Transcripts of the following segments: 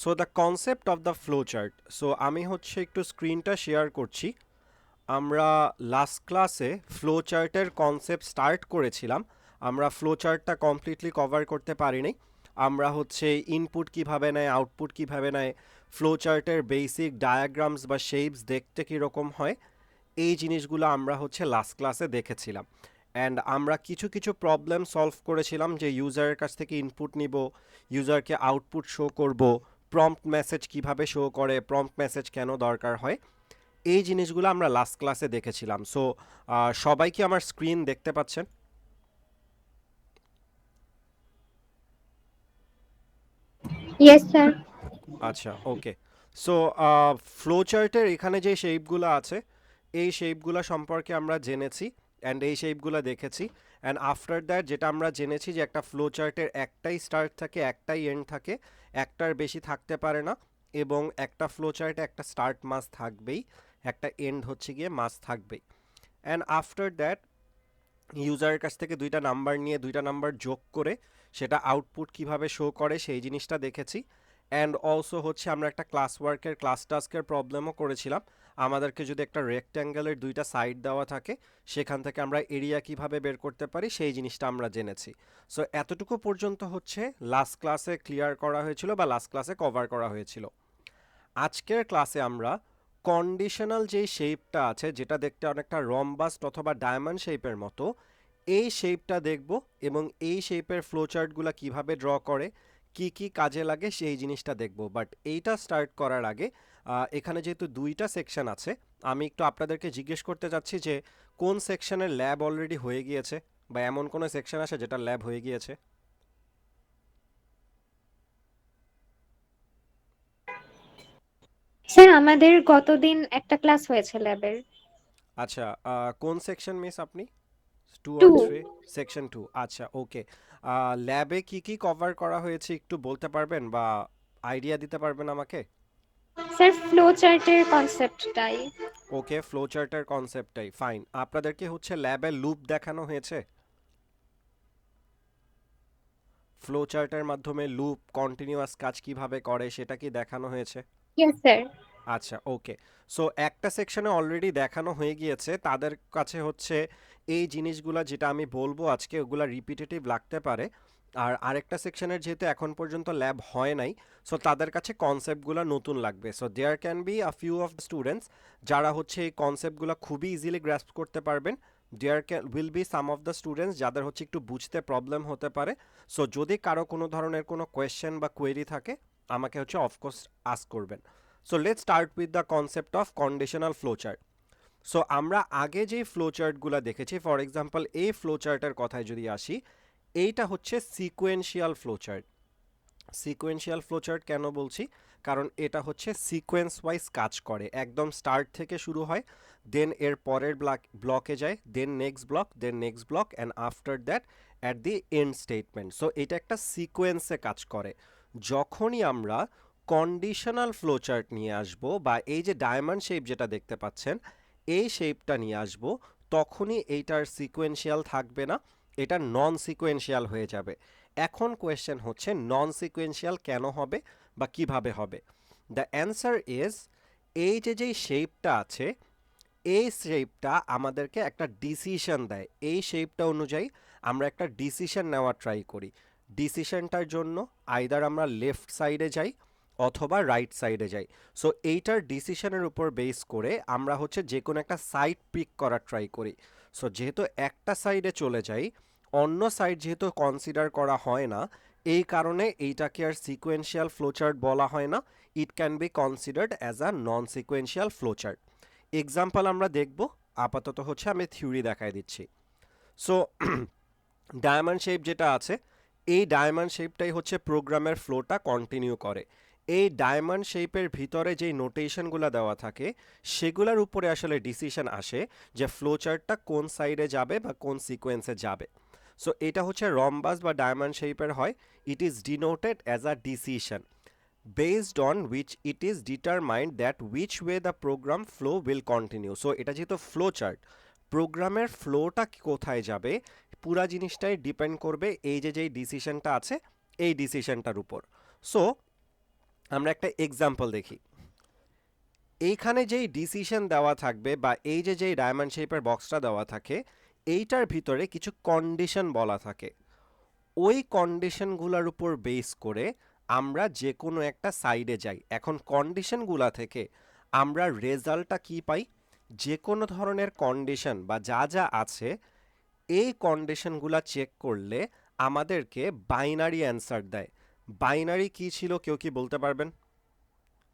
So the concept of the flow chart. So আমি হচ্ছে একটু স্ক্রিনটা শেয়ার করছি। আমরা লাস্ট ক্লাসে ফ্লো চার্টের কনসেপ্ট স্টার্ট করেছিলাম। আমরা ফ্লো চার্টটা কমপ্লিটলি কভার করতে পারিনি। আমরা হচ্ছে ইনপুট কিভাবে নেয়, আউটপুট কিভাবে নেয়, ফ্লো চার্টের বেসিক ডায়াগ্রামস বা শেপস দেখতে কীরকম হয়, এই জিনিসগুলো আমরা হচ্ছে লাস্ট ক্লাসে দেখেছিলাম। অ্যান্ড আমরা কিছু কিছু প্রবলেম সলভ করেছিলাম, যে ইউজারের কাছ থেকে ইনপুট নিব, ইউজারকে আউটপুট শো করব, প্রম্পট মেসেজ কিভাবে শো করে, প্রম্পট মেসেজ কেন দরকার হয়, এই জিনিসগুলো আমরা লাস্ট ক্লাসে দেখেছিলাম। সো সবাই কি আমার স্ক্রিন দেখতে পাচ্ছেন? Yes, sir. আচ্ছা, ওকে। সো ফ্লো চার্টের এখানে যে শেপগুলো আছে, এই শেপগুলো সম্পর্কে আমরা জেনেছি অ্যান্ড এই শেপগুলো দেখেছি। অ্যান্ড আফটার দ্যাট যেটা আমরা জেনেছি, যে একটা ফ্লো চার্টের একটাই স্টার্ট থাকে, একটাই এন্ড থাকে, একটার বেশি থাকতে পারে না। এবং একটা ফ্লো চার্টে একটা স্টার্ট মাস থাকবেই, একটা এন্ড হচ্ছে গিয়ে মাস থাকবেই। অ্যান্ড আফটার দ্যাট ইউজারের কাছ থেকে দুইটা নাম্বার নিয়ে দুইটা নাম্বার যোগ করে সেটা আউটপুট কিভাবে শো করে সেই জিনিসটা দেখেছি। অ্যান্ড অলসো হচ্ছে আমরা একটা ক্লাস ওয়ার্কের ক্লাস টাস্কের প্রবলেমও করেছিলাম। আমাদেরকে যদি একটা রেক্ট্যাঙ্গেলের দুইটা সাইড দেওয়া থাকে, সেখান থেকে আমরা এরিয়া কিভাবে বের করতে পারি সেই জিনিসটা আমরা জেনেছি। সো এতটুকু পর্যন্ত হচ্ছে লাস্ট ক্লাসে ক্লিয়ার করা হয়েছিল বা লাস্ট ক্লাসে কভার করা হয়েছিল। আজকের ক্লাসে আমরা কন্ডিশনাল যেই শেপটা আছে, যেটা দেখতে অনেকটা রম্বাস্ট অথবা ডায়মন্ড শেপের মতো, এই শেপটা দেখব এবং এই শেপের ফ্লোচার্টগুলো কিভাবে ড্র করে, কি কি কাজে লাগে সেই জিনিসটা দেখব। বাট এইটা স্টার্ট করার আগে এখানে যেহেতু দুইটা সেকশন আছে, আমি একটু আপনাদেরকে জিজ্ঞেস করতে চাচ্ছি যে কোন সেকশনের ল্যাব অলরেডি হয়ে গিয়েছে, বা এমন কোনো সেকশন আছে যেটা ল্যাব হয়ে গিয়েছে? স্যার আমাদের গতদিন একটা ক্লাস হয়েছে ল্যাবের। আচ্ছা, কোন সেকশন মিস আপনি? Two two. আর থ্রি? সেকশন টু, আচ্ছা, ওকে। ল্যাবে কি কি কভার করা হয়েছে একটু বলতে পারবেন বা আইডিয়া দিতে পারবেন আমাকে? স্যার ফ্লো চার্টের কনসেপ্টটাই। ওকে, ফ্লো চার্টের কনসেপ্টটাই ফাইন। আপনাদেরকে হচ্ছে ল্যাবে লুপ দেখানো হয়েছে? ফ্লো চার্টের মাধ্যমে লুপ কন্টিনিউয়াস কাজ কিভাবে করে সেটা কি দেখানো হয়েছে? Yes sir. আচ্ছা, ওকে। সো একটা সেকশনে অলরেডি দেখানো হয়ে গিয়েছে, তাদের কাছে হচ্ছে এই জিনিসগুলা যেটা আমি বলবো আজকে, ওগুলা রিপিটেটিভ লাগতে পারে। আর আরেকটা সেকশনের যেহেতু এখন পর্যন্ত ল্যাব হয় নাই, সো তাদের কাছে কনসেপ্টগুলো নতুন লাগবে। So there can be a few of students যারা হচ্ছে এই কনসেপ্টগুলো খুবই ইজিলি গ্রাস্প করতে পারবেন। There can will be some of the students যাদের হচ্ছে একটু বুঝতে প্রবলেম হতে পারে। সো যদি কারো কোনো ধরনের কোনো কোয়েশ্চেন বা কোয়েরি থাকে, আমাকে হচ্ছে অফকোর্স আস্ক করবেন। So let's start with the concept of conditional flowchart. So আমরা আগে যে ফ্লোচার্টগুলো দেখেছি, ফর এক্সাম্পল এই ফ্লোচার্টের কথায় যদি আসি, এইটা হচ্ছে সিকোয়েন্সিয়াল ফ্লোচার্ট। সিকোয়েন্সিয়াল ফ্লোচার্ট কেন বলছি? কারণ এটা হচ্ছে সিকোয়েন্স ওয়াইজ কাজ করে, একদম স্টার্ট থেকে শুরু হয়, দেন এর পরের ব্লকে যায়, then next block, then next block, and after that at the end statement. So এটা একটা সিকোয়েন্সে কাজ করে। যখনই আমরা কন্ডিশনাল ফ্লোচার্ট নিয়ে আসব, বা এই যে ডায়মন্ড শেপ যেটা দেখতে পাচ্ছেন, এই শেপটা নিয়ে আসব, তখনই এইটার সিকোয়েন্সিয়াল থাকবে না, এটা নন সিকোয়েন্সিয়াল হয়ে যাবে। এখন কোয়েশ্চেন হচ্ছে নন সিকোয়েন্সিয়াল কেন হবে বা কিভাবে হবে? দ্য অ্যান্সার ইজ, এই যে যেই শেপটা আছে, এই শেপটা আমাদেরকে একটা ডিসিশন দেয়। এই শেপটা অনুযায়ী আমরা একটা ডিসিশন নেওয়ার ট্রাই করি। ডিসিশনটার জন্য আইদার আমরা লেফট সাইডে যাই অথবা রাইট সাইডে যাই। সো এইটার ডিসিশনের উপর বেস করে আমরা হচ্ছে যে কোনো একটা সাইড পিক করার ট্রাই করি। সো যেহেতু একটা সাইডে চলে যাই, অন্য সাইড যেহেতু কনসিডার করা হয় না, এই কারণে এইটাকে আর সিকোয়েন্সিয়াল ফ্লোচার্ট বলা হয় না। It can be considered as a non sequential flowchart. Example আমরা দেখব, আপাতত হচ্ছে আমি থিওরি দেখাই দিচ্ছি। সো ডায়মন্ড শেপ যেটা আছে, এই ডায়মন্ড শেপটাই হচ্ছে প্রোগ্রামের ফ্লোটা কন্টিনিউ করে। এই ডায়মন্ড শেপের ভিতরে যেই নোটেশনগুলো দেওয়া থাকে, সেগুলোর উপরে আসলে ডিসিশন আসে যে ফ্লোচার্টটা কোন সাইডে যাবে বা কোন সিকোয়েন্সে যাবে। সো এটা হচ্ছে রম্বাস বা ডায়মন্ড শেপের হয়। It is denoted as a decision based on which it is determined that which way the program flow will continue. So এটা যেহেতু ফ্লো চার্ট, প্রোগ্রামের ফ্লোটা কোথায় যাবে পুরা জিনিসটাই ডিপেন্ড করবে এই যে যেই ডিসিশনটা আছে, এই ডিসিশনটার উপর। সো আমরা একটা এক্সাম্পল দেখি। এইখানে যেই ডিসিশন দেওয়া থাকবে বা এই যে যেই ডায়মন্ড শেপের বক্সটা দেওয়া থাকে, এইটার ভিতরে কিছু কন্ডিশন বলা থাকে। ওই কন্ডিশনগুলোর উপর বেস করে আমরা যে কোনো একটা সাইডে যাই। এখন কন্ডিশনগুলা থেকে আমরা রেজাল্টটা কি পাই? যে কোনো ধরনের কন্ডিশন বা যা যা আছে এই কন্ডিশনগুলা চেক করলে আমাদেরকে বাইনারি অ্যান্সার দেয়। বাইনারি কি ছিল কেউ কি বলতে পারবেন?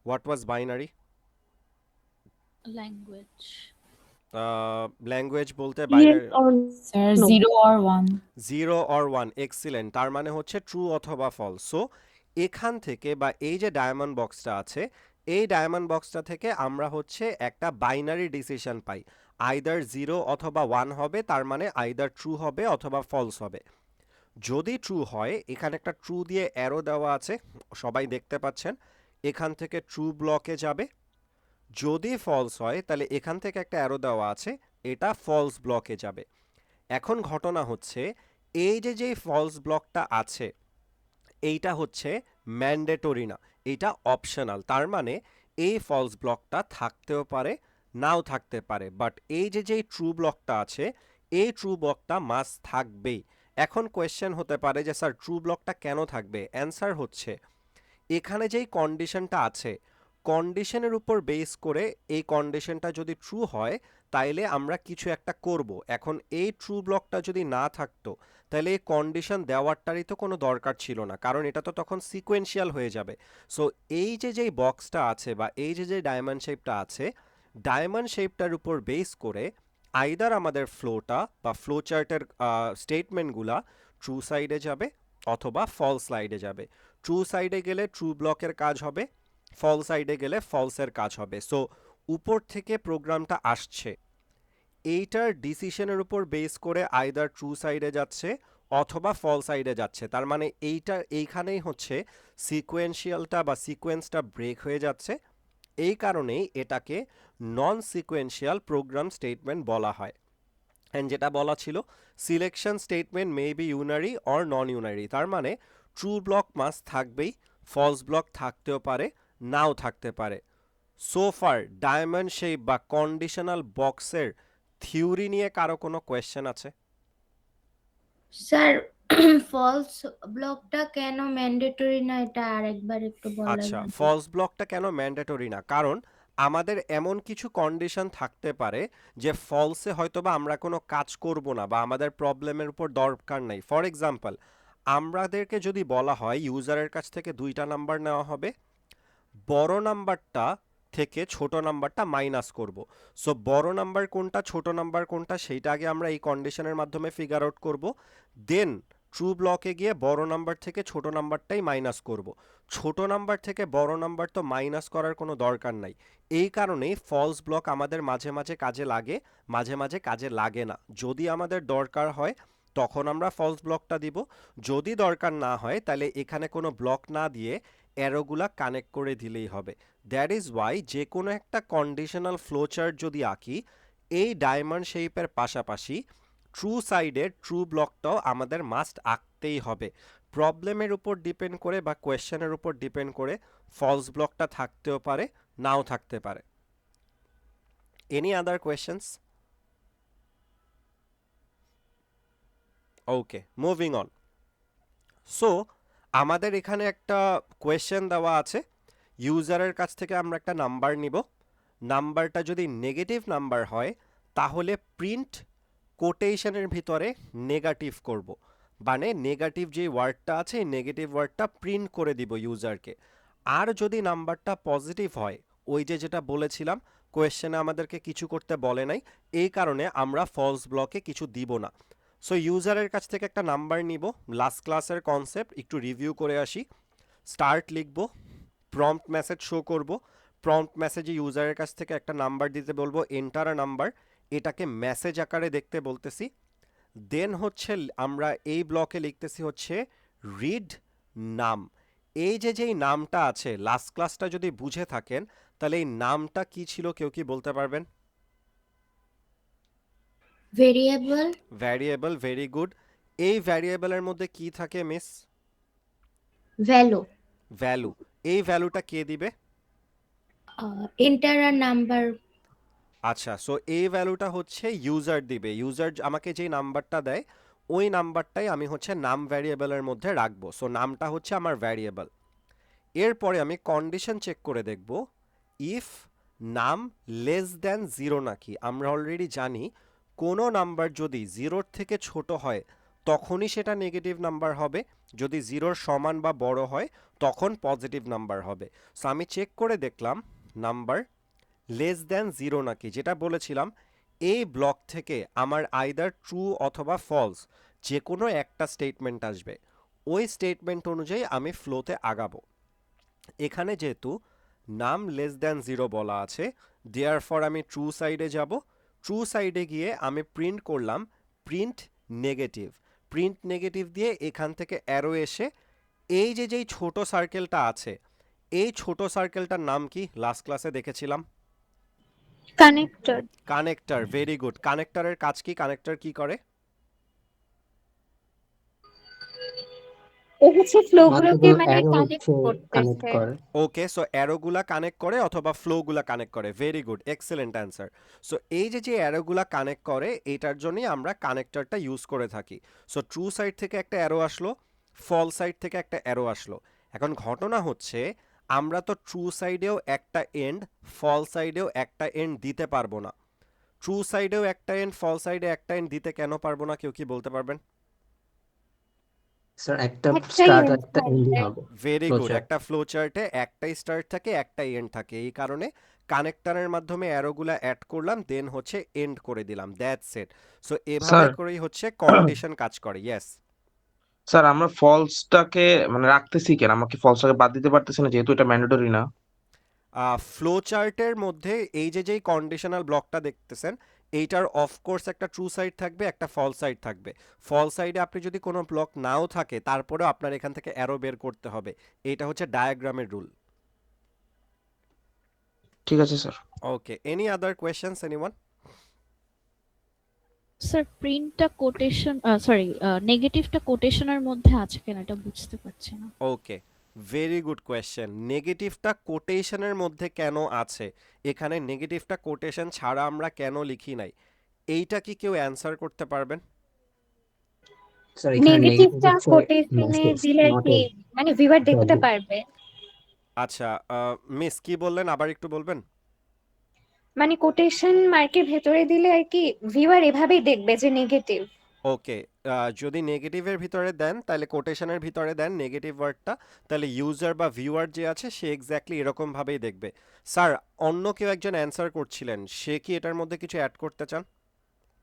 What was binary? language. Language বলতে Yes binary or Sir, no? 0 or 1. 0 or 1, excellent. তার মানে হচ্ছে ট্রু অথবা ফলস। সো এখান থেকে বা এই যে ডায়মন্ড বক্সটা আছে, এই ডায়মন্ড বক্সটা থেকে আমরা হচ্ছে একটা বাইনারি ডিসিশন পাই। আইদার 0 অথবা 1 হবে, তার মানে আইদার ট্রু হবে অথবা ফলস হবে। যদি ট্রু হয়, এখানে একটা ট্রু দিয়ে অ্যারো দেওয়া আছে, সবাই দেখতে পাচ্ছেন। এখান থেকে ট্রু ব্লকে যাবে। যদি ফলস হয় তাহলে এখান থেকে একটা অ্যারো দেওয়া আছে, এটা ফলস ব্লকে যাবে। এখন ঘটনা হচ্ছে এই যে যে ফলস ব্লকটা আছে এইটা হচ্ছে ম্যান্ডেটরি না, এটা অপশনাল। তার মানে এই ফলস ব্লকটা থাকতেও পারে, নাও থাকতে পারে। বাট এই যে যে ট্রু ব্লকটা আছে, এই ট্রু ব্লকটা মাস্ট থাকবেই। এখন কোয়েশ্চেন হতে পারে যে স্যার ট্রু ব্লকটা কেন থাকবে? অ্যান্সার হচ্ছে এখানে যেই কন্ডিশনটা আছে, কন্ডিশনের উপর বেস করে এই কন্ডিশনটা যদি ট্রু হয় তাইলে আমরা কিছু একটা করব। এখন এই ট্রু ব্লকটা যদি না থাকতো তাহলে এই কন্ডিশন দেওয়ারটারই তো কোনো দরকার ছিল না, কারণ এটা তো তখন সিকোয়েন্সিয়াল হয়ে যাবে। সো এই যে যেই বক্সটা আছে বা এই যে যে ডায়মন্ড শেপটা আছে, ডায়মন্ড শেপটার উপর বেস করে আইদার আমাদের ফ্লোটা বা ফ্লো চার্টের স্টেটমেন্টগুলা ট্রু সাইডে যাবে অথবা ফলস সাইডে যাবে। ট্রু সাইডে গেলে ট্রু ব্লকের কাজ হবে, ফল সাইডে গেলে ফলসের কাজ হবে। সো উপর থেকে প্রোগ্রামটা আসছে, এইটার ডিসিশনের উপর বেস করে আইদার ট্রু সাইডে যাচ্ছে অথবা ফল সাইডে যাচ্ছে। তার মানে এইখানেই হচ্ছে সিকোয়েন্সিয়ালটা বা সিকোয়েন্সটা ব্রেক হয়ে যাচ্ছে। এই কারণেই এটাকে নন সিকোয়েন্সিয়াল প্রোগ্রাম স্টেটমেন্ট বলা হয়। অ্যান্ড যেটা বলা ছিল, selection statement may be unary or non unary. তার মানে ট্রু ব্লক মাস্ট থাকবেই, ফলস ব্লক থাকতেও পারে, নাও থাকতে পারে। সো ফার ডায়মন্ড শেপ বা কন্ডিশনাল বক্সের থিওরি নিয়ে কারো কোনো কোয়েশ্চেন আছে? স্যার ফলস ব্লকটা কেন ম্যান্ডেটরি না, এটা আরেকবার একটু বলা আচ্ছা, যাবে? ফলস ব্লকটা কেন ম্যান্ডেটরি না? কারণ আমাদের এমন কিছু কন্ডিশন থাকতে পারে যে ফলসে হয়তোবা আমরা কোনো কাজ করব না বা আমাদের প্রবলেমের উপর দরকার নাই। ফর এক্সাম্পল, আমাদেরকে যদি বলা হয় ইউজারের কাছ থেকে 2টা নাম্বার নেওয়া হবে, বড় নাম্বারটা থেকে ছোট নাম্বারটা মাইনাস করব। সো বড় নাম্বার কোনটা ছোট নাম্বার কোনটা সেইটা আগে আমরা এই কন্ডিশনের মাধ্যমে ফিগার আউট করব। দেন ট্রু ব্লকে গিয়ে বড় নাম্বার থেকে ছোট নাম্বারটাই মাইনাস করব। ছোট নাম্বার থেকে বড় নাম্বার তো মাইনাস করার কোনো দরকার নাই। এই কারণেই ফলস ব্লক আমাদের মাঝে মাঝে কাজে লাগে, মাঝে মাঝে কাজে লাগে না। যদি আমাদের দরকার হয় তখন আমরা ফলস ব্লকটা দিব, যদি দরকার না হয় তাহলে এখানে কোনো ব্লক না দিয়ে অ্যারোগুলা কানেক্ট করে দিলেই হবে। দ্যাট ইজ ওয়াই যে কোনো একটা কন্ডিশনাল ফ্লোচার্ট যদি আঁকি, এই ডায়মন্ড শেপের পাশাপাশি ট্রু সাইডের ট্রু ব্লকটাও আমাদের মাস্ট আঁকতেই হবে। প্রবলেমের উপর ডিপেন্ড করে বা কোয়েশ্চেনের উপর ডিপেন্ড করে ফলস ব্লকটা থাকতেও পারে, নাও থাকতে পারে। Any other questions? Okay, moving on. So আমাদের এখানে একটা কোয়েশ্চেন দেওয়া আছে, ইউজারের কাছ থেকে আমরা একটা নাম্বার নিব। নাম্বারটা যদি নেগেটিভ নাম্বার হয় তাহলে প্রিন্ট কোটেশনের ভিতরে নেগেটিভ করব। মানে নেগেটিভ যে ওয়ার্ডটা আছে এই নেগেটিভ ওয়ার্ডটা প্রিন্ট করে দিব ইউজারকে। আর যদি নাম্বারটা পজিটিভ হয়, ওই যে যেটা বলেছিলাম কোয়েশ্চেনে আমাদেরকে কিছু করতে বলে নাই, এই কারণে আমরা ফলস ব্লকে কিছু দিব না। সো ইউজারের কাছ থেকে একটা নাম্বার নিব, লাস্ট ক্লাসের কনসেপ্ট একটু রিভিউ করে আসি। স্টার্ট লিখব, প্রম্পট মেসেজ শো করব। প্রম্পট মেসেজে ইউজারের কাছ থেকে একটা নাম্বার দিতে বলবো, এন্টার আ নাম্বার, এটাকে মেসেজ আকারে দেখতে বলতেছি। দেন হচ্ছে আমরা এই ব্লকে লিখতেছি হচ্ছে রিড নাম। এই যে যেই নামটা আছে লাস্ট ক্লাসটা যদি বুঝে থাকেন তাহলে এই নামটা কি ছিল কেউ কি বলতে পারবেন? ভেরিয়েবল। Variable, very good. এই ভ্যারিয়েবলের মধ্যে কি থাকে মিস? ভ্যালু। ভ্যালু। এই ভ্যালুটা কে দিবে? Enter a number. আচ্ছা, সো এই ভ্যালুটা হচ্ছে ইউজার দিবে। ইউজার আমাকে যেই নাম্বারটা দেয় ওই নাম্বারটাই আমি হচ্ছে নাম ভ্যারিয়েবলের মধ্যে রাখবো। সো নামটা হচ্ছে আমার ভ্যারিয়েবল। এরপরে আমি কন্ডিশন চেক করে দেখব ইফ নাম লেস দ্যান 0 নাকি। আমরা অলরেডি জানি কোনো নাম্বার যদি 0-র থেকে ছোট হয় তখনই সেটা নেগেটিভ নাম্বার হবে, যদি 0-র সমান বা বড় হয় তখন পজিটিভ নাম্বার হবে। সো আমি চেক করে দেখলাম নাম্বার লেস দ্যান 0 নাকি, যেটা বলেছিলাম এই ব্লক থেকে আমার আইদার ট্রু অথবা ফলস যে কোনো একটা স্টেটমেন্ট আসবে, ওই স্টেটমেন্ট অনুযায়ী আমি ফ্লোতে আগাবো। এখানে যেহেতু নাম লেস দ্যান 0 বলা আছে, দেয়ার ফর আমি ট্রু সাইডে যাব। ট্রু সাইডে গিয়ে আমি প্রিন্ট করলাম প্রিন্ট নেগেটিভ। প্রিন্ট নেগেটিভ দিয়ে এখান থেকে অ্যারো এসে এই যে যেই ছোট সার্কেলটা আছে এই ছোট সার্কেলটার নাম কি লাস্ট ক্লাসে দেখেছিলাম? কানেক্টর। কানেক্টর। Very good. কানেক্টরের কাজ কি? কানেক্টর কি করে? ও হচ্ছে ফ্লো গুলোকে মাল্টিপল মানে অ্যারো কানেক্ট হচ্ছে কানেক্ট করতেছে। করে। ওকে, সো অ্যারোগুলা কানেক্ট করে অথবা ফ্লোগুলা কানেক্ট করে। Very good, excellent answer. So এই যে যে অ্যারোগুলা কানেক্ট করে এটার জন্যই আমরা কানেক্টরটা ইউজ করে থাকি। সো ট্রু সাইড থেকে একটা অ্যারো আসলো, ফল সাইড থেকে একটা অ্যারো আসলো। এখন ঘটনা হচ্ছে আমরা তো ট্রু সাইডেও একটা এন্ড ফল সাইডেও একটা এন্ড দিতে পারবো না। ট্রু সাইডেও একটা এন্ড ফল সাইডে একটা এন্ড দিতে কেন পারবো না, কেউ কি বলতে পারবেন? স্যার একটা একটাই স্টার্ট এন্ড একটা এন্ডই থাকবে। হবে ভেরি গুড। ফ্লোচার্ট। একটা ফ্লো চার্টে একটাই স্টার্ট থাকে একটাই এন্ড থাকে, এই কারণে কানেক্টরের মাধ্যমে অ্যারোগুলা অ্যাড করলাম দেন হচ্ছে এন্ড করে দিলাম, দ্যাটস ইট। সো এভাবে স্যার করেই হচ্ছে কন্ডিশন কাজ করে। ইয়েস। স্যার আমরা ফলসটাকে মানে রাখতেছি কেন? আমরা কি ফলসটাকে বাদ দিতে পারতেছি না যেহেতু এটা ম্যান্ডেটরি না? ফ্লো চার্টের মধ্যে এই যে যেই কন্ডিশনাল ব্লকটা দেখতেছেন এইটার অফকোর্স একটা ট্রু সাইড থাকবে একটা ফল সাইড থাকবে। ফল সাইডে আপনি যদি কোনো ব্লক নাও থাকে তারপরেও আপনার এখান থেকে অ্যারো বের করতে হবে। এইটা হচ্ছে ডায়াগ্রামের রুল। ঠিক আছে sir. Okay, any other questions anyone? Sir প্রিন্টটা কোটেশন সরি নেগেটিভটা কোটেশনের মধ্যে আছে কেন এটা বুঝতে পারছি না। Okay, very good question. নেগেটিভটা কোটেশনের মধ্যে কেন আছে, এখানে নেগেটিভটা কোটেশন ছাড়া আমরা কেন লিখি নাই, এইটা কি কেউ অ্যান্সার করতে পারবেন? স্যার এখানে নেগেটিভ নেগেটিভটা হচ্ছে কোটেশনে মেসেজ দিলে নট কি এ মানে ভিউয়ার দেখতে ভ্যালু। পারবে? আচ্ছা, মিস কি বললেন আবার একটু বলবেন? মানে কোটেশন মার্কের ভেতরে দিলে আর কি ভিউয়ার এভাবেই দেখবে যে নেগেটিভ। ওকে, যদি নেগেটিভের ভিতরে দেন তাহলে কোটেশনের ভিতরে দেন নেগেটিভ ওয়ার্ডটা, তাহলে ইউজার বা ভিউয়ার যে আছে সে এক্স্যাক্টলি এরকম ভাবেই দেখবে। স্যার অন্য কেউ একজন অ্যান্সার করছিলেন, সে কি এটার মধ্যে কিছু অ্যাড করতে চান?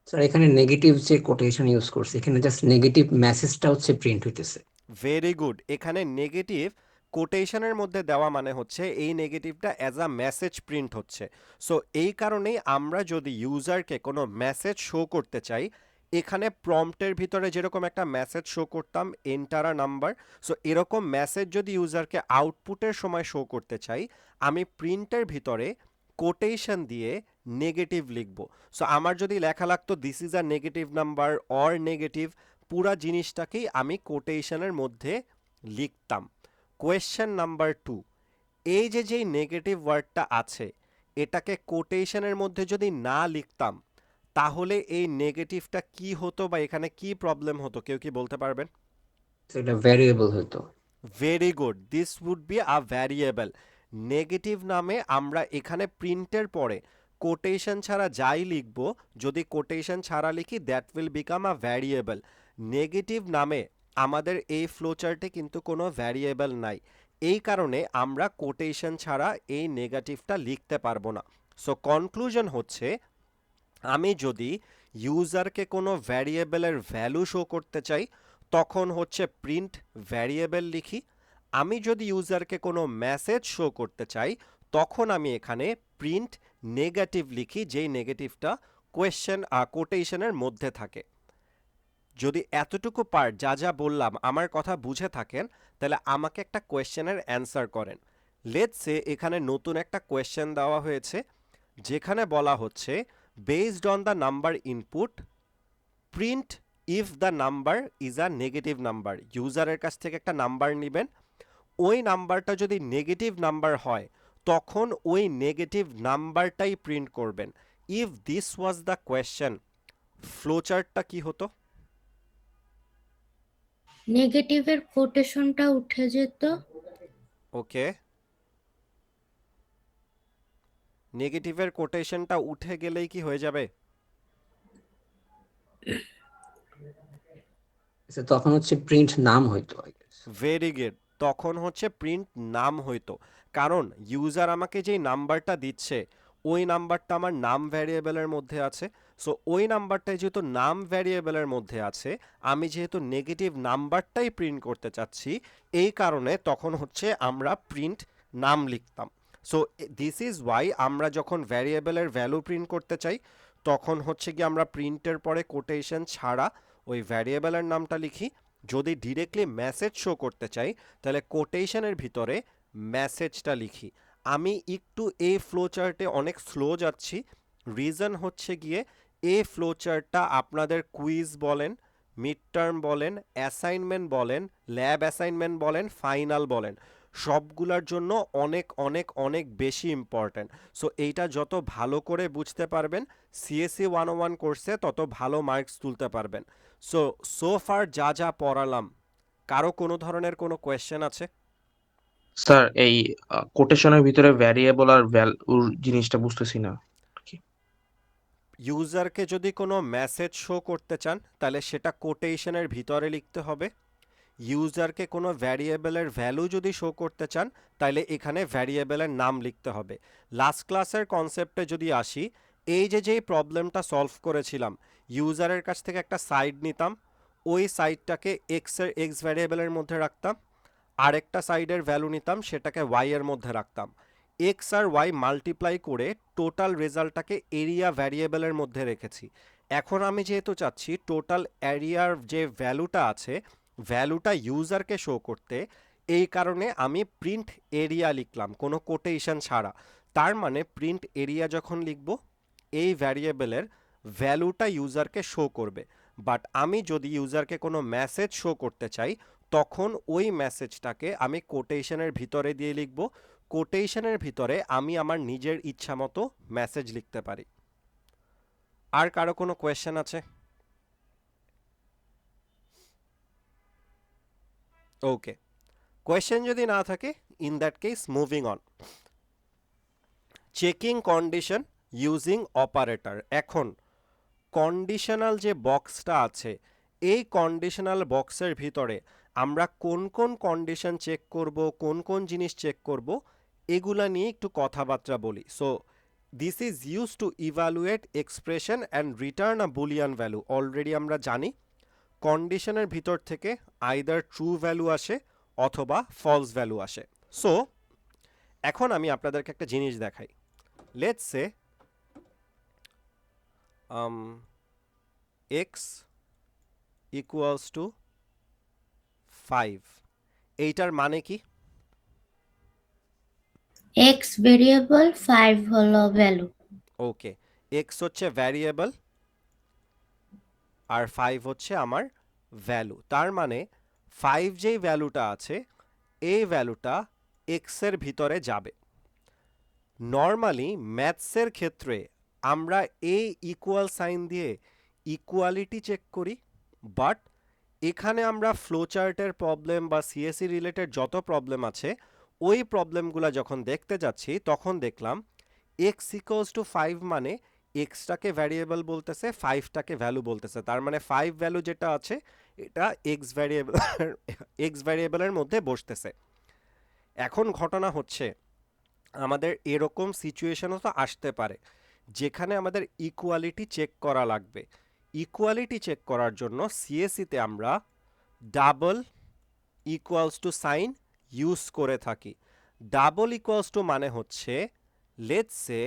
স্যার এখানে নেগেটিভ যে কোটেশন ইউজ করছে এখানে জাস্ট নেগেটিভ মেসেজটা হচ্ছে প্রিন্ট হইতেছে। Very good. এখানে নেগেটিভ কোটেশনের মধ্যে দেওয়া মানে হচ্ছে এই নেগেটিভটা অ্যাজ আ মেসেজ প্রিন্ট হচ্ছে। সো এই কারণেই আমরা যদি ইউজারকে কোনো মেসেজ শো করতে চাই, এখানে প্রম্পটের ভিতরে যেরকম একটা মেসেজ শো করতাম এন্টার আ নাম্বার, সো এরকম মেসেজ যদি ইউজারকে আউটপুটের সময় শো করতে চাই আমি প্রিন্টের ভিতরে কোটেশন দিয়ে নেগেটিভ লিখব। সো আমার যদি লেখা লাগতো this is a negative number or negative, পুরা জিনিসটাকেই আমি কোটেশনের মধ্যে লিখতাম। কোয়েশ্চেন নাম্বার 2, এই যে যেই নেগেটিভ ওয়ার্ডটা আছে এটাকে কোটেশনের মধ্যে যদি না লিখতাম তাহলে এই নেগেটিভটা কি হতো বা এখানে কি প্রবলেম হতো, কেউ কি বলতে পারবেন? এটা ভ্যারিয়েবল হতো। Very good, this would be a variable. Negative নামে আমরা এখানে প্রিন্টের পরে কোটেশন ছাড়া যাই লিখব, যদি কোটেশন ছাড়া লিখি that will become a variable. Negative নামে আমাদের এই ফ্লোচার্টে কিন্তু কোনো ভ্যারিয়েবল নাই, এই কারণে আমরা কোটেশন ছাড়া এই নেগেটিভটা লিখতে পারবো না। সো কনক্লুশন হচ্ছে আমি যদি ইউজারকে কোনো ভ্যারিয়েবলের ভ্যালু শো করতে চাই তখন হচ্ছে প্রিন্ট ভ্যারিয়েবল লিখি। আমি যদি ইউজারকে কোনো মেসেজ শো করতে চাই তখন আমি এখানে প্রিন্ট নেগেটিভ লিখি, যেই নেগেটিভটা কোটেশনের মধ্যে থাকে। যদি এতটুকু পার্ট যা যা বললাম আমার কথা বুঝে থাকেন তাহলে আমাকে একটা কোয়েশ্চেনের অ্যান্সার করেন। লেটস সে এখানে নতুন একটা কোয়েশ্চেন দেওয়া হয়েছে যেখানে বলা হচ্ছে based on the number input print if the number is a negative number. ইউজারের কাছ থেকে একটা নাম্বার নেবেন, ওই নাম্বারটা যদি নেগেটিভ নাম্বার হয় তখন ওই নেগেটিভ নাম্বারটাই প্রিন্ট করবেন। If this was the question, ফ্লোচার্টটা কি হতো? নেগেটিভের কোটেশনটা উঠে যেত। ওকে, নেগেটিভের কোটেশনটা উঠে গেলেই কি হয়ে যাবে? আচ্ছা, তখন হচ্ছে প্রিন্ট নাম হইতো I guess। ভেরি গুড, তখন হচ্ছে প্রিন্ট নাম হইতো, কারণ ইউজার আমাকে যেই নাম্বারটা দিচ্ছে ওই নাম্বারটা আমার নাম ভ্যারিয়েবলের মধ্যে আছে। সো ওই নাম্বারটাই যেহেতু নাম ভ্যারিয়েবলের মধ্যে আছে, আমি যেহেতু নেগেটিভ নাম্বারটাই প্রিন্ট করতে চাচ্ছি, এই কারণে তখন হচ্ছে আমরা প্রিন্ট নাম লিখতাম। সো দিস ইজ ওয়াই আমরা যখন ভ্যারিয়েবলের ভ্যালু প্রিন্ট করতে চাই তখন হচ্ছে কি আমরা প্রিন্টের পরে কোটেশন ছাড়া ওই ভ্যারিয়েবলের নামটা লিখি। যদি ডিরেক্টলি মেসেজ শো করতে চাই তাহলে কোটেশনের ভিতরে মেসেজটা লিখি। আমি একটু এই ফ্লোচার্টে অনেক স্লো যাচ্ছি, রিজন হচ্ছে গিয়ে এই ফ্লোচার্টটা আপনাদের কুইজ বলেন, মিড টার্ম বলেন, অ্যাসাইনমেন্ট বলেন, ল্যাব অ্যাসাইনমেন্ট বলেন, ফাইনাল বলেন, সবগুলোর জন্য অনেক অনেক অনেক বেশি ইম্পর্ট্যান্ট। সো এইটা যত ভালো করে বুঝতে পারবেন সিএসসি 101 কোর্সে তত ভালো মার্কস তুলতে পারবেন। সো ফার যা যা পড়ালাম, কারো কোনো ধরনের কোনো কোয়েশ্চেন আছে? স্যার এই কোটেশনের ভিতরে ভ্যারিয়েবল আর ভ্যালুর জিনিসটা বুঝতেছি না কি। ইউজারকে যদি কোনো মেসেজ শো করতে চান তাহলে সেটা কোটেশনের ভিতরে লিখতে হবে। ইউজারকে কোনো ভ্যারিয়েবলের ভ্যালু যদি শো করতে চান তাহলে এখানে ভ্যারিয়েবলের নাম লিখতে হবে। লাস্ট ক্লাসের কনসেপ্টে যদি আসি, এই যেই প্রবলেমটা সলভ করেছিলাম, ইউজারের কাছ থেকে একটা সাইড নিতাম, ওই সাইডটাকে এক্স ভ্যারিয়েবলের মধ্যে রাখতাম, আরেকটা সাইডের ভ্যালু নিতাম সেটাকে ওয়াই এর মধ্যে রাখতাম, এক্স আর ওয়াই মাল্টিপ্লাই করে টোটাল রেজাল্টটাকে এরিয়া ভ্যারিয়েবলের মধ্যে রেখেছি। এখন আমি যেহেতু চাচ্ছি টোটাল এরিয়ার যে ভ্যালুটা আছে ভ্যালুটা ইউজারকে শো করতে, এই কারণে আমি প্রিন্ট এরিয়া লিখলাম কোনো কোটেশন ছাড়া। তার মানে প্রিন্ট এরিয়া যখন লিখব এই ভ্যারিয়েবলের ভ্যালুটা ইউজারকে শো করবে। বাট আমি যদি ইউজারকে কোনো মেসেজ শো করতে চাই তখন ওই মেসেজটাকে আমি কোটেশনের ভিতরে দিয়ে লিখব। কোটেশনের ভিতরে আমি আমার নিজের ইচ্ছা মতো মেসেজ লিখতে পারি। আর কারো কোনো কোয়েশ্চেন আছে? ওকে, কোয়েশ্চেন যদি না থাকে in that case moving on. Checking condition using operator. এখন কন্ডিশনাল যে বক্সটা আছে এই কন্ডিশনাল বক্সের ভিতরে আমরা কোন কোন কন্ডিশন চেক করব, কোন কোন জিনিস চেক করব, এগুলা নিয়ে একটু কথাবার্তা বলি। So this is use to evaluate expression and return a Boolean value. Already আমরা জানি কন্ডিশনের ভিতর থেকে আইদার ট্রু ভ্যালু আসে অথবা ফলস ভ্যালু আসে। সো এখন আমি আপনাদেরকে একটা জিনিস দেখাই। Let's say x equals to 5, এইটার মানে কি? এক্স ভেরিয়েবল 5 হলো ভ্যালু। ওকে, x হচ্ছে ভ্যারিয়েবল আর 5 হচ্ছে আমার ভ্যালু। তার মানে 5 যেই ভ্যালুটা আছে এই ভ্যালুটা x এর ভিতরে যাবে। নর্মালি ম্যাথসের ক্ষেত্রে আমরা এই ইকুয়াল সাইন দিয়ে ইকুয়ালিটি চেক করি, বাট এখানে আমরা ফ্লোচার্টের প্রবলেম বা সিএসসি রিলেটেড যত প্রবলেম আছে ওই প্রবলেমগুলো যখন দেখতে যাচ্ছি তখন দেখলাম x ইকুয়ালস টু 5 মানে এক্সটাকে ভ্যারিয়েবল বলতেছে, 5টাকে ভ্যালু বলতেছে। তার মানে 5 ভ্যালু যেটা আছে এটা এক্স ভ্যারিয়েবলের মধ্যে বসতেছে। এখন ঘটনা হচ্ছে আমাদের এরকম সিচুয়েশনও তো আসতে পারে যেখানে আমাদের ইকুয়ালিটি চেক করা লাগবে। ইকুয়ালিটি চেক করার জন্য সিএসসিতে আমরা double equals to sign use করে থাকি। ডাবল ইকুয়ালস টু মানে হচ্ছে লেটস সে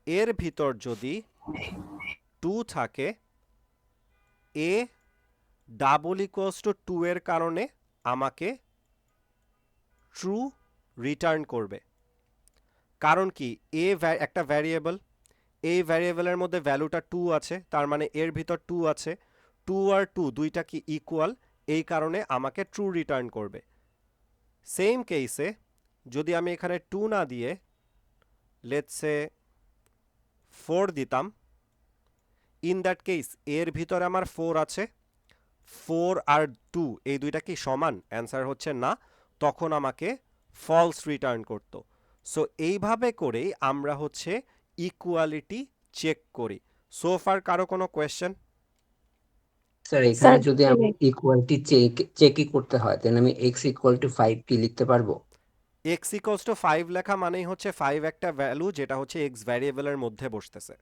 এর ভিতর যদি 2 থাকে, এ ডাবল ইকুয়ালস টু 2 এর কারণে আমাকে ট্রু রিটার্ন করবে। কারণ কি, এ একটা ভ্যারিয়েবল, এই ভ্যারিয়েবলের মধ্যে ভ্যালুটা 2 আছে, তার মানে এর ভিতর 2 আছে, 2 আর 2 দুইটা কি ইকুয়াল, এই কারণে আমাকে ট্রু রিটার্ন করবে। সেম কেসে যদি আমি এখানে 2 না দিয়ে লেটস সে 4 দিতাম, ইন দ্যাট কেস এর ভিতরে আমার 4 আছে, 4 আর 2 এই দুইটা কি সমান? অ্যান্সার হচ্ছে না, তখন আমাকে ফলস রিটার্ন করত। সো এইভাবে করেই আমরা হচ্ছে ইকুয়ালিটি চেক করি। সো ফার কারো কোনো কোয়েশ্চেন? স্যার এখানে স্যার যদি আমি ইকুয়ালিটি চেকই করতে হয় তাহলে আমি এক্স ইকুয়াল টু 5 কি লিখতে পারবো? এক্স ইকোয়ালস টু 5 লেখা মানেই হচ্ছে 5 একটা ভ্যালু যেটা হচ্ছে এক্স ভ্যারিয়েবলের মধ্যে বসতেছে।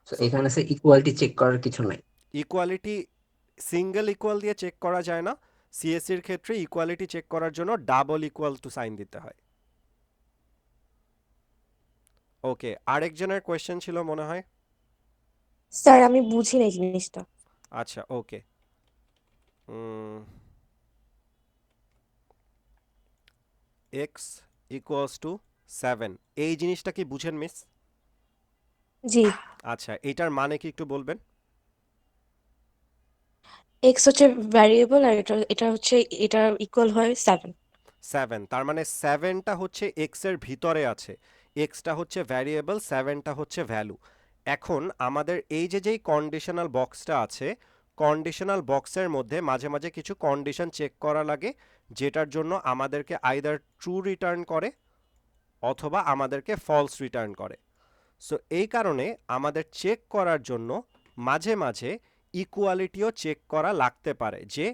তো সো এখানে স্যার ইকুয়ালিটি চেক করার কিছু নাই। ইকুয়ালিটি সিঙ্গেল ইকুয়াল দিয়ে চেক করা যায় না, সিএসসির ক্ষেত্রে ইকুয়ালিটি চেক করার জন্য ডাবল ইকুয়াল টু সাইন দিতে হয়। ওকে, আরেকজনের কোয়েশ্চেন ছিল মনে হয়। স্যার আমি বুঝি না জিনিসটা। আচ্ছা ওকে, এক্স ইকুয়ালস টু 7, এই জিনিসটা কি বুঝেন মিস? জি, আচ্ছা, এটার মানে কি একটু বলবেন? এক্স হচ্ছে ভ্যারিয়েবল আর এটা হচ্ছে এটা ইকুয়াল হয় 7। 7, তার মানে 7টা হচ্ছে এক্স এর ভিতরে আছে, এক্সটা হচ্ছে ভ্যারিয়েবল, 7টা হচ্ছে ভ্যালু। এখন আমাদের এই যে যেই কন্ডিশনাল বক্সটা আছে, কন্ডিশনাল বক্সের মধ্যে মাঝে মাঝে কিছু কন্ডিশন চেক করা লাগে, যেটার জন্য আমাদেরকে আইদার ট্রু রিটার্ন করে অথবা আমাদেরকে ফলস রিটার্ন করে। সো এই কারণে আমাদের চেক করার জন্য মাঝে মাঝে ইকুয়ালিটিও চেক করা লাগতে পারে, যে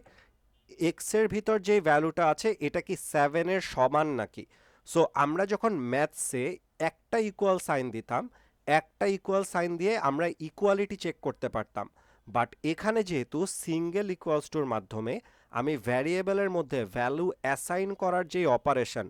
এক্সের ভিতর যে ভ্যালুটা আছে এটা কি 7-এর সমান নাকি। সো আমরা যখন ম্যাথসে একটা ইকুয়াল সাইন দিতাম, একটা ইকুয়াল সাইন দিয়ে আমরা ইকুয়ালিটি চেক করতে পারতাম, বাট এখানে যেহেতু সিঙ্গেল ইকুয়ালস টুর মাধ্যমে আমি ভ্যারিয়েবলের মধ্যে ভ্যালু অ্যাসাইন করার যে অপারেশন,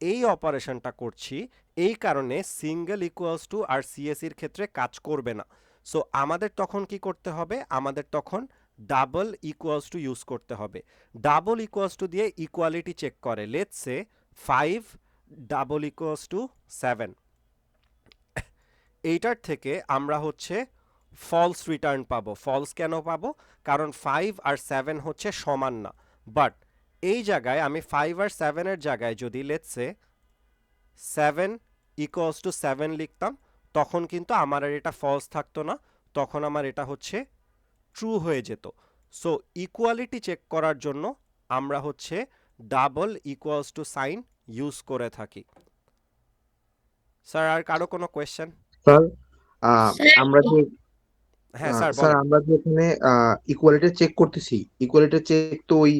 এই অপারেশনটা করছি, এই কারণে সিঙ্গেল ইকুয়ালস টু আর সিএসির ক্ষেত্রে কাজ করবে না। সো আমাদের তখন কি করতে হবে? আমাদের তখন ডাবল ইকুয়ালস টু ইউজ করতে হবে। ডাবল ইকুয়ালস টু দিয়ে ইকুয়ালিটি চেক করে, let's say 5 double equals two 7, এইটার থেকে আমরা হচ্ছে ফলস রিটার্ন পাবো। ফলস কেন পাবো? কারণ 5 আর 7 হচ্ছে সমান না। বাট এই জায়গায় আমি 5 আর 7-এর জায়গায় যদি লেটস সে 7 ইকুয়ালস টু 7 লিখতাম, তখন কিন্তু আমার আর এটা ফলস থাকতো না, তখন আমার এটা হচ্ছে ট্রু হয়ে যেত। সো ইকুয়ালিটি চেক করার জন্য আমরা হচ্ছে double equals to sign use করে থাকি। স্যার আর কারো কোনো কোয়েশ্চেন? স্যার স্যার আমরা যে হ্যাঁ স্যার স্যার বলেন। আমরা যে এখানে ইকুয়ালিটি চেক করতেছি, ইকুয়ালিটি চেক তো ওই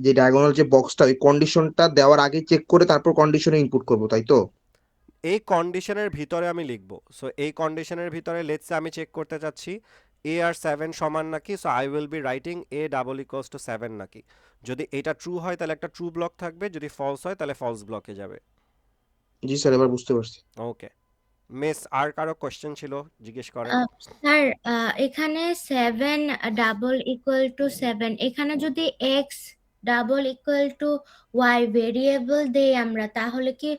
যে ডায়াগোনাল যে বক্সটা ওই কন্ডিশনটা দেওয়ার আগে চেক করে তারপর কন্ডিশনে ইনপুট করব, তাই তো? এই কন্ডিশনের ভিতরে আমি লিখব। সো এই কন্ডিশনের ভিতরে লেটস আমি চেক করতে চাচ্ছি এ আর 7 সমান নাকি, so I will be writing A double equals two 7 নাকি। যদি এটা ট্রু হয় তাহলে একটা ট্রু ব্লক থাকবে, যদি ফলস হয় তাহলে ফলস ব্লকে যাবে। জি স্যার, এবার বুঝতে পারছি। ওকে মিস, আর কারো কোশ্চেন ছিল জিজ্ঞেস করেন। স্যার এখানে 7 ডাবল ইকুয়াল টু 7, এখানে যদি X double equal to Y variable দেই আমরা, তাহলে কি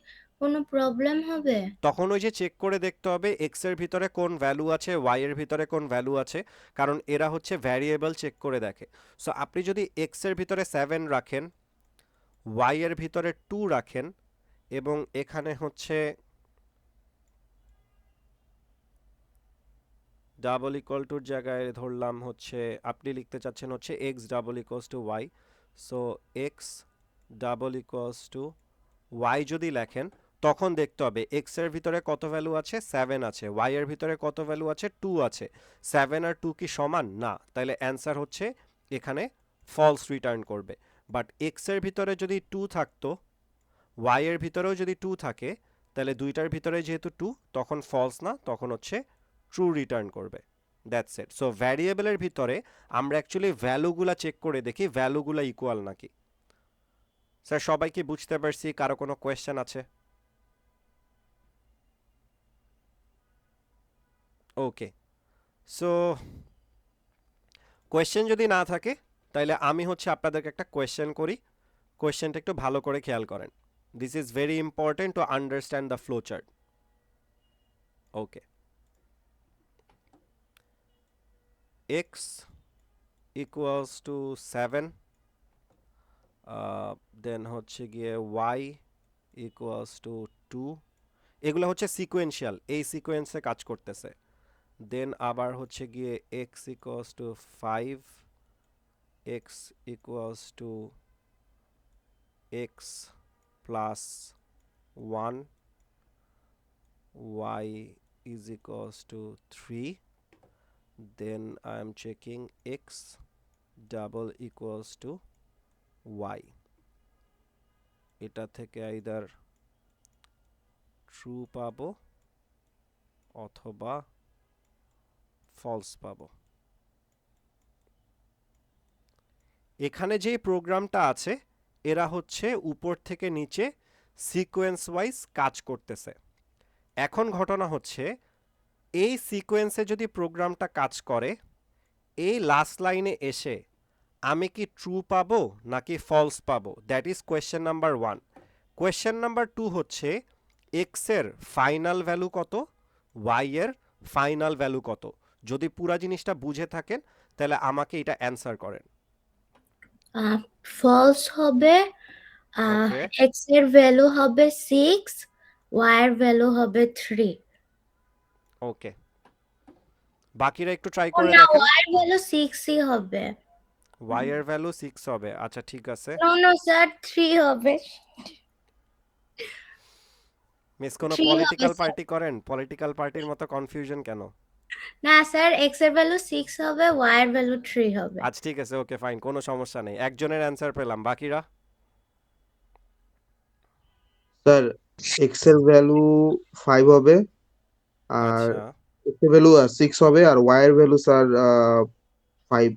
কোনো প্রবলেম হবে? তখন ওই যে চেক করে দেখতে হবে এক্স এর ভিতরে কোন ভ্যালু আছে, ওয়াই এর ভিতরে কোন ভ্যালু আছে, কারণ এরা হচ্ছে ভ্যারিয়েবল চেক করে দেখে। সো আপনি যদি এক্স এর ভিতরে 7 রাখেন, ওয়াই এর ভিতরে 2 রাখেন, এবং এখানে হচ্ছে ডাবল ইকুয়াল টুর জায়গায় ধরলাম হচ্ছে আপনি লিখতে চাচ্ছেন হচ্ছে X double equals to Y, so X double equals to Y যদি লেখেন, তখন দেখতে হবে এক্স এর ভিতরে কত ভ্যালু আছে, 7 আছে, ওয়াই এর ভিতরে কত ভ্যালু আছে, 2 আছে, 7 আর 2 কি সমান না, তাহলে অ্যান্সার হচ্ছে এখানে ফলস রিটার্ন করবে। বাট এক্স এর ভিতরে যদি 2 থাকতো, ওয়াই এর ভিতরেও যদি 2 থাকে, তাহলে দুইটার ভিতরে যেহেতু 2, তখন ফলস না, তখন হচ্ছে ট্রু রিটার্ন করবে। That's it. সো ভ্যারিয়েবলের ভিতরে আমরা অ্যাকচুয়ালি ভ্যালুগুলা চেক করে দেখি ভ্যালুগুলা ইকুয়াল নাকি। স্যার সবাই কি বুঝতে পারছি? কারো কোনো কোয়েশ্চেন আছে? ওকে, সো কোয়েশ্চেন যদি না থাকে তাহলে আমি হচ্ছে আপনাদেরকে একটা কোয়েশ্চেন করি, কোয়েশ্চেনটা একটু ভালো করে খেয়াল করেন। This is very important to understand the flow chart. Okay, x equals to 7, দেন হচ্ছে গিয়ে y ইকুয়ালস টু 2, এগুলো হচ্ছে সিকোয়েন্সিয়াল, এই সিকোয়েন্সে কাজ করতেছে। দেন আবার হচ্ছে গিয়ে x equals to 5, x equals to x plus 1, y is equals to 3, then I am checking x double equals to y, এটা থেকে either ট্রু পাবো অথবা ফলস পাবো। এখানে যে প্রোগ্রামটা আছে এরা হচ্ছে উপর থেকে নিচে সিকোয়েন্স ওয়াইজ কাজ করতেছে। এখন ঘটনা হচ্ছে এই সিকোয়েন্সে যদি প্রোগ্রামটা কাজ করে, এই লাস্ট লাইনে এসে আমি কি ট্রু পাবো নাকি ফলস পাবো, that is question number 1। Question number 2 হচ্ছে এক্স এর ফাইনাল ভ্যালু কত, ওয়াই এর ফাইনাল ভ্যালু কত। যদি পুরা জিনিসটা বুঝে থাকেন তাহলে আমাকে এটা অ্যান্সার করেন। ফলস হবে, ওকে, এক্স এর ভ্যালু হবে 6, ওয়াই এর ভ্যালু হবে 3। ওকে, বাকিরা একটু ট্রাই ও করে না, দেখেন। ওয়াই এর ভ্যালু 6ই হবে। ওয়াই এর ভ্যালু 6 হবে, আচ্ছা ঠিক আছে। নো স্যার 3 হবে। মিস কোনো 3 হবে পলিটিক্যাল স্যার। পার্টি করেন? পলিটিক্যাল পার্টির মতো কনফিউশন কেন? না স্যার, এক্স এর ভ্যালু 6 হবে, ওয়াই এর ভ্যালু 3 হবে। আচ্ছা ঠিক আছে, ওকে ফাইন, কোনো সমস্যা নেই। একজনের অ্যান্সার পেলাম, বাকিরা? স্যার এক্স এর ভ্যালু 5 হবে, আর আচ্ছা এক্স এর ভ্যালু 6 হবে, আর ওয়াই এর ভ্যালু স্যার 5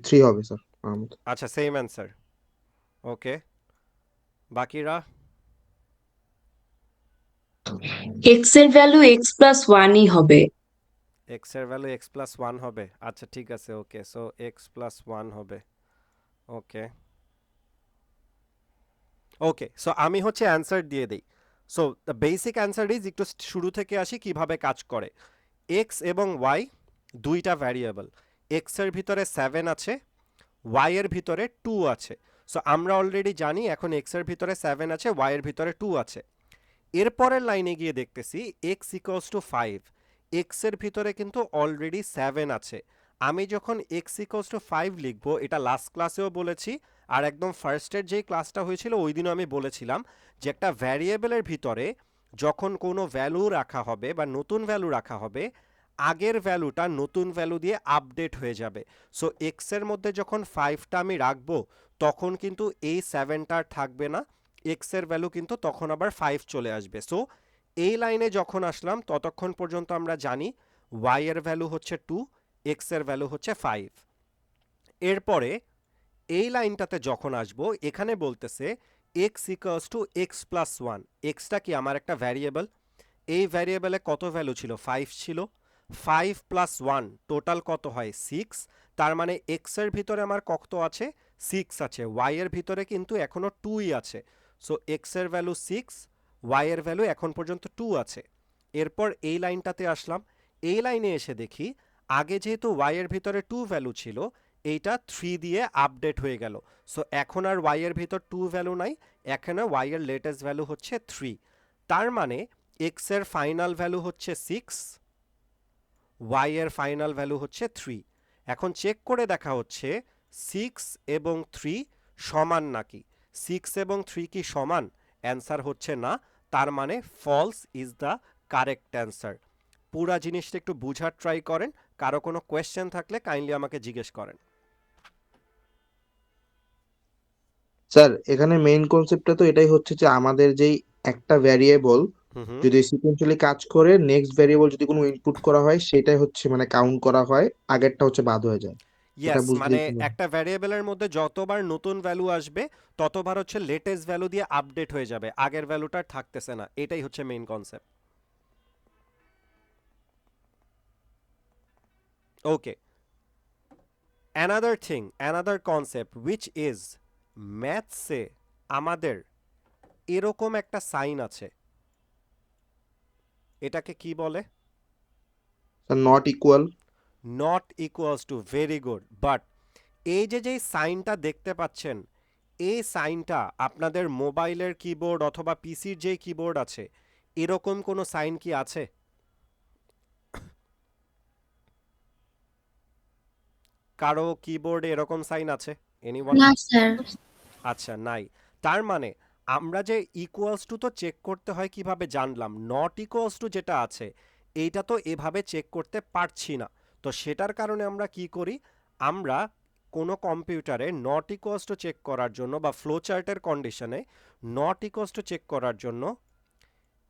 3 হবে স্যার আমার মতে। আচ্ছা, সেম অ্যান্সার। ওকে, বাকিরা? এক্স এর ভ্যালু এক্স প্লাস ওয়ানই হবে। এক্স এর ভ্যালু এক্স প্লাস 1 হবে, আচ্ছা ঠিক আছে, ওকে, সো এক্স প্লাস 1 হবে। ওকে ওকে, সো আমি হচ্ছে অ্যান্সার দিয়ে দিই। So the basic answer is, একটু শুরু থেকে আসি কিভাবে কাজ করে। এক্স এবং ওয়াই দুইটা ভ্যারিয়েবল, এক্স এর ভিতরে 7 আছে, ওয়াই এর ভিতরে 2 আছে। সো আমরা অলরেডি জানি এখন এক্স এর ভিতরে 7 আছে, ওয়াই এর ভিতরে 2 আছে। এরপরের লাইনে গিয়ে দেখতেছি এক্স ইকুয়ালস টু 5, এক্স এর ভিতরে কিন্তু অলরেডি 7 আছে। আমি যখন এক্স ইকুয়ালস টু 5 লিখবো, এটা লাস্ট ক্লাসেও বলেছি, আর একদম ফার্স্টের যেই ক্লাসটা হয়েছিল ওই দিনও আমি বলেছিলাম যে একটা ভ্যারিয়েবলের ভিতরে যখন কোনো ভ্যালু রাখা হবে বা নতুন ভ্যালু রাখা হবে, আগের ভ্যালুটা নতুন ভ্যালু দিয়ে আপডেট হয়ে যাবে। সো এক্স এর মধ্যে যখন 5টা আমি রাখবো তখন কিন্তু এই 7টা থাকবে না, এক্স এর ভ্যালু কিন্তু তখন আবার 5 চলে আসবে। সো এই লাইনে যখন আসলাম ততক্ষণ পর্যন্ত আমরা জানি ওয়াই এর ভ্যালু হচ্ছে 2, এক্স এর ভ্যালু হচ্ছে 5। এরপরে এই লাইনটাতে যখন আসবো, এখানে বলতেছে x equals to x plus 1, extra কি আমার একটা ভ্যারিয়েবল, এই ভ্যারিয়েবলে কত ভ্যালু ছিল, 5 ছিল, 5 প্লাস 1 টোটাল কত হয় 6, তার মানে এক্স এর ভিতরে আমার কত আছে, 6 আছে, ওয়াই এর ভিতরে কিন্তু এখনো 2ই আছে। সো এক্স এর ভ্যালু 6, ওয়াই এর ভ্যালু এখন পর্যন্ত 2 আছে। এরপর এই লাইনটাতে আসলাম, এই লাইনে এসে দেখি আগে যেহেতু ওয়াই এর ভিতরে 2 ভ্যালু ছিল, এইটা 3 দিয়ে আপডেট হয়ে গেল। সো এখন আর ওয়াই এর ভিতর 2 ভ্যালু নাই, এখানে ওয়াই এর লেটেস্ট ভ্যালু হচ্ছে 3। তার মানে এক্স এর ফাইনাল ভ্যালু হচ্ছে 6, ওয়াই এর ফাইনাল ভ্যালু হচ্ছে 3। এখন চেক করে দেখা হচ্ছে 6 এবং 3 সমান নাকি, 6 এবং 3 কি সমান, অ্যান্সার হচ্ছে না, তার মানে false is the correct answer. পুরা জিনিসটা একটু বুঝার ট্রাই করেন, কারো কোনো কোয়েশ্চেন থাকলে কাইন্ডলি আমাকে জিজ্ঞেস করেন। স্যার এখানে মেইন কনসেপ্টটা তো এটাই হচ্ছে যে আমাদের যেই একটা ভ্যারিয়েবল হুম হুম, যদি সিকোয়েন্সিয়ালি কাজ করে, নেক্সট ভ্যারিয়েবল যদি কোনো ইনপুট করা হয় সেটাই হচ্ছে মানে কাউন্ট করা হয়, আগেরটা হচ্ছে বাদ হয়ে যায়। এটা ইয়েস, মানে বুঝলেই তো। একটা ভ্যারিয়েবলের মধ্যে যতবার নতুন ভ্যালু আসবে ততবার হচ্ছে লেটেস্ট ভ্যালু দিয়ে আপডেট হয়ে যাবে, আগের ভ্যালুটা আর থাকতেছে না, এটাই হচ্ছে main concept. Okay, another thing, another concept which is, ম্যাথসে আমাদের এরকম একটা সাইন আছে, এটাকে কি বলে? Sir not equal. Not equals to, very good. But এই যে যেই সাইনটা দেখতে পাচ্ছেন, এই সাইনটা আপনাদের মোবাইলের কিবোর্ড অথবা পিসির যে কিবোর্ড আছে এরকম কোনো সাইন কি আছে? কারো কিবোর্ডে এরকম সাইন আছে? এনিওয়ান? না স্যার। আচ্ছা, নাই। তার মানে আমরা যে ইকুয়ালস টু তো চেক করতে হয় কিভাবে জানলাম, নট ইকুয়ালস টু যেটা আছে এইটা তো এভাবে চেক করতে পারছি না। তো সেটার কারণে আমরা কি করি, আমরা কোনো কম্পিউটারে নট ইকুয়ালস টু চেক করার জন্য বা ফ্লো চার্টের কন্ডিশনে নট ইকুয়ালস টু চেক করার জন্য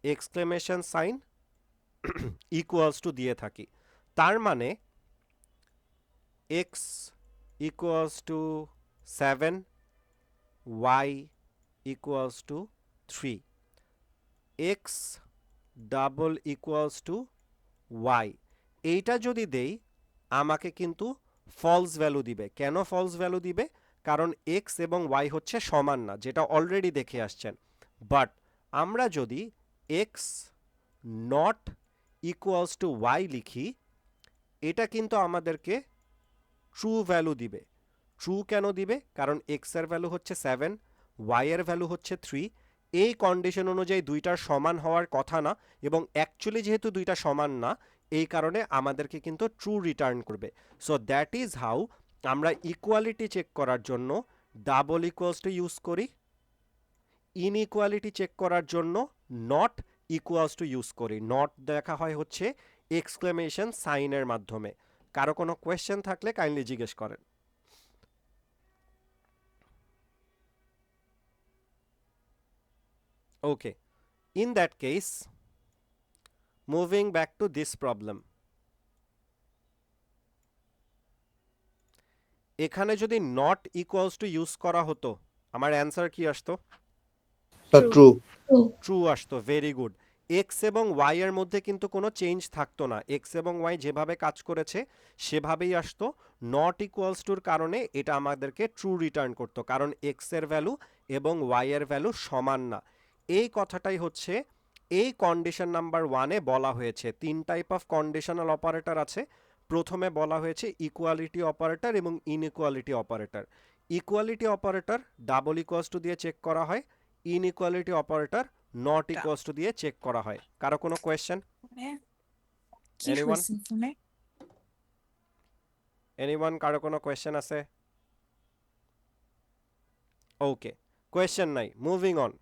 এক্সক্লেমেশন সাইন ইকুয়ালস টু দিয়ে থাকি। তার মানে x equals to 7, y equals to 3, x double equals two y। এইটা যদি দেই আমাকে কিন্তু ফলস ভ্যালু দিবে। কেন ফলস ভ্যালু দিবে? কারণ x এবং y হচ্ছে সমান না, যেটা অলরেডি দেখে আসছেন। বাট আমরা যদি x not equals two y লিখি, এটা কিন্তু আমাদেরকে ট্রু ভ্যালু দিবে। ট্রু কেন দিবে? কারণ x এর ভ্যালু হচ্ছে 7, y এর ভ্যালু হচ্ছে 3। এই কন্ডিশন অনুযায়ী দুইটার সমান হওয়ার কথা না, এবং অ্যাকচুয়ালি যেহেতু দুইটা সমান না এই কারণে আমাদেরকে কিন্তু ট্রু রিটার্ন করবে। সো দ্যাট ইজ হাউ আমরা ইকুয়ালিটি চেক করার জন্য ডাবল ইকুয়ালস টু ইউজ করি, ইনইকুয়ালিটি চেক করার জন্য নট ইকুয়ালস টু ইউজ করি। নট দেখা হয় হচ্ছে এক্সক্লেমেশন সাইনের মাধ্যমে। কারো কোনো কোয়েশ্চেন থাকলে কাইন্ডলি জিজ্ঞেস করেন। Okay, in that case, moving back to this problem. এখানে যদি নট ইকুয়ালস টু ইউজ করা হতো আমার অ্যান্সার কি আসতো? ট্রু। ট্রু আসতো। Very good. এক্স এবং ওয়াই এর মধ্যে কিন্তু কোনো চেঞ্জ থাকতো না, এক্স এবং ওয়াই যেভাবে কাজ করেছে সেভাবেই আসতো। নট ইকুয়ালস টুর কারণে এটা আমাদেরকে ট্রু রিটার্ন করতো, কারণ এক্স এর ভ্যালু এবং ওয়াই এর ভ্যালু সমান না। এই কথাটাই হচ্ছে এই কন্ডিশন নাম্বার 1-এ বলা হয়েছে। 3 টাইপ অফ কন্ডিশনাল অপারেটর আছে। প্রথমে বলা হয়েছে ইকুয়ালিটি অপারেটর এবং inequality operator. Equality operator double equals to দিয়ে চেক করা হয়, inequality operator not equals to দিয়ে চেক করা হয়। কারো কোনো কোয়েশ্চেন? এনিওয়ান কারো কোনো কোয়েশ্চেন আছে? ওকে, কোয়েশ্চেন নাই। Moving on.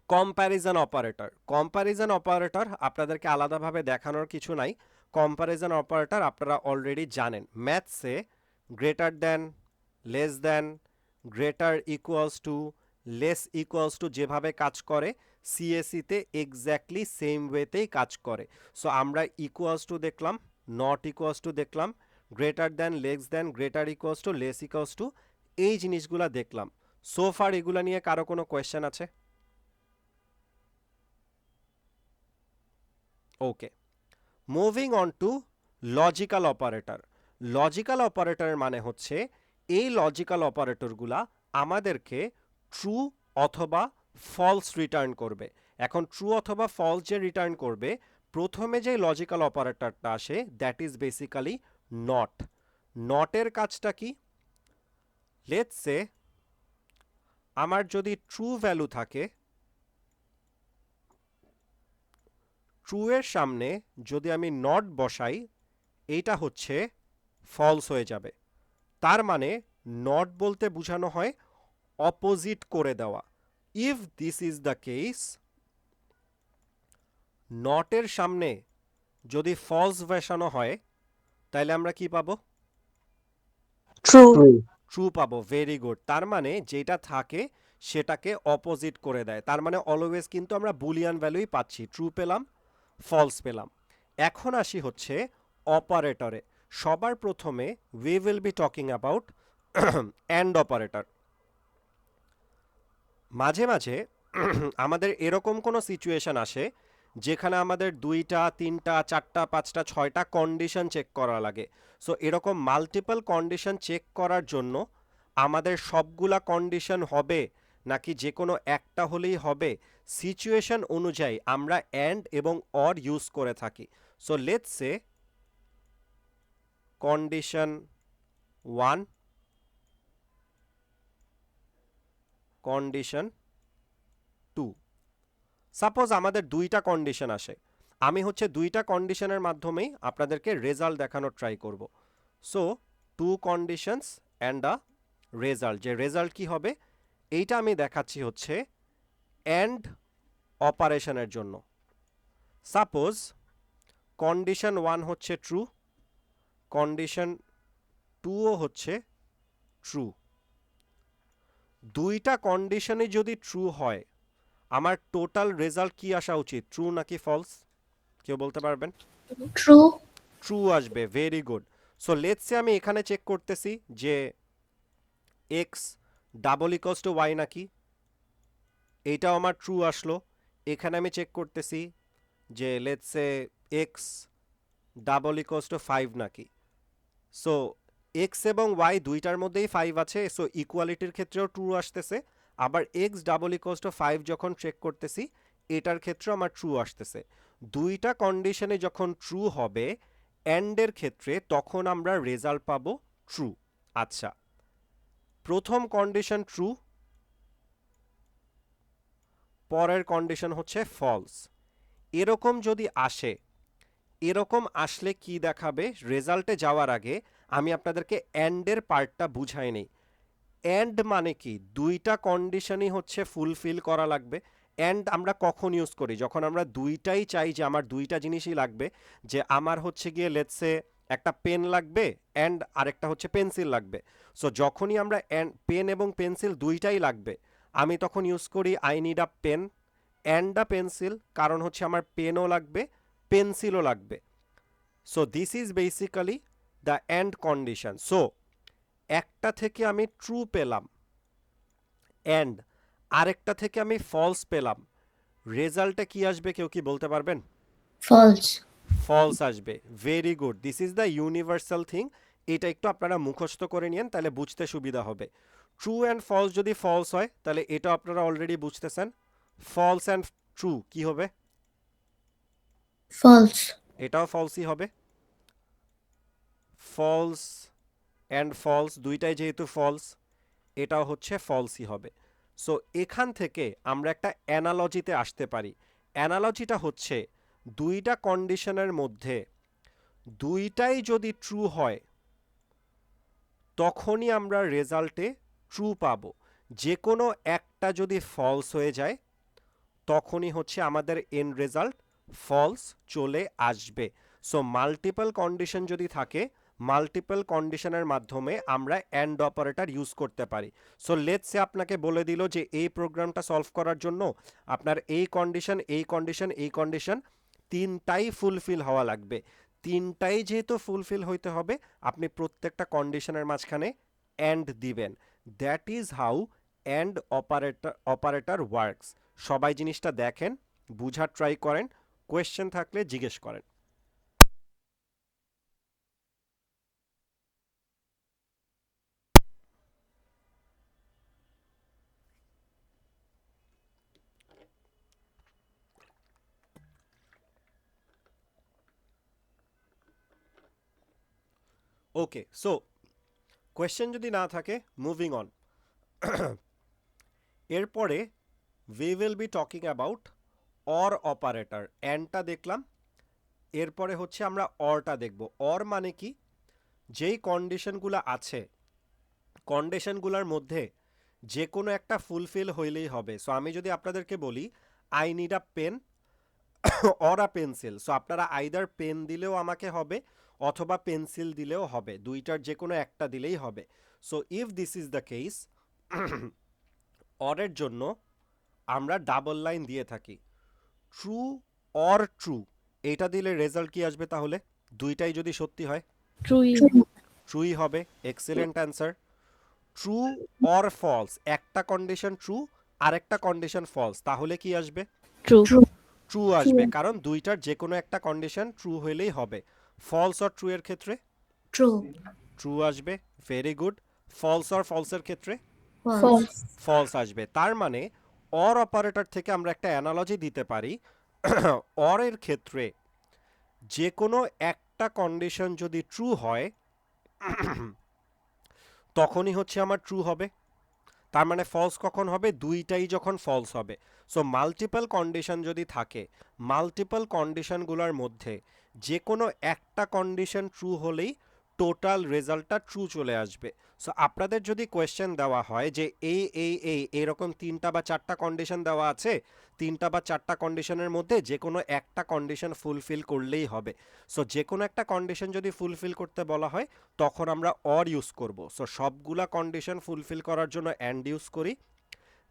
Comparison operator. Comparison operator আপনাদেরকে আলাদাভাবে দেখানোর কিছু নাই। কম্প্যারিজন অপারেটর আপনারা অলরেডি জানেন। ম্যাথসে greater than, less than, greater equals to, less equals to যেভাবে কাজ করে সিএসিতে এক্স্যাক্টলি সেম ওয়েতেই কাজ করে। সো আমরা ইকুয়ালস টু দেখলাম, নট ইকুয়ালস টু দেখলাম, greater than, less than, greater equals to, less equals two, এই জিনিসগুলো দেখলাম। সো ফার এগুলা নিয়ে কারো কোনো কোয়েশ্চেন আছে? Okay, moving on to logical operator. Logical অপারেটরের মানে হচ্ছে এই লজিক্যাল অপারেটরগুলা আমাদেরকে ট্রু অথবা ফলস রিটার্ন করবে। এখন ট্রু অথবা ফলস যে রিটার্ন করবে, প্রথমে যে লজিক্যাল অপারেটরটা আসে দ্যাট ইজ বেসিক্যালি নট। নটের কাজটা কি? লেটস সে আমার যদি ট্রু ভ্যালু থাকে, ট্রু এর সামনে যদি আমি নট বসাই এইটা হচ্ছে ফলস হয়ে যাবে। তার মানে নট বলতে বোঝানো হয় অপোজিট করে দেওয়া। If this is the case, নটের সামনে যদি ফলস বসানো হয় তাহলে আমরা কি পাবো? ট্রু। ট্রু পাবো। Very good. তার মানে যেটা থাকে সেটাকে অপোজিট করে দেয়। তার মানে অলওয়েজ কিন্তু আমরা বুলিয়ান ভ্যালুই পাচ্ছি। ট্রু পেলাম, ফলস পেলাম। এখন আসি হচ্ছে অপারেটরে। সবার প্রথমে we will be talking about and operator. মাঝে মাঝে আমাদের এরকম কোনো সিচুয়েশন আসে যেখানে আমাদের 2টা 3টা 4টা 5টা 6টা কন্ডিশন চেক করা লাগে। সো এরকম মাল্টিপল কন্ডিশন চেক করার জন্য আমাদের সবগুলা কন্ডিশন হবে নাকি যে কোনো একটা হলেই হবে, সিচুয়েশন অনুযায়ী আমরা অ্যান্ড এবং অর ইউজ করে থাকি। So let's say condition 1 condition 2। Suppose আমাদের দুইটা কন্ডিশন আসে, আমি হচ্ছে দুইটা কন্ডিশনের মাধ্যমেই আপনাদেরকে রেজাল্ট দেখানোর ট্রাই করব। So 2 conditions and a result, যে রেজাল্ট কি হবে এইটা আমি দেখাচ্ছি হচ্ছে অ্যান্ড অপারেশনের জন্য। সাপোজ কন্ডিশন 1 হচ্ছে ট্রু, কন্ডিশন 2ও হচ্ছে ট্রু। দুইটা কন্ডিশনই যদি ট্রু হয় আমার টোটাল রেজাল্ট কি আসা উচিত, ট্রু নাকি ফলস? কেউ বলতে পারবেন? ট্রু। ট্রু আসবে, very good. So let's say আমি এখানে চেক করতেছি যে X double equals to Y নাকি, এইটাও আমার ট্রু আসলো। এখানে আমি চেক করতেছি যে let's say x double equals two 5 নাকি। সো এক্স এবং ওয়াই দুইটার মধ্যেই 5 আছে, সো ইকুয়ালিটির ক্ষেত্রেও ট্রু আসতেছে। আবার এক্স ডাবল ইকলস টু 5 যখন চেক করতেছি এটার ক্ষেত্রেও আমার ট্রু আসতেছে। দুইটা কন্ডিশনে যখন ট্রু হবে অ্যান্ডের ক্ষেত্রে তখন আমরা রেজাল্ট পাবো ট্রু। আচ্ছা, প্রথম কন্ডিশন ট্রু, পরের কন্ডিশন হচ্ছে ফলস। এরকম যদি আসে, এরকম আসলে কি দেখাবে, রেজাল্টে যাওয়ার আগে আমি আপনাদেরকে অ্যান্ডের পার্টটা বুঝাই নেই। অ্যান্ড মানে কি, দুইটা কন্ডিশনই হচ্ছে ফুলফিল করা লাগবে। অ্যান্ড আমরা কখন ইউজ করি, যখন আমরা দুইটাই চাই যে আমার দুইটা জিনিসই লাগবে, যে আমার হচ্ছে গিয়ে লেটসে একটা পেন লাগবে অ্যান্ড আরেকটা হচ্ছে পেন্সিল লাগবে। সো যখনই আমরা পেন এবং পেন্সিল দুইটাই লাগবে আমি তখন ইউজ করি I need a pen and a pencil, কারণ হচ্ছে আমার পেনও লাগবে পেন্সিলও লাগবে। So this is basically the and condition. সো একটা থেকে আমি ট্রু পেলাম অ্যান্ড আরেকটা থেকে আমি ফলস পেলাম, রেজাল্টে কি আসবে কেউ কি বলতে পারবেন? ফলস। ফলস আসবে, very good. This is the universal thing. এটা একটু আপনারা মুখস্থ করে নিন তাহলে বুঝতে সুবিধা হবে। ট্রু অ্যান্ড ফলস যদি ফলস হয় তাহলে এটা আপনারা অলরেডি বুঝতেছেন। ফলস অ্যান্ড ট্রু কি হবে? ফলস। এটাও ফলসই হবে। ফলস অ্যান্ড ফলস দুইটাই যেহেতু ফলস, এটাও হচ্ছে ফলসই হবে। সো এখান থেকে আমরা একটা অ্যানালজিতে আসতে পারি। অ্যানালজিটা হচ্ছে দুইটা কন্ডিশনের মধ্যে দুইটাই যদি ট্রু হয় তখনই আমরা রেজাল্টে ট্রু পাবো। যে কোনো একটা যদি ফলস হয়ে যায় তখনই হচ্ছে আমাদের এন্ড রেজাল্ট ফলস চলে আসবে। সো মাল্টিপল কন্ডিশন যদি থাকে মাল্টিপল কন্ডিশনের মাধ্যমে আমরা অ্যান্ড অপারেটর ইউজ করতে পারি। সো লেটস সে আপনাকে বলে দিল যে এই প্রোগ্রামটা সলভ করার জন্য আপনার এই কন্ডিশন এই কন্ডিশন এই কন্ডিশন তিনটাই ফুলফিল হওয়া লাগবে। তিনটাই যেহেতু ফুলফিল হইতে হবে আপনি প্রত্যেকটা কন্ডিশনের মাঝখানে অ্যান্ড দিবেন। That is how and operator works. সবাই জিনিসটা দেখেন, বুঝার ট্রাই করেন, কোয়েশ্চেন থাকলে জিজ্ঞেস করেন। ওকে, সো কোয়েশ্চেন যদি না থাকে মুভিং অন। এরপরে we will be talking about or operator। অ্যান্ডটা দেখলাম, এরপরে হচ্ছে আমরা অরটা দেখব। অর মানে কি, যেই কন্ডিশনগুলো আছে কন্ডিশনগুলোর মধ্যে যে কোনো একটা ফুলফিল হইলেই হবে। সো আমি যদি আপনাদেরকে বলি I need a pen or a pencil, so আপনারা আইদার পেন দিলেও আমাকে হবে অথবা পেন্সিল দিলেও হবে, দুইটার যে কোনো একটা দিলেই হবে। So if this is the case, অরের জন্য আমরা ডাবল লাইন দিয়ে থাকি, ট্রু অর ট্রু। এইটা দিলে রেজাল্ট কি আসবে তাহলে? দুইটাই যদি সত্যি হয় ট্রুই। ট্রুই হবে। Excellent answer. True or false, একটা কন্ডিশন ট্রু আরেকটা কন্ডিশন ফলস, তাহলে কি আসবে? ট্রু। ট্রু আসবে, কারণ দুইটার যে কোনো একটা কন্ডিশন ট্রু হইলেই হবে। ফলস অর ট্রু এর ক্ষেত্রে ট্রু। ট্রু আসবে, ভেরি গুড। ফলস অর ফলসের ক্ষেত্রে ফলস। ফলস আসবে। তার মানে অর অপারেটর থেকে আমরা একটা অ্যানালজি দিতে পারি। অর এর ক্ষেত্রে যে কোনো একটা কন্ডিশন যদি ট্রু হয় তখনই হচ্ছে আমার ট্রু হবে। তার মানে ফলস কখন হবে? দুইটাই যখন ফলস হবে। সো মাল্টিপল কন্ডিশন যদি থাকে, মাল্টিপল কন্ডিশনগুলোর মধ্যে যে কোনো একটা কন্ডিশন ট্রু হলেই টোটাল রেজাল্টটা ট্রু চলে আসবে। সো আপনাদের যদি কোয়েশ্চেন দেওয়া হয় যে এরকম 3টা বা 4টা কন্ডিশন দেওয়া আছে, 3টা বা 4টা কন্ডিশনের মধ্যে যে কোনো একটা কন্ডিশন ফুলফিল করলেই হবে। সো যে কোনো একটা কন্ডিশন যদি ফুলফিল করতে বলা হয় তখন আমরা অর ইউজ করব। সো সবগুলা কন্ডিশন ফুলফিল করার জন্য অ্যান্ড ইউজ করি,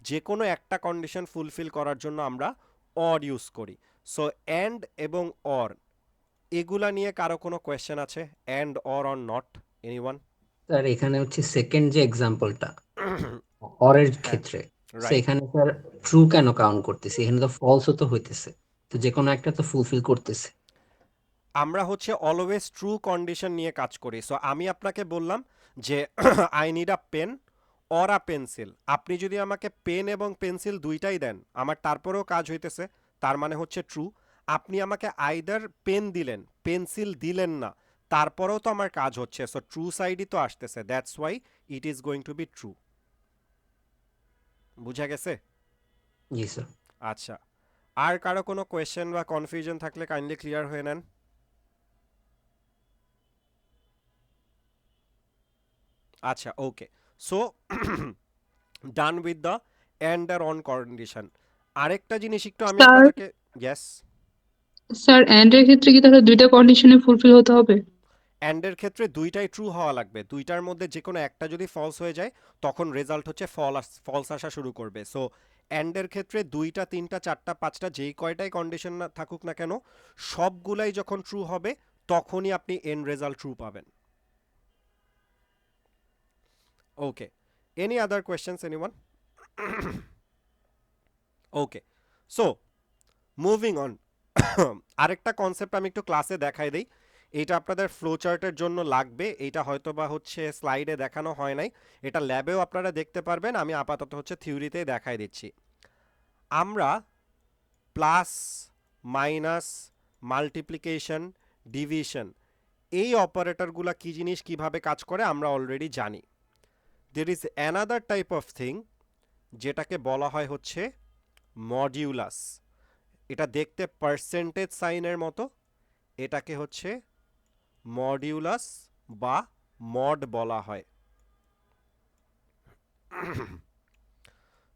যে কোনো একটা কন্ডিশন ফুলফিল করার জন্য আমরা অর ইউজ করি। সো অ্যান্ড এবং অর এগুলা নিয়ে কারো কোনো কোয়েশ্চেন আছে? And or not, anyone? Sir এখানে হচ্ছে সেকেন্ড যে এক্সাম্পলটা অরের হ্যাঁ, ক্ষেত্রে, তো রাইট। এখানে স্যার ট্রু কেন কাউন্ট করতেছি? এখানে তো ফলসও তো হইতেছে, তো যে কোনো একটা তো ফুলফিল করতেছে। আমরা হচ্ছে অলওয়েজ ট্রু কন্ডিশন নিয়ে কাজ করি। সো আমি আপনাকে বললাম যে I need a pen or a pencil. আপনি যদি আমাকে পেন এবং পেন্সিল দুইটাই দেন, আমার তারপরেও কাজ হইতেছে, তার মানে হচ্ছে ট্রু। আপনি আমাকে আইদার পেন দিলেন, পেন্সিল দিলেন না, তারপরেও তো আমার কাজ হচ্ছে। সো ট্রু সাইডই তো আসতেছে, that's why it is going to be true. বুঝা গেছে? জি স্যার। আচ্ছা, আর কারো কোনো কোয়েশ্চেন বা কনফিউশন থাকলে কাইন্ডলি ক্লিয়ার হয়ে নেন। আচ্ছা, okay. So done with the and আর অন কন্ডিশন। আরেকটা জিনিস একটু আমি স্যার আপনাদেরকে, ইয়েস, স্যার এন্ড এর ক্ষেত্রে কি তাহলে দুইটা কন্ডিশনে ফুলফিল হতে হবে? অ্যান্ডের ক্ষেত্রে দুইটাই ট্রু হওয়া লাগবে। দুইটার মধ্যে যে কোনো একটা যদি ফলস হয়ে যায় তখন রেজাল্ট হচ্ছে ফলস আসা শুরু করবে। সো অ্যান্ডের ক্ষেত্রে 2টা 3টা 4টা 5টা যেই কয়টাই কন্ডিশন না থাকুক না কেন, সবগুলাই যখন ট্রু হবে তখনই আপনি এন্ড রেজাল্ট ট্রু পাবেন। Okay, any other questions anyone? Okay, so moving on. আরেকটা কনসেপ্ট আমি একটু ক্লাসে দেখাই দেই, এইটা আপনাদের ফ্লো চার্টের জন্য লাগবে। এইটা হয়তো বা হচ্ছে স্লাইডে দেখানো হয় নাই, এটা ল্যাবেও আপনারা দেখতে পারবেন। আমি আপাতত হচ্ছে থিওরিতেই দেখাই দিচ্ছি। আমরা প্লাস, মাইনাস, মাল্টিপ্লিকেশন, ডিভিশন এই অপারেটরগুলা কি জিনিস, কিভাবে কাজ করে আমরা অলরেডি জানি। There is another type of thing যেটাকে বলা হয় হচ্ছে মডিউলাস। এটা দেখতে পার্সেন্টেজ সাইনের মতো, এটাকে হচ্ছে মডিউলাস বা মড বলা হয়।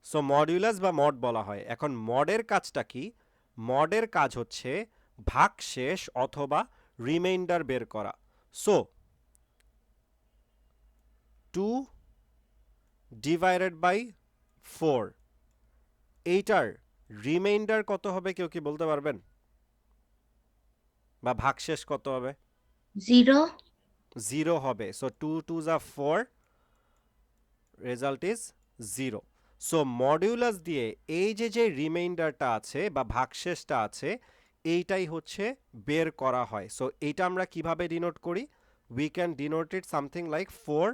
সো মডিউলাস বা মড বলা হয়। এখন মডের কাজটা কি? মডের কাজ হচ্ছে ভাগশেষ অথবা রিমাইন্ডার বের করা। সো 2 ডিভাইডেড বাই 4, এইটার রিমাইন্ডার কত হবে কেউ কি বলতে পারবেন? বা ভাগশেষ কত হবে? 0 0 হবে। সো 2 2 যা 4, রেজাল্ট ইজ 0। সো মডিউলাস দিয়ে এই যে রিমাইন্ডারটা আছে বা ভাগশেষটা আছে এইটাই হচ্ছে বের করা হয়। সো এইটা আমরা কিভাবে ডিনোট করি? We can denote it something like 4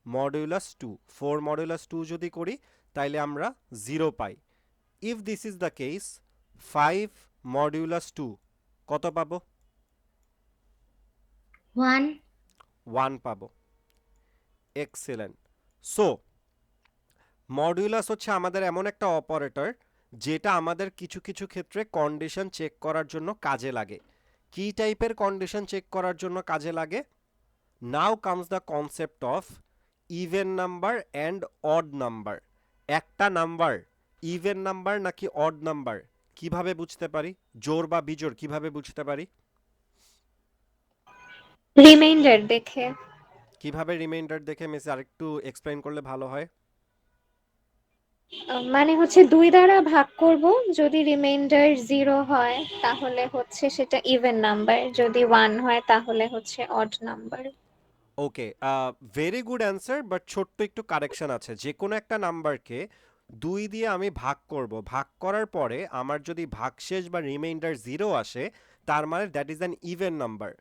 modulus 2। 4 modulus 2 যদি করি তাইলে আমরা 0 পাই। If this is the case, 5 modulus 2 কত পাবো? 1 1 পাবো। এক্সেলেন্ট। সো মডিউলাস হচ্ছে আমাদের এমন একটা অপারেটর যেটা আমাদের কিছু কিছু ক্ষেত্রে কন্ডিশন চেক করার জন্য কাজে লাগে। কি টাইপের কন্ডিশন চেক করার জন্য কাজে লাগে? নাও comes the concept of even number and odd number. একটা নাম্বার ইভেন নাম্বার নাকি অড নাম্বার কিভাবে বুঝতে পারি? জোড় বা বিজোড় কিভাবে বুঝতে পারি? রিমাইন্ডার দেখে। কিভাবে রিমাইন্ডার দেখে? মিস আরেকটু এক্সপ্লেইন করলে ভালো হয়। মানে হচ্ছে 2 দ্বারা ভাগ করব, যদি রিমাইন্ডার 0 হয় তাহলে হচ্ছে সেটা ইভেন নাম্বার, যদি 1 হয় তাহলে হচ্ছে odd number. Okay, very good answer, but ছোট্ট একটু কারেকশন আছে। যে কোনো একটা নাম্বারকে 2 দিয়ে আমি ভাগ করব, ভাগ করার পরে আমার যদি ভাগশেষ বা রিমাইন্ডার 0 আসে তার মানে that is an even number.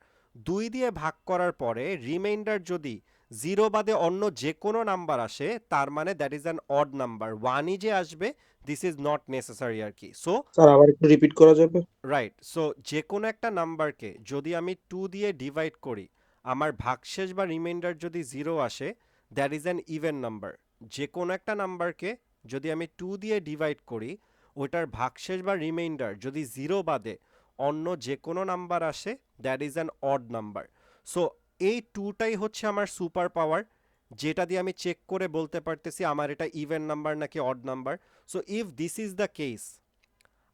2 দিয়ে ভাগ করার পরে রিমাইন্ডার যদি 0 বাদে অন্য যে কোনো নাম্বার আসে তার মানে that is an odd number. 1ই যে আসবে দিস ইজ নট নেসেসারি আর কি। সো স্যার আবার একটু রিপিট করা যাবে? রাইট, সো যে কোনো একটা নাম্বারকে যদি আমি 2 দিয়ে ডিভাইড করি, আমার ভাগশেষ বা রিমাইন্ডার যদি 0 আসে that is an even number. যে কোনো একটা নাম্বারকে যদি আমি 2 দিয়ে ডিভাইড করি, ওটার ভাগশেষ বা রিমাইন্ডার যদি 0 বাদে অন্য যে কোনো নাম্বার আসে, that is an odd number. So এই 2টাই হচ্ছে আমার সুপার পাওয়ার, যেটা দিয়ে আমি চেক করে বলতে পারতেছি আমার এটা ইভেন নাম্বার নাকি odd number. So if this is the case,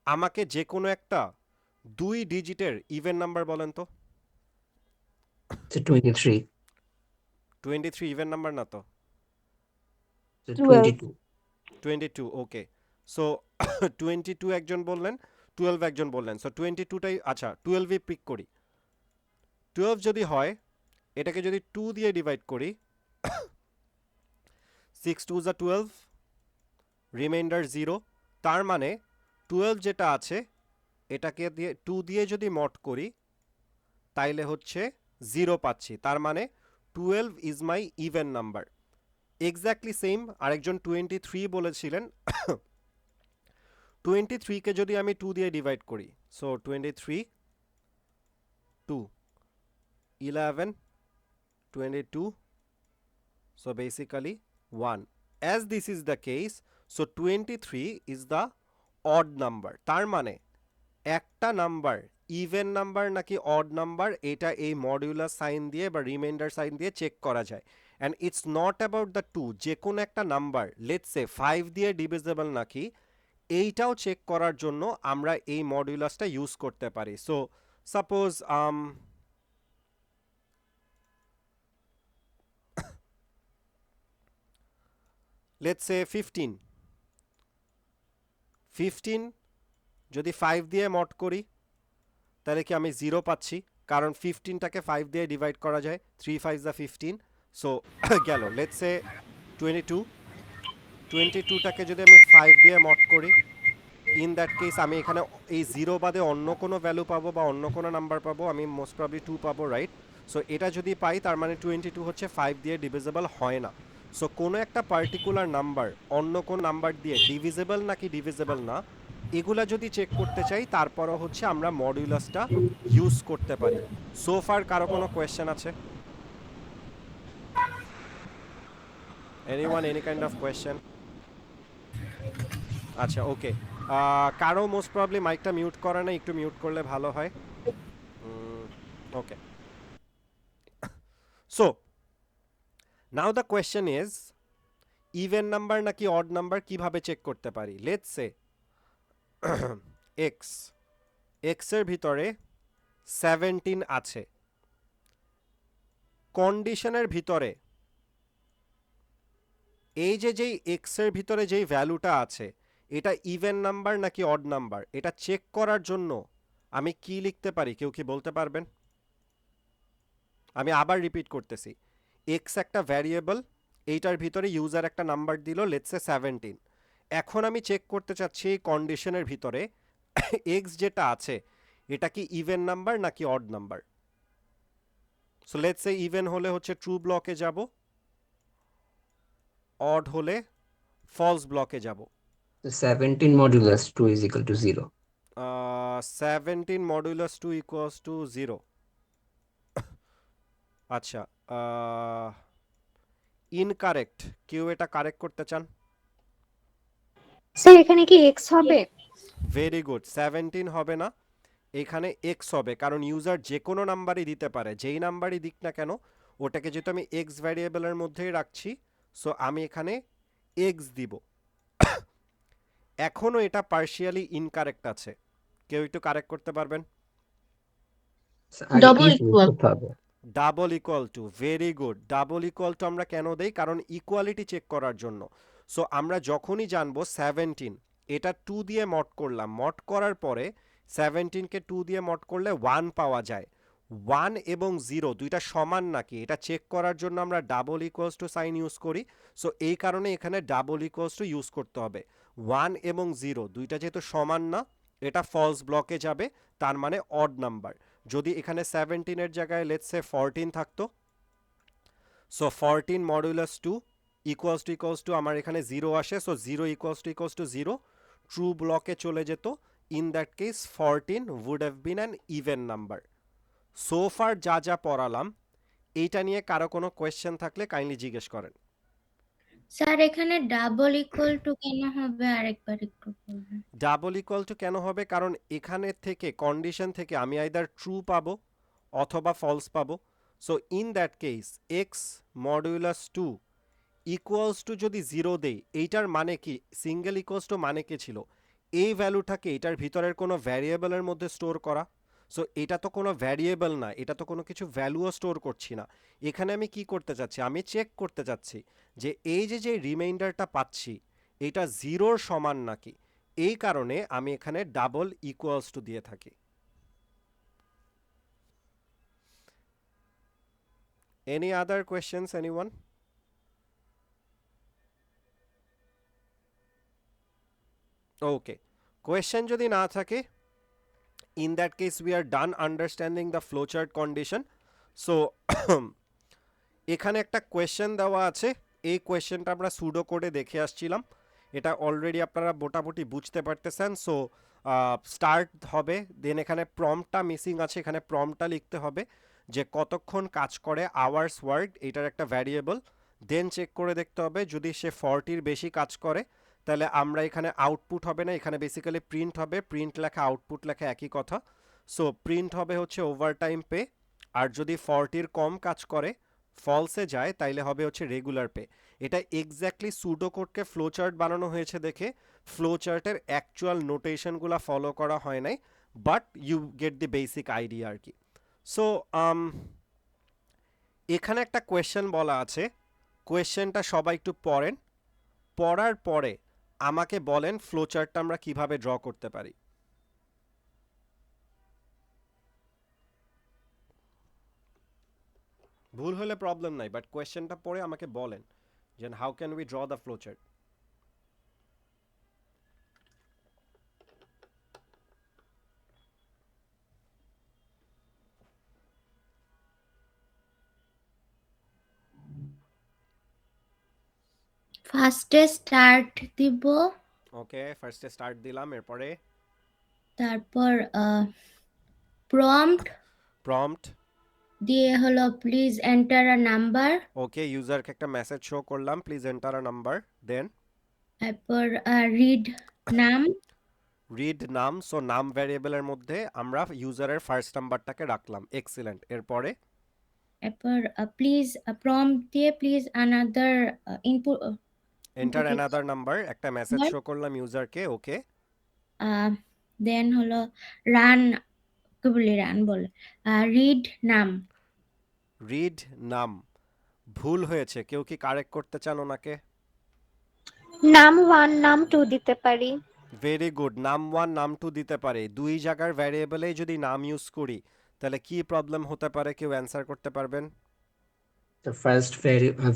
আমাকে যে কোনো একটা 2 ডিজিটের ইভেন নাম্বার বলেন তো। 23, 23 ইভেন নাম্বার না তো? 22, 22, ওকে। সো 22 একজন বললেন, 12 একজন বললেন। সো 22টাই, আচ্ছা 12ই পিক করি। 12 যদি হয়, এটাকে যদি 2 দিয়ে ডিভাইড করি, 6 2 যা 12, রিমাইন্ডার 0, তার মানে 12 যেটা আছে এটাকে দিয়ে 2 দিয়ে যদি মড করি তাইলে হচ্ছে 0 পাচ্ছি, তার মানে 12 is my even number. Exactly same আরেকজন 23 বলেছিলেন। 23কে যদি আমি 2 দিয়ে ডিভাইড করি, so 23 2 11 22, so basically 1. As this is the case, so 23 is the odd number. তার মানে একটা নাম্বার ইভেন নাম্বার নাকি অড নাম্বার এটা এই মডিউলার সাইন দিয়ে বা রিমাইন্ডার সাইন দিয়ে চেক করা যায়। And it's not about the 2, যে কোনো একটা নাম্বার লেটস সে 5 দিয়ে ডিভিজিবল নাকি, এইটাও চেক করার জন্য আমরা এই মডিউলাসটা ইউজ করতে পারি। সো সাপোজ লেটস সে 15 যদি 5 দিয়ে মড করি তাহলে কি আমি 0 পাচ্ছি, কারণ 15টাকে 5 দিয়ে ডিভাইড করা যায়, 3 5 যা 15, সো গেল। লেটস সে 22টাকে যদি আমি 5 দিয়ে মড করি, ইন দ্যাট কেস আমি এখানে এই 0 বাদে অন্য কোনো ভ্যালু পাবো বা অন্য কোনো নাম্বার পাবো, আমি মোস্ট প্রবলি 2 পাবো, রাইট? সো এটা যদি পাই তার মানে 22 হচ্ছে 5 দিয়ে ডিভিজিবল হয় না। সো কোনো একটা পার্টিকুলার নাম্বার অন্য কোন নাম্বার দিয়ে ডিভিজিবল নাকি ডিভিজিবল না, এগুলা যদি চেক করতে চাই তারপরও হচ্ছে আমরা মডিউলাসটা ইউজ করতে পারি। সো ফার কারো কোনো কোয়েশ্চেন আছে? Anyone, any kind of question? আচ্ছা, ওকে। কারো মোস্ট প্রবলি মাইকটা মিউট করা নেই, একটু মিউট করলে ভালো হয়। Okay, so now the question is even number নাকি অড নাম্বার কিভাবে চেক করতে পারি? লেটস সে x এর ভিতরে 17 আছে, কন্ডিশনের ভিতরে এই যেই x এর ভিতরে যেই ভ্যালুটা আছে এটা ইভেন নাম্বার নাকি অড নাম্বার, এটা চেক করার জন্য আমি কি লিখতে পারি, কেউ কি বলতে পারবেন? আমি আবার রিপিট করতেছি, x একটা ভ্যারিয়েবল, এইটার ভিতরে ইউজার একটা নাম্বার দিল, লেটস সে 17। এখন আমি চেক করতে চাচ্ছি এই কন্ডিশনের ভিতরে x যেটা আছে এটা কি ইভেন নাম্বার নাকি odd number. So let's say even হলে হচ্ছে ট্রু ব্লকে যাব, অড হলে ফলস ব্লকে যাব। 17 modulus 2 is equal to 0. 17 modulus 2 equals to 0। আচ্ছা, ইনকারেক্ট। কেউ এটা কারেক্ট করতে চান? স্যার এখানে কি এক্স হবে? ভেরি গুড, 17 হবে না, এখানে এক্স হবে, কারণ ইউজার যে কোনো নাম্বারই দিতে পারে, যেই নাম্বারই দিক না কেন ওটাকে যেহেতু আমি এক্স ভ্যারিয়েবলের মধ্যেই রাখছি, সো আমি এখানে এক্স দিব। এখনও এটা পার্শিয়ালি ইনকারেক্ট আছে, কেউ একটু কারেক্ট করতে পারবেন? আগে Double if use equal. করতে হবে। Double equal two, very good. Double equal two আমরা কেন দেই? কারণ ইকুয়ালিটি চেক করার জন্য। সো আমরা যখনই জানবো 17 এটা 2 দিয়ে মড করলাম, মড করার পরে 17কে 2 দিয়ে মড করলে 1 পাওয়া যায়, 1 এবং 0 দুইটা সমান নাকি এটা চেক করার জন্য আমরা double equals to sign use করি। সো এই কারণে এখানে ডাবল ইকুয়ালস টু ইউজ করতে হবে। 1 এবং 0 দুইটা যেহেতু সমান না, এটা ফলস ব্লকে যাবে, তার মানে অড নাম্বার। যদি এখানে 17 এর জায়গায় লেটস সে 14 থাকতো, সো 14 মডুলাস 2 ইকুয়ালস টু আমার এখানে 0 আসে, সো 0 ইকুয়ালস টু 0, ট্রু ব্লকে চলে যেত। In that case 14 would have been an even number. So far যা যা পড়ালাম এইটা নিয়ে কারো কোনো কোয়েশ্চেন থাকলে কাইন্ডলি জিজ্ঞেস করেন। স্যার এখানে ডাবল ইকুয়াল টু কেন হবে আরেকবার একটু বলবেন? ডাবল ইকুয়াল টু কেন হবে, কারণ এখানে থেকে কন্ডিশন থেকে আমি আইদার ট্রু পাবো অথবা ফলস পাবো। So in that case x modulus 2 equals to যদি 0 দেই, এইটার মানে কি সিঙ্গেল ইকুয়ালস টু মানে কি ছিল এই ভ্যালুটাকে এটার ভিতরের কোনো ভ্যারিয়েবলের মধ্যে স্টোর করা। সো এটা তো কোনো ভ্যারিয়েবল না, এটা তো কোনো কিছু ভ্যালুও স্টোর করছি না। এখানে আমি কি করতে চাচ্ছি, আমি চেক করতে চাচ্ছি যে এই যে রিমাইন্ডারটা পাচ্ছি এটা 0-র সমান নাকি। এই কারণে আমি এখানে ডাবল ইকুয়ালস টু দিয়ে থাকি। Any other questions anyone? Okay, question যদি না থাকে, in that case we are done understanding the flowchart condition. So এখানে একটা কোয়েশ্চেন দেওয়া আছে, এই কোয়েশ্চেনটা আমরা সুডো কোডে দেখে আসছিলাম, এটা অলরেডি আপনারা মোটামুটি বুঝতে পারতেছেন। সো স্টার্ট হবে, দেন এখানে প্রম্পটটা মিসিং আছে, এখানে প্রম্পটটা লিখতে হবে যে কতক্ষণ কাজ করে আওয়ার্স ওয়ার্ক, এটার একটা ভ্যারিয়েবল। দেন চেক করে দেখতে হবে যদি সে 40-র বেশি কাজ করে তাহলে আমরা এখানে আউটপুট হবে না, এখানে বেসিক্যালি প্রিন্ট হবে, প্রিন্ট লেখা আউটপুট লেখা একই কথা। সো প্রিন্ট হবে হচ্ছে ওভারটাইম পে, আর যদি 40-র কম কাজ করে ফলসে যায় তাইলে হবে হচ্ছে রেগুলার পে। এটা এক্স্যাক্টলি সুডো কোডকে ফ্লোচার্ট বানানো হয়েছে দেখে ফ্লোচার্টের অ্যাকচুয়াল নোটেশনগুলো ফলো করা হয় নাই, but you get the basic idea আর কি। সো এখানে একটা কোয়েশ্চেন বলা আছে, কোয়েশ্চেনটা সবাই একটু পড়েন, পড়ার পরে আমাকে বলেন ফ্লোচার্টটা আমরা কিভাবে ড্র করতে পারি। ভুল হলে প্রবলেম নাই, বাট কোয়েশ্চেনটা পড়ে আমাকে বলেন যে how can we draw the flowchart. ফার্স্টে স্টার্ট দিব, ওকে, ফার্স্টে স্টার্ট দিলাম, এরপরে তারপর প্রম্পট প্রম্পট, দিয়ে হলো প্লিজ এন্টার আ নাম্বার, ওকে ইউজারকে একটা মেসেজ শো করলাম প্লিজ এন্টার আ নাম্বার, দেন তারপর রিড নাম, রিড নাম। সো নাম ভ্যারিয়েবলের মধ্যে আমরা ইউজারের ফার্স্ট নাম্বারটাকে রাখলাম, এক্সিলেন্ট। এরপরে তারপর প্লিজ প্রম্পট দিয়ে please another input enter another number, একটা মেসেজ Number? শো করলাম ইউজারকে, ওকে। দেন হলো রান, কি বলি রান বলে, রিড নাম, রিড নাম ভুল হয়েছে, কেউ কি কারেক্ট করতে চান ওনাকে? নাম 1 নাম 2 দিতে পারি। ভেরি গুড, নাম 1 নাম 2 দিতে পারে। দুই জায়গার ভ্যারিয়েবলেই যদি নাম ইউজ করি তাহলে কি প্রবলেম হতে পারে, কেউ অ্যান্সার করতে পারবেন? তো ফার্স্ট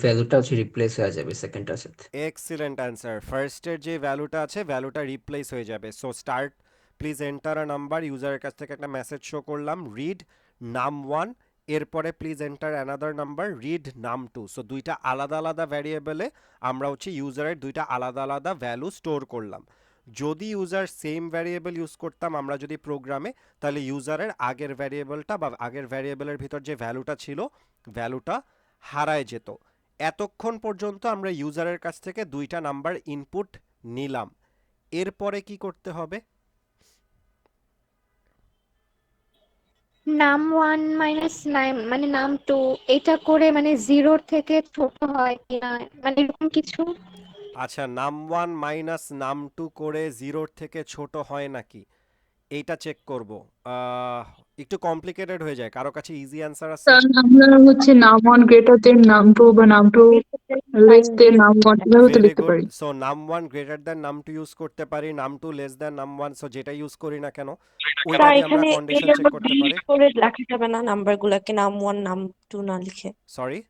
ভ্যালুটা হচ্ছে রিপ্লেস হয়ে যাবে সেকেন্ডটার সাথে। এক্সিলেন্ট অ্যান্সার, ফার্স্টের যে ভ্যালুটা আছে ভ্যালুটা রিপ্লেস হয়ে যাবে। So start please enter a number, ইউজারের কাছ থেকে একটা মেসেজ শো করলাম রিড নাম 1, এরপরে please enter another number read নাম 2। সো দুইটা আলাদা আলাদা ভ্যারিয়েবলে আমরা হচ্ছে ইউজারের দুইটা আলাদা আলাদা ভ্যালু স্টোর করলাম। যদি ইউজার সেম ভ্যারিয়েবল ইউজ করতাম আমরা যদি প্রোগ্রামে, তাহলে ইউজারের আগের ভ্যারিয়েবলটা বা আগের ভ্যারিয়েবলের ভিতর যে ভ্যালুটা ছিল ভ্যালুটা হারায় যেত। এতক্ষণ পর্যন্ত আমরা ইউজারের কাছ থেকে দুইটা নাম্বার ইনপুট নিলাম, এরপরে কি করতে হবে? নাম 1 মাইনাস নাম মানে নাম 2 এটা করে মানে 0 থেকে ছোট হয় কিনা মানে এরকম কিছু। আচ্ছা, নাম 1 মাইনাস নাম 2 করে 0 থেকে ছোট হয় নাকি এইটা চেক করব। একটু কমপ্লিকেটেড হয়ে যায়, কারো কাছে ইজি অ্যান্সার আছে? স্যার আমরা হচ্ছে নাম 1 গ্রেটার দেন নাম 2 বা নাম 2 লেস দেন নাম 1 এভাবে তো ভেরি লিখতে গুড। পারি। সো নাম 1 গ্রেটার দ্যান নাম 2 ইউজ করতে পারি, নাম 2 লেস দ্যান নাম 1। সো যেটা ইউজ করি না কেন ওইটা স্যার দিয়ে আমরা এখানে কন্ডিশন এর চেক করতে পারি। করে লেখা যাবে না নাম্বারগুলোকে নাম 1 নাম 2 না লিখে, সরি,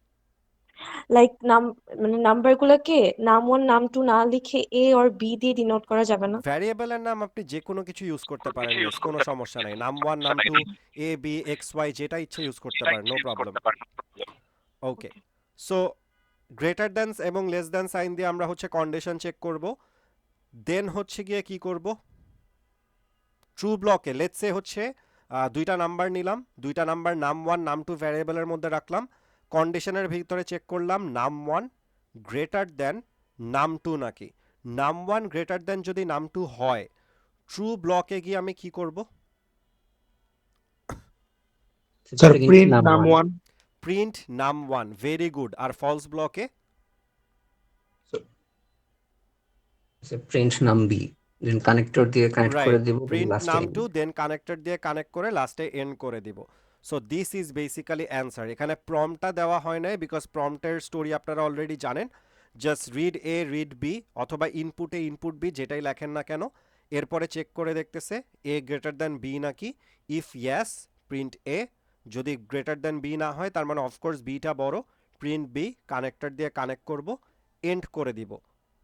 লাইক নাম মানে নাম্বারগুলোকে নাম 1 নাম 2 না লিখে এ অর বি দিয়ে ডিনোট করা যাবে না? ভ্যারিয়েবলের নাম আপনি যে কোনো কিছু ইউজ করতে পারেন মিস, কোনো সমস্যা নাই। নাম 1 নাম 2 এ বি এক্স ওয়াই যেটা ইচ্ছে ইউজ করতে পারেন, নো প্রবলেম। ওকে, সো গ্রেটার দ্যান এবং লেস দ্যান সাইন দিয়ে আমরা হচ্ছে কন্ডিশন চেক করব। দেন হচ্ছে গিয়ে কি করব, ট্রু ব্লকে লেটস সে হচ্ছে দুইটা নাম্বার নিলাম, দুইটা নাম্বার নাম 1 নাম 2 ভ্যারিয়েবলের মধ্যে রাখলাম, কন্ডিশনের ভিতরে চেক করলাম নাম 1 গ্রেটার দ্যান নাম টু নাকি নাম ওয়ান গ্রেটার দেন যদি নাম টু হয় ট্রু ব্লকে গিয়ে আমি কি করব স্যার সেটা কিন্তু print num num one one print num one very good আর ফলস ব্লকে print num B, then connector দিয়ে কানেক্ট করে রাইট দিব, প্রিন্ট লাস্টে নাম টু দেন কানেক্টর দিয়ে কানেক্ট করে লাস্টে এন্ড করে দিব so this is basically answer এখানে প্রম্পটটা দেওয়া হয় নাই বিকজ প্রম্পটের স্টোরি আপনারা অলরেডি জানেন just read A read B অথবা ইনপুটে ইনপুট বি যেটাই লেখেন না কেন এরপরে চেক করে দেখতেছে এ গ্রেটার দ্যান বি নাকি ইফ ইয়েস প্রিন্ট এ যদি গ্রেটার দ্যান বি না হয় তার মানে অফকোর্স বিটা বড় প্রিন্ট বি কানেক্টর দিয়ে কানেক্ট করব এন্ড করে দিব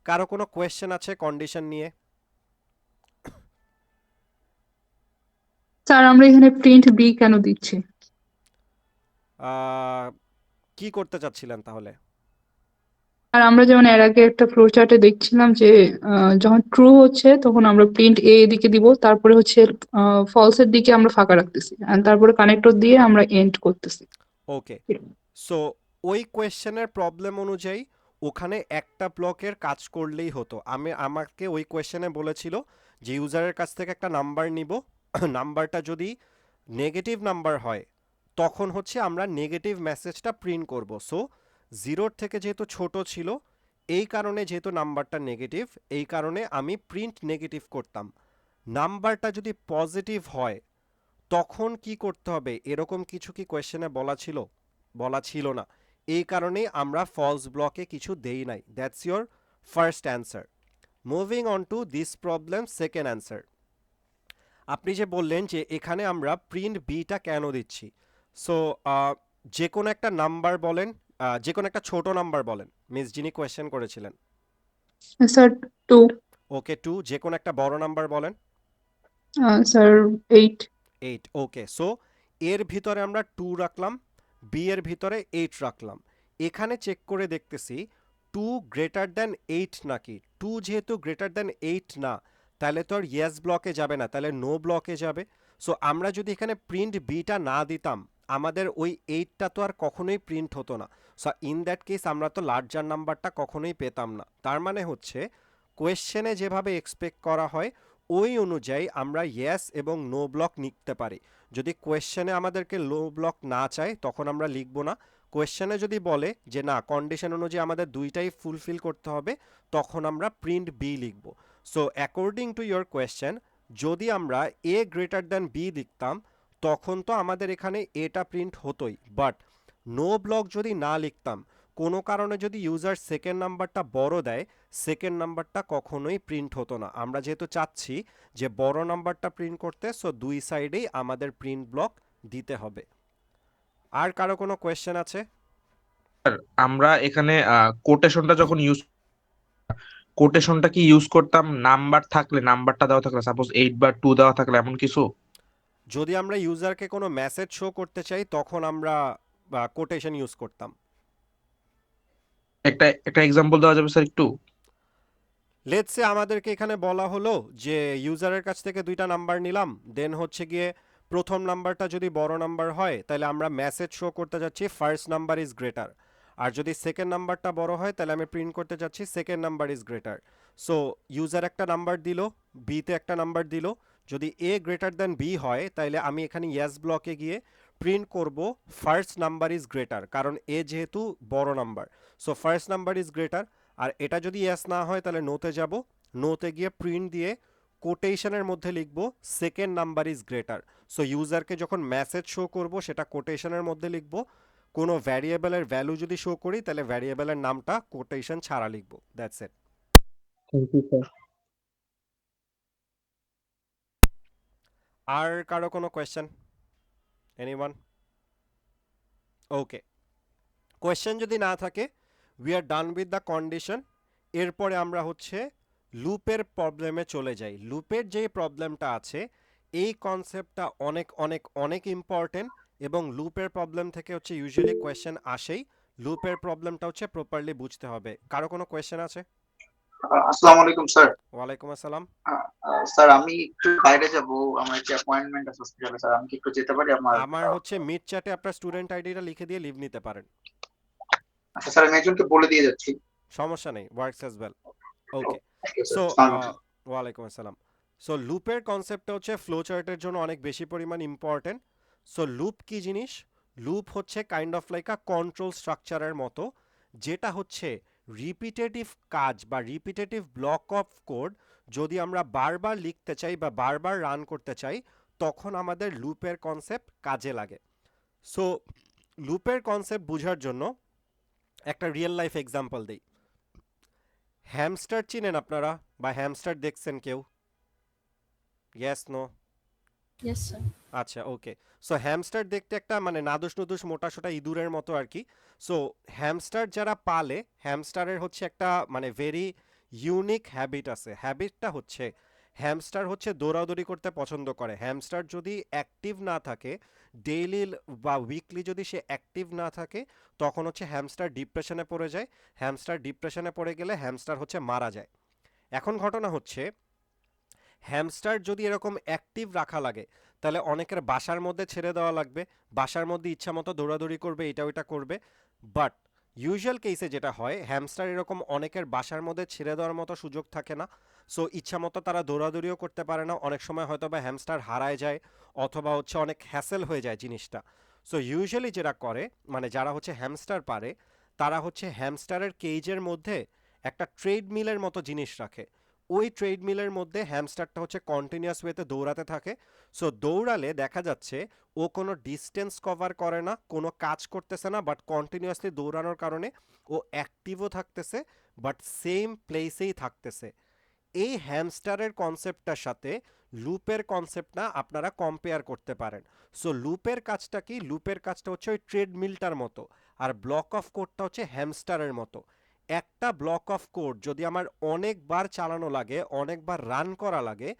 কারো কোনো কোয়েশ্চেন আছে কন্ডিশন নিয়ে স্যার আমরা এখানে প্রিন্ট বি কেন দিচ্ছি? কি করতে চাচ্ছিলেন তাহলে আর আমরা যেমন এর আগে একটা ফ্লো চার্টে দেখছিলাম যে যখন ট্রু হচ্ছে তখন আমরা প্রিন্ট এ দিকে দিব, তারপরে হচ্ছে ফলসের দিকে আমরা ফাঁকা রাখতেছি, আর তারপরে কানেক্টর দিয়ে আমরা এন্ড করতেছি। ওকে সো ওই কোয়েশ্চেনের প্রবলেম অনুযায়ী ওখানে একটা ব্লকের কাজ করলেই হতো আমাকে ওই কোয়েশ্চেনে বলেছিল যে ইউজারের কাছ থেকে একটা নাম্বার নিব নাম্বারটা যদি নেগেটিভ নাম্বার হয় তখন হচ্ছে আমরা নেগেটিভ মেসেজটা প্রিন্ট করব সো জিরোর থেকে যেহেতু ছোট ছিল এই কারণে যেহেতু নাম্বারটা নেগেটিভ এই কারণে আমি প্রিন্ট নেগেটিভ করতাম নাম্বারটা যদি পজিটিভ হয় তখন কি করতে হবে এরকম কিছু কি কোয়েশ্চেনে বলা ছিল না এই কারণেই আমরা ফলস ব্লকে কিছু দেই নাই that's your first answer moving on to this problem second answer আপনি যে বললেন যে এখানে আমরা প্রিন্ট বিটা কেন দিচ্ছি সো যে কোনো একটা নাম্বার বলেন যে কোনো একটা ছোট নাম্বার বলেন মিস যিনি কোয়েশ্চেন করেছিলেন স্যার 2, ওকে টু যে কোনো একটা বড় নাম্বার বলেন স্যার 8। 8 ওকে সো এর ভিতরে আমরা 2 রাখলাম বি এর ভিতরে 8 রাখলাম এখানে চেক করে দেখতেছি 2 গ্রেটার দ্যান 8 নাকি 2 যেহেতু গ্রেটার দ্যান 8 না তাহলে তো আর ইয়েস ব্লকে যাবে না তাহলে নো ব্লকে যাবে সো আমরা যদি এখানে প্রিন্ট বিটা না দিতাম আমাদের ওই 8টা তো আর কখনোই প্রিন্ট হতো না সো ইন দ্যাট কেস আমরা তো লার্জার নাম্বারটা কখনোই পেতাম না তার মানে হচ্ছে কোয়েশ্চেনে যেভাবে এক্সপেক্ট করা হয় ওই অনুযায়ী আমরা ইয়েস এবং নো ব্লক নিতে পারি যদি কোয়েশ্চেনে আমাদেরকে লো ব্লক না চায় তখন আমরা লিখব না কোয়েশ্চেনে যদি বলে যে না কন্ডিশন অনুযায়ী আমাদের দুইটাই ফুলফিল করতে হবে তখন আমরা প্রিন্ট বি লিখব so according to your question যদি আমরা এ গ্রেটার দ্যান বি লিখতাম তখন তো আমাদের এখানে এটা প্রিন্ট হতোই বাট নো ব্লক যদি না লিখতাম কোনো কারণে যদি ইউজার সেকেন্ড নাম্বারটা বড় দেয় সেকেন্ড নাম্বারটা কখনোই প্রিন্ট হতো না আমরা যেহেতু চাচ্ছি যে বড় নাম্বারটা প্রিন্ট করতে সো দুই সাইডেই আমাদের প্রিন্ট ব্লক দিতে হবে আর কারো কোনো কোয়েশ্চেন আছে আমরা এখানে কোটেশনটা যখন কোটেশনটা কি ইউজ করতাম নাম্বার থাকলে নাম্বারটা দেওয়া থাকলে সাপোজ 8 বা 2 দেওয়া থাকলে এমন কিছু যদি আমরা ইউজারকে কোনো মেসেজ শো করতে চাই তখন আমরা কোটেশন ইউজ করতাম একটা এক্সাম্পল দেওয়া যাবে স্যার একটু লেটস সে আমাদেরকে এখানে বলা হলো যে ইউজারের কাছ থেকে দুইটা নাম্বার নিলাম দেন হচ্ছে গিয়ে প্রথম নাম্বারটা যদি বড় নাম্বার হয় তাহলে আমরা মেসেজ শো করতে যাচ্ছি ফার্স্ট নাম্বার ইজ গ্রেটার আর যদি সেকেন্ড নাম্বারটা বড় হয় তাহলে আমি প্রিন্ট করতে যাচ্ছি second number is greater so user একটা নাম্বার দিল বিতে একটা নাম্বার দিল যদি এ গ্রেটার দ্যান বি হয় তাহলে আমি এখানে ইয়েস ব্লকে গিয়ে প্রিন্ট করব ফার্স্ট নাম্বার ইজ গ্রেটার কারণ এ যেহেতু বড় number so first number is greater আর এটা যদি ইয়েস না হয় তাহলে নোতে যাব নোতে গিয়ে প্রিন্ট দিয়ে কোটেশনের মধ্যে লিখব second number is greater so ইউজারকে যখন মেসেজ শো করব সেটা কোটেশনের মধ্যে লিখব কোনো ভ্যারিয়েবলের ভ্যালু যদি শো করি তাহলে ভ্যারিয়েবলের নামটা কোটেশন ছাড়া লিখব that's it thank you sir. আর কারো কোনো কোয়েশ্চেন এনিওয়ান ওকে কোয়েশ্চেন যদি না থাকে we are done with the condition এরপরে আমরা হচ্ছে লুপের প্রবলেমে চলে যাই লুপের যে প্রবলেমটা আছে এই কনসেপ্টটা অনেক অনেক অনেক ইম্পর্টেন্ট এবং লুপের প্রবলেম থেকে হচ্ছে ইউজুয়ালি কোয়েশ্চেন আসেই লুপের প্রবলেমটা হচ্ছে প্রপারলি বুঝতে হবে কারো কোনো কোয়েশ্চেন আছে আসসালামু আলাইকুম স্যার। ওয়ালাইকুম আসসালাম স্যার আমি একটু বাইরে যাব, আমার একটা অ্যাপয়েন্টমেন্ট আছে হসপিটালে স্যার, আমি কি একটু যেতে পারি? আমার হচ্ছে মিড চ্যাটে আপনার স্টুডেন্ট আইডিটা লিখে দিয়ে লিভ নিতে পারেন আচ্ছা স্যার, আমি একজনকে বলে দিয়ে যাচ্ছি। সমস্যা নেই, ওয়ার্কস অ্যাজ ওয়েল। ওকে, সো ওয়ালাইকুম আসসালাম। সো লুপের কনসেপ্টটা হচ্ছে ফ্লো চার্টের জন্য অনেক বেশি পরিমাণ ইম্পর্টেন্ট। সো লুপ কি জিনিস? লুপ হচ্ছে kind of like a control স্ট্রাকচারের মতো, যেটা হচ্ছে রিপিটেটিভ কাজ বা রিপিটেটিভ ব্লক অফ কোড যদি আমরা বারবার লিখতে চাই বা বারবার রান করতে চাই, তখন আমাদের লুপের কনসেপ্ট কাজে লাগে। সো লুপের কনসেপ্ট বোঝার জন্য একটা রিয়েল লাইফ এক্সাম্পল দিই। হ্যামস্টার চিনেন আপনারা, বা হ্যামস্টার দেখছেন কেউ? Yes, no? Yes sir. আচ্ছা, ওকে। সো হ্যামস্টার দেখতে একটা মানে নাদুস নুদুস মোটা সোটা ইঁদুরের মতো আর কি। সো হ্যামস্টার যারা পালে, হ্যামস্টারের হচ্ছে একটা মানে ভেরি ইউনিক হ্যাবিট আছে। হ্যাবিটটা হচ্ছে হ্যামস্টার হচ্ছে দৌড়াদৌড়ি করতে পছন্দ করে। হ্যামস্টার যদি অ্যাক্টিভ না থাকে, ডেইলি বা উইকলি যদি সে অ্যাক্টিভ না থাকে, তখন হচ্ছে হ্যামস্টার ডিপ্রেশনে পড়ে যায়। হ্যামস্টার ডিপ্রেশনে পড়ে গেলে হ্যামস্টার হচ্ছে মারা যায়। এখন ঘটনা হচ্ছে হ্যামস্টার যদি এরকম অ্যাক্টিভ রাখা লাগে, তাহলে অনেকের বাসার মধ্যে ছেড়ে দেওয়া লাগবে, বাসার মধ্যে ইচ্ছা মতো দৌড়াদৌড়ি করবে, এটা ওইটা করবে। বাট ইউজুয়াল কেসে যেটা হয়, হ্যামস্টার এরকম অনেকের বাসার মধ্যে ছেড়ে দেওয়ার মতো সুযোগ থাকে না। সো ইচ্ছা মতো তারা দৌড়াদৌড়িও করতে পারে না, অনেক সময় হয়তো বা হ্যামস্টার হারায় যায়, অথবা হচ্ছে অনেক হ্যাসেল হয়ে যায় জিনিসটা। সো ইউজুয়ালি যেটা করে, মানে যারা হচ্ছে হ্যামস্টার পারে, তারা হচ্ছে হ্যামস্টারের কেজের মধ্যে একটা ট্রেডমিলের মতো জিনিস রাখে। ওই ট্রেডমিলের মধ্যে হ্যামস্টারটা হচ্ছে কন্টিনিউয়াস ওয়েতে দৌড়াতে থাকে। সো দৌড়ালে দেখা যাচ্ছে ও কোনো ডিস্টেন্স কভার করে না, কোনো কাজ করতেছে না, বাট কন্টিনিউয়াসলি দৌড়ানোর কারণে ও অ্যাক্টিভও থাকতেছে, বাট সেম প্লেসেই থাকতেছে। এই হ্যামস্টারের কনসেপ্টটার সাথে লুপের কনসেপ্টটা আপনারা কম্পেয়ার করতে পারেন। সো লুপের কাজটা কি? লুপের কাজটা হচ্ছে ওই ট্রেডমিলটার মতো, আর ব্লক অফ কোডটা হচ্ছে হ্যামস্টারের মতো। একটা ব্লক অফ কোড যদি আমার অনেকবার চালানো লাগে, অনেকবার রান করা লাগে,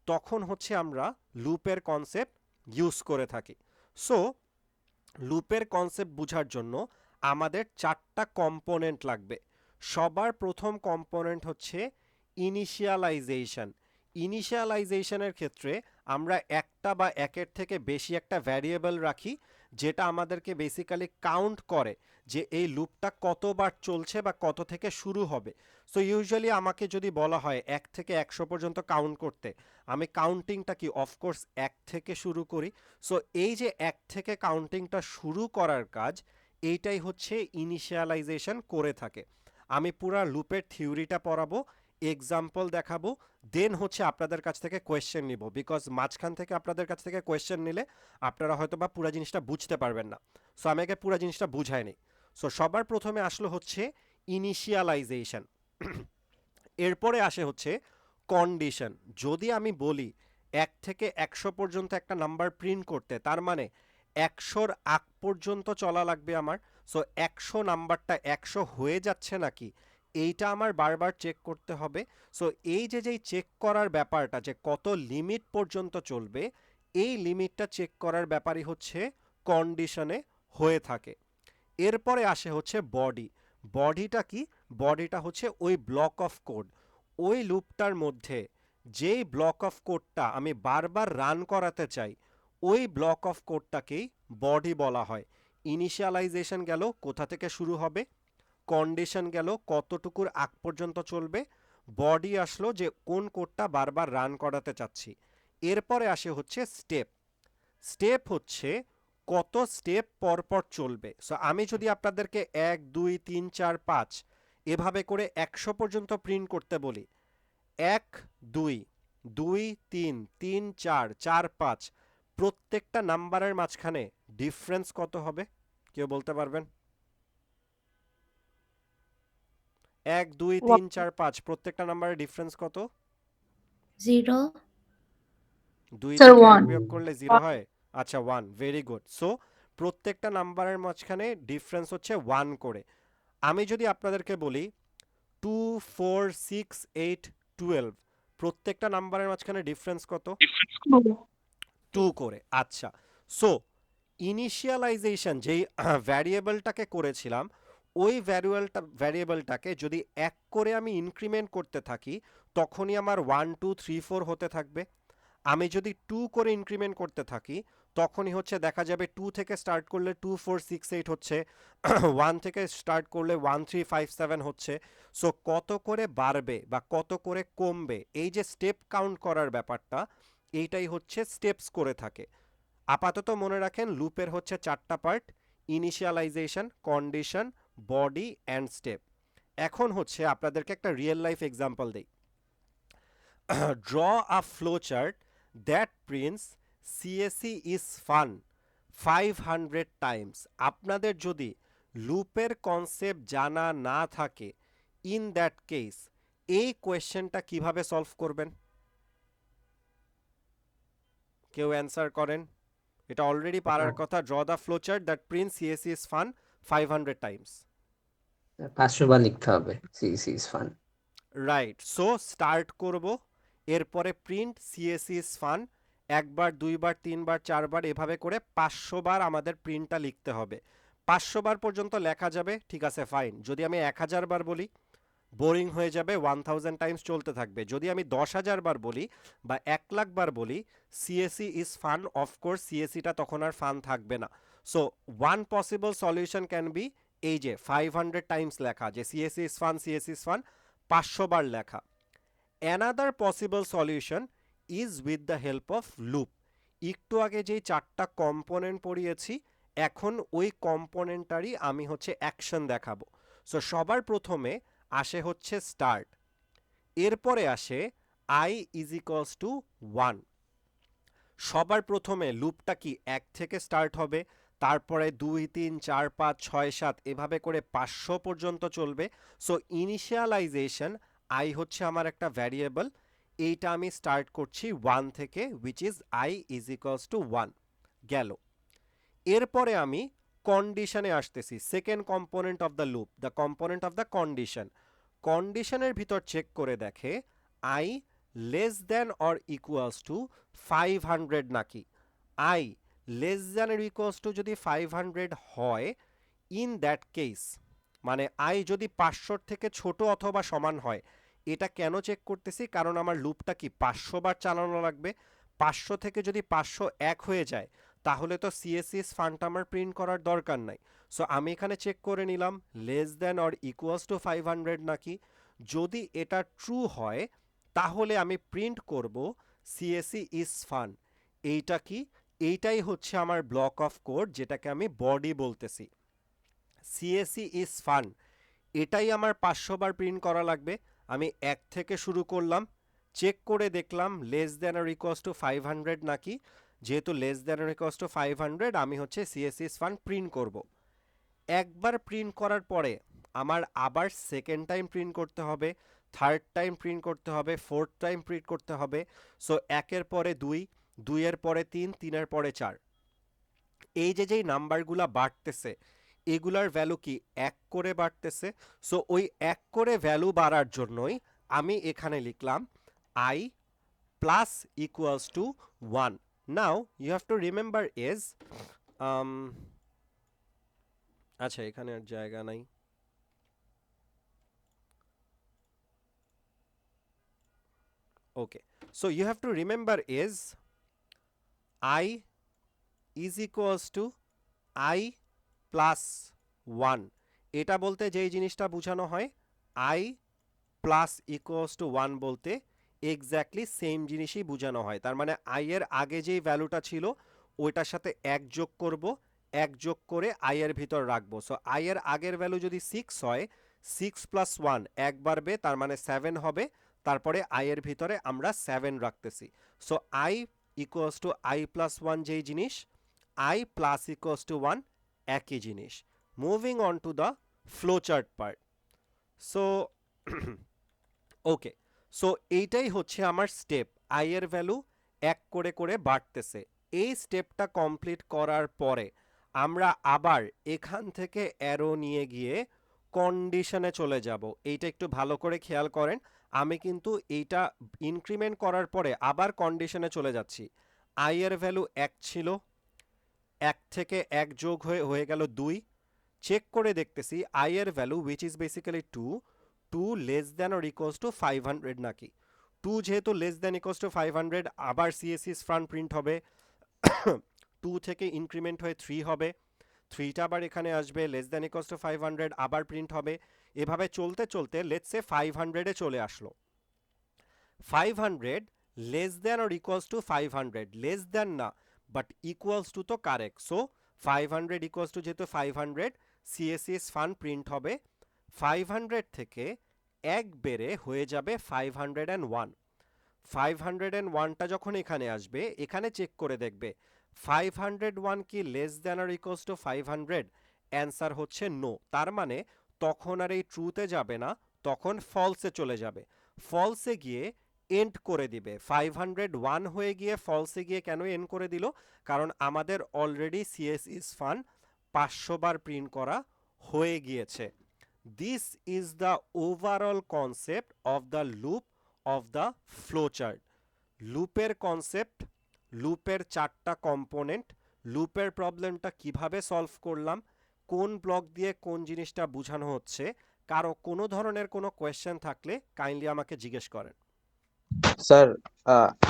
তখন হচ্ছে আমরা লুপের কনসেপ্ট ইউজ করে থাকি। সো লুপের কনসেপ্ট বোঝার জন্য আমাদের 4টা কম্পোনেন্ট লাগবে। সবার প্রথম কম্পোনেন্ট হচ্ছে ইনিশিয়ালাইজেশন। ইনিশিয়ালাইজেশনের ক্ষেত্রে আমরা একটা বা একের থেকে বেশি একটা ভ্যারিয়েবল রাখি, যেটা আমাদেরকে বেসিক্যালি কাউন্ট করে যে এই লুপটা কতবার চলছে বা কত থেকে শুরু হবে। সো ইউজুয়ালি আমাকে যদি বলা হয় 1 থেকে 100 পর্যন্ত কাউন্ট করতে, আমি কাউন্টিংটা কি অফকোর্স 1 থেকে শুরু করি। সো এই যে 1 থেকে কাউন্টিংটা শুরু করার কাজ, এইটাই হচ্ছে ইনিশিয়ালাইজেশন করে থাকে। আমি পুরা লুপের থিওরিটা পড়াবো, এক্সাম্পল দেখাবো, দেন হচ্ছে আপনাদের কাছ থেকে কোয়েশ্চেন নিব, বিকজ মাঝখান থেকে আপনাদের কাছ থেকে কোয়েশ্চেন নিলে আপনারা হয়তো বা পুরা জিনিসটা বুঝতে পারবেন না। সো আমি আগে পুরা জিনিসটা বুঝাই নিই। সো সবার প্রথমে আসলো হচ্ছে ইনিশিয়ালাইজেশন, এরপরে আসে হচ্ছে কন্ডিশন। যদি আমি বলি 1 থেকে 100 পর্যন্ত একটা নাম্বার প্রিন্ট করতে, তার মানে 100র আগ পর্যন্ত চলা লাগবে আমার। সো 100 নাম্বারটা 100 হয়ে যাচ্ছে নাকি, এইটা আমার বারবার চেক করতে হবে। সো এই যে যেই চেক করার ব্যাপারটা, যে কত লিমিট পর্যন্ত চলবে, এই লিমিটটা চেক করার ব্যাপারই হচ্ছে কন্ডিশনে হয়ে থাকে। এরপরে আসে হচ্ছে বডি। বডিটা কি? বডিটা হচ্ছে ওই ব্লক অফ কোড, ওই লুপটার মধ্যে যেই ব্লক অফ কোডটা আমি বারবার রান করাতে চাই, ওই ব্লক অফ কোডটাকেই বডি বলা হয়। ইনিশিয়ালাইজেশন গেল কোথা থেকে শুরু হবে, কন্ডিশন গেল কতটুকুর আগ পর্যন্ত চলবে, বডি আসলো যে কোন কোডটা বারবার রান করাতে চাচ্ছি। এরপরে আসে হচ্ছে স্টেপ। স্টেপ হচ্ছে কত স্টেপ পরপর চলবে। সো আমি যদি আপনাদেরকে 1 2 3 4 5 এভাবে করে 100 পর্যন্ত প্রিন্ট করতে বলি, 1 2 2 3 3 4 4 5, প্রত্যেকটা নাম্বারের মাঝখানে ডিফারেন্স কত হবে কেউ বলতে পারবেন? 1 2 3 4 5 প্রত্যেকটা নাম্বারের ডিফারেন্স কত? 0 2 স্যার থেকে 1 1। বিয়োগ করলে 0 হয়। আচ্ছা, 1, ভেরি গুড। সো প্রত্যেকটা নাম্বারের মাঝখানে ডিফারেন্স হচ্ছে 1 করে। আমি যদি আপনাদেরকে বলি 2 4 6 8 12, প্রত্যেকটা নাম্বারের মাঝখানে ডিফারেন্স কত? 2 করে। আচ্ছা, সো ইনিশিয়ালাইজেশন যেই ভ্যারিয়েবলটাকে করেছিলাম, ওই ভ্যারিয়েবলটাকে যদি 1 করে আমি ইনক্রিমেন্ট করতে থাকি, তখনই আমার 1 2 3 4 হতে থাকবে। আমি যদি 2 করে ইনক্রিমেন্ট করতে থাকি তখনই হচ্ছে দেখা যাবে 2 থেকে স্টার্ট করলে 2 4 6 8 হচ্ছে 1 থেকে স্টার্ট করলে 1 3 5 7 হচ্ছে। সো কত করে বাড়বে বা কত করে কমবে এই যে স্টেপ কাউন্ট করার ব্যাপারটা এইটাই হচ্ছে স্টেপস করে থাকে। আপাতত মনে রাখেন লুপের হচ্ছে 4টা পার্ট, initialization, condition, body and step. এখন হচ্ছে আপনাদেরকে একটা রিয়েল লাইফ এক্সাম্পল দেই। Draw a flowchart that prints CSE is fun 500 times. আপনাদের যদি লুপের কনসেপ্ট জানা না থাকে ইন দ্যাট কেস এই কোয়েশ্চেনটা কিভাবে সলভ করবেন? কেউ অ্যান্সার করেন। এটা অলরেডি পারার কথা। Draw the flowchart that prints CSE is fun 500 times. 500 বার লিখতে হবে CEC is fun. Right, so start করব, এরপরে প্রিন্ট সিএসসি ইজ ফান একবার, দুইবার, তিনবার, চারবার এভাবে করে 500 বার আমাদের প্রিন্টটা লিখতে হবে। 500 বার পর্যন্ত লেখা যাবে, ঠিক আছে ফাইন। যদি আমি 1000 বার বলি বোরিং হয়ে যাবে, 1000 টাইমস চলতে থাকবে। যদি আমি 10,000 বার বলি বা 1,00,000 বার বলি সিএসসি ইজ ফান, অফকোর্স সিএসসিটা তখন আর ফান থাকবে না। So one possible solution can be এই যে 500 টাইমস লেখা, যে CSC is fun, CSC is fun 500 বার লেখা। Another possible solution is with the help of loop. একটু আগে যেই 4টা কম্পোনেন্ট পড়িয়েছি এখন ওই কম্পোনেন্টারই আমি হচ্ছে অ্যাকশন দেখাবো। সো সবার প্রথমে আসে হচ্ছে স্টার্ট, এরপরে আসে i ইজ ইকুয়ালস টু 1। সবার প্রথমে লুপটা কি 1 থেকে স্টার্ট হবে, তারপরে 2 3 4 5 6 7 এভাবে করে 500 পর্যন্ত চলবে। সো ইনিশিয়ালাইজেশন i হচ্ছে আমার একটা ভ্যারিয়েবল, এইটা আমি স্টার্ট করছি 1 থেকে, which is i is equals to 1 গেল। এরপরে আমি কন্ডিশনে আসতেছি, second component of the loop, the component of the condition. কন্ডিশনের ভিতর চেক করে দেখে i less than or equals two 500 নাকি। i less than or equals two যদি 500 হয় ইন দ্যাট কেস, মানে i যদি 500 থেকে ছোট অথবা সমান হয়, এটা কেন চেক করতেছি? কারণ আমার লুপটা কি 500 বার চালানো লাগবে। 500 থেকে যদি 501 হয়ে যায় তাহলে তো সিএসএস ফান্ট আমার প্রিন্ট করার দরকার নাই। সো আমি এখানে চেক করে নিলাম less than or equals two 500 নাকি। যদি এটা ট্রু হয় তাহলে আমি প্রিন্ট করব সিএসই ইজ ফান। এইটা কি? এইটাই হচ্ছে আমার ব্লক অফ কোড, যেটাকে আমি বডি বলতেছি। সিএসই ইজ ফান এটাই আমার 500 বার প্রিন্ট করা লাগবে। আমি 1 থেকে শুরু করলাম, চেক করে দেখলাম less than or equals two 500 নাকি। যেহেতু less than or equals two 500 আমি হচ্ছে সিএসই ইজ ফান প্রিন্ট করব। একবার প্রিন্ট করার পরে আমার আবার সেকেন্ড টাইম প্রিন্ট করতে হবে, থার্ড টাইম প্রিন্ট করতে হবে, ফোর্থ টাইম প্রিন্ট করতে হবে। সো 1-এর পরে 2, 2-এর পরে 3, 3-এর পরে 4। এই যে যেই নাম্বারগুলা বাড়তেছে এগুলার ভ্যালু কি 1 করে বাড়তেছে। সো ওই 1 করে ভ্যালু বাড়ার জন্যই আমি এখানে লিখলাম i plus equals to 1। Now you have to remember is আচ্ছা এখানে আর জায়গা নাই। Okay, so you have to remember is i is equals to i plus 1। এটা বলতে যেই জিনিসটা বোঝানো হয় i প্লাস ইকুয়ালস টু 1 বলতে এক্স্যাক্টলি সেম জিনিসই বোঝানো হয়। তার মানে i এর আগে যেই ভ্যালুটা ছিল ওইটার সাথে 1 যোগ করব, 1 যোগ করে i এর ভিতর রাখবো। সো i এর আগের ভ্যালু যদি 6 হয়, 6 প্লাস 1 1 বাড়বে, তার মানে 7 হবে। তারপরে i এর ভিতরে আমরা 7 রাখতেছি। So i equals to i plus 1 যেই জিনিস, i প্লাস ইকুয়ালস টু 1 একই জিনিস। Moving on to the flowchart part. So okay, so এইটাই হচ্ছে আমার স্টেপ, i এর ভ্যালু 1 করে করে বাড়তেছে। এই স্টেপটা কমপ্লিট করার পরে আমরা আবার এখান থেকে অ্যারো নিয়ে গিয়ে কন্ডিশনে চলে যাব। এইটা একটু ভালো করে খেয়াল করেন, আমি কিন্তু এইটা ইনক্রিমেন্ট করার পরে আবার কন্ডিশনে চলে যাচ্ছি। i এর ভ্যালু 1 ছিল, 1 থেকে 1 যোগ হয়ে গেল 2। চেক করে দেখতেছি i এর value which is basically 2 less than or equals two 500 নাকি। 2 যেহেতু লেস দ্যান ইকুয়ালস টু 500 আবার সিএসসি ফান্ড প্রিন্ট হবে 2 থেকে ইনক্রিমেন্ট হয়ে 3 হবে 3টা আবার এখানে আসবে লেস দ্যান ইকুয়ালস টু 500 আবার প্রিন্ট হবে এভাবে চলতে চলতে লেটস সে 500 এ চলে আসলো 500 less than or equals two 500 less than না বাট ইকুয়ালস টু তো কারেক্ট সো 500 ইকুয়ালস টু যেহেতু 500 সিএসএস ফান্ড প্রিন্ট হবে 500 থেকে এক বেড়ে হয়ে যাবে 501 501টা যখন এখানে আসবে এখানে চেক করে দেখবে 501 কি less than or equals two 500 answer হচ্ছে নো তার মানে তখন আর এই ট্রুতে যাবে না তখন ফলসে চলে যাবে ফলসে গিয়ে এন্ড করে দিবে 501 হয়ে গিয়ে ফলসে গিয়ে কেন এন্ড করে দিল কারণ আমাদের অলরেডি সিএসএস ফান্ড 500 বার প্রিন্ট করা হয়ে গিয়েছে this is the overall concept of the loop of the flowchart লুপের কনসেপ্ট লুপের 4টা কম্পোনেন্ট লুপের প্রবলেমটা কিভাবে সলভ করলাম কোন ব্লক দিয়ে কোন জিনিসটা বোঝানো হচ্ছে কারো কোনো ধরনের কোনো কোয়েশ্চেন থাকলে কাইন্ডলি আমাকে জিজ্ঞেস করেন স্যার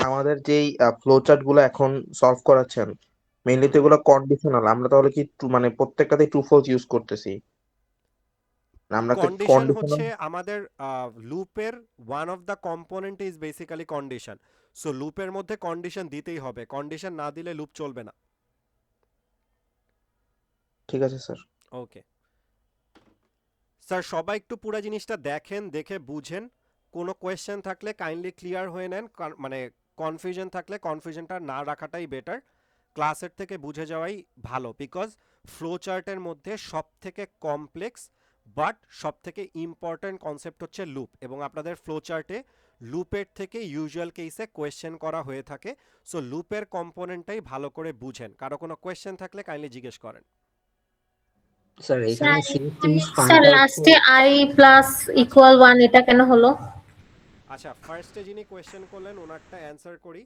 আমাদের যেই ফ্লোচার্ট গুলো এখন সলভ করাচ্ছেন মেইনলি তো এগুলো কন্ডিশনাল আমরা তাহলে কি মানে প্রত্যেকটাতেই ট্রু ফলস ইউজ করতেছি না আমরা কি কন্ডিশন কন্ডিশনাল হচ্ছে আমাদের লুপের one of the component is basically condition so লুপের মধ্যে কন্ডিশন দিতেই হবে কন্ডিশন না দিলে লুপ চলবে না ঠিক আছে স্যার ওকে স্যার সবাই একটু পুরো জিনিসটা দেখেন দেখে বুঝেন কোনো কোয়েশ্চেন থাকলে কাইন্ডলি ক্লিয়ার হয়ে নেন মানে কনফিউশন থাকলে কনফিউশনটা না রাখাটাই বেটার ক্লাসের থেকে বুঝে যাওয়াই ভালো বিকজ ফ্লো চার্টের মধ্যে সব থেকে কমপ্লেক্স বাট সব থেকে ইম্পর্ট্যান্ট কনসেপ্ট হচ্ছে লুপ এবং আপনাদের ফ্লো চার্টে লুপের থেকে ইউজুয়াল কেসে কোয়েশ্চেন করা হয়ে থাকে সো লুপের কম্পোনেন্টটাই ভালো করে বুঝেন কারো কোনো কোয়েশ্চেন থাকলে কাইন্ডলি জিজ্ঞেস করেন স্যার এখানে সিএসএস স্যার ফান্ডটা হচ্ছে লাস্টে i প্লাস ইকুয়াল 1 এটা কেন হলো আচ্ছা ফার্স্টে যিনি কোয়েশ্চেন করলেন ওনারটা অ্যান্সার করি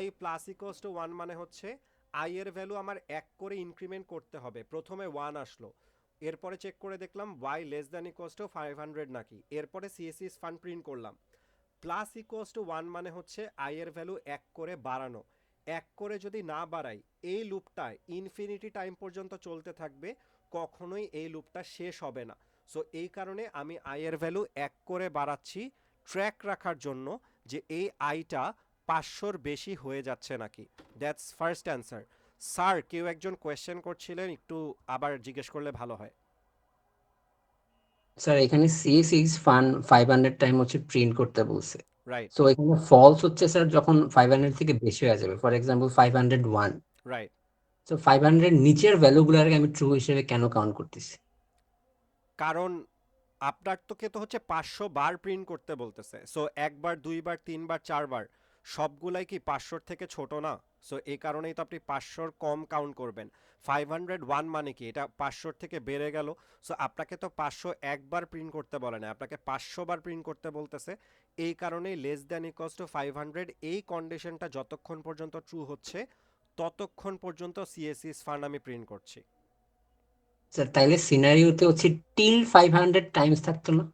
i প্লাস ইকুয়ালস টু 1 মানে হচ্ছে i এর ভ্যালু আমার 1 করে ইনক্রিমেন্ট করতে হবে প্রথমে 1 আসলো এরপরে চেক করে দেখলাম y less than equals to 500 নাকি এরপরে সিএসএস ফান্ড প্রিন্ট করলাম প্লাস ইকুয়ালস টু 1 মানে হচ্ছে i এর ভ্যালু 1 করে বাড়ানো 1 করে যদি না বাড়াই এই লুপটা ইনফিনিটি টাইম পর্যন্ত চলতে থাকবে কখনোই এই লুপটা শেষ হবে না সো এই কারণে আমি i এর ভ্যালু 1 করে বাড়াচ্ছি ট্র্যাক রাখার জন্য যে এই আইটা 500-র বেশি হয়ে যাচ্ছে নাকি দ্যাটস ফার্স্ট অ্যান্সার স্যার কেউ একজন কোয়েশ্চেন করছিলেন একটু আবার জিজ্ঞেস করলে ভালো হয় স্যার এখানে সিএসএস ফান্ড 500 টাইম হচ্ছে প্রিন্ট করতে বলছে রাইট সো এখানে ফলস হচ্ছে স্যার যখন 500 থেকে বেশি হয়ে যাবে ফর এক্সাম্পল 501 রাইট সো 500 নিচের ভ্যালুগুলোকে আমি ট্রু হিসেবে কেন কাউন্ট করতেছি কারণ আপনার তোকে তো হচ্ছে 500 বার প্রিন্ট করতে বলতেছে সো একবার দুইবার তিনবার চারবার সবগুলাই কি 500 থেকে ছোট না সো এই কারণেই তো আপনি 500 কম কাউন্ট করবেন 501 মানে কি এটা 500 থেকে বেড়ে গেল সো আপনাকে তো 500 একবার প্রিন্ট করতে বলে না আপনাকে 500 বার প্রিন্ট করতে বলতেছে এই কারণেই লেস দ্যান ইকুয়ালস টু 500 এই কন্ডিশনটা যতক্ষণ পর্যন্ত ট্রু হচ্ছে ততক্ষণ পর্যন্ত সিএসএস ফান্ড আমি প্রিন্ট করছি স্যার তাইলে সিনারিওতে হচ্ছে টিল 500 টাইমস থাকতো না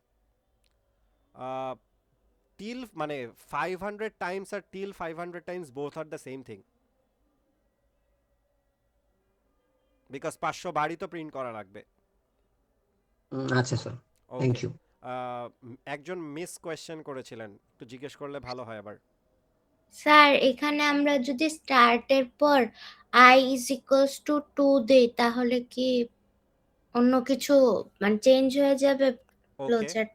till মানে 500 times R till 500 times both are the same thing because 500 বারই তো প্রিন্ট করা লাগবে আচ্ছা স্যার থ্যাংক ওকে ইউ একজন মিস কোয়েশ্চেন করেছিলেন একটু জিজ্ঞেস করলে ভালো হয় আবার স্যার এখানে আমরা যদি স্টার্টের পর i ইজ ইকুয়ালস টু 2 দেই তাহলে কি অন্য কিছু মানে চেঞ্জ হয়ে যাবে ওকে ফ্লোচার্ট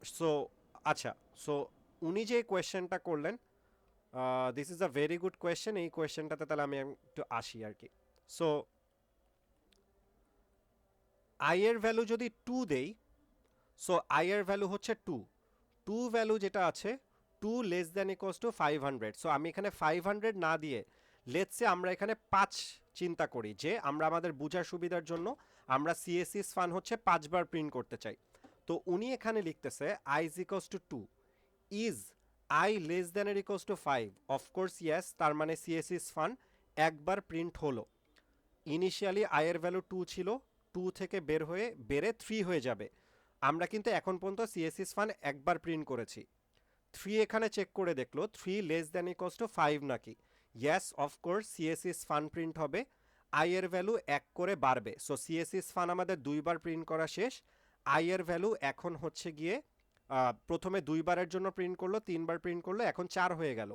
সো আচ্ছা সো উনি যে কোয়েশ্চেনটা করলেন this is a very good question এই কোয়েশ্চেনটাতে তাহলে আমি একটু আসি আর কি সো i এর ভ্যালু যদি 2 দেই সো i এর ভ্যালু হচ্ছে 2 ভ্যালু যেটা আছে 2 less than equals to 500 so আমি এখানে 500 না দিয়ে লেটস সে আমরা এখানে 5 চিন্তা করি যে আমরা আমাদের বোঝার সুবিধার জন্য আমরা সিএসএস ফান হচ্ছে 5 বার প্রিন্ট করতে চাই তো উনি এখানে লিখতেছে i is equals to 2 is i less than or equals to 5 of course yes তার মানে সিএসএস ফান একবার প্রিন্ট হলো ইনিশিয়ালি i এর ভ্যালু 2 ছিল 2 থেকে বেড়ে 3 হয়ে যাবে আমরা কিন্তু এখন পর্যন্ত সিএসএস ফান একবার প্রিন্ট করেছি 3 এখানে চেক করে দেখলো 3 লেস দ্যান ইকুয়ালস টু 5 নাকি। ইয়েস অফকোর্স সিএসইস ফান প্রিন্ট হবে, আই এর ভ্যালু 1 করে বাড়বে। সো সিএসইস ফান আমাদের 2বার প্রিন্ট করা শেষ। আই এর ভ্যালু এখন হচ্ছে গিয়ে প্রথমে 2বারের জন্য প্রিন্ট করলো, 3বার প্রিন্ট করলো, এখন 4 হয়ে গেল।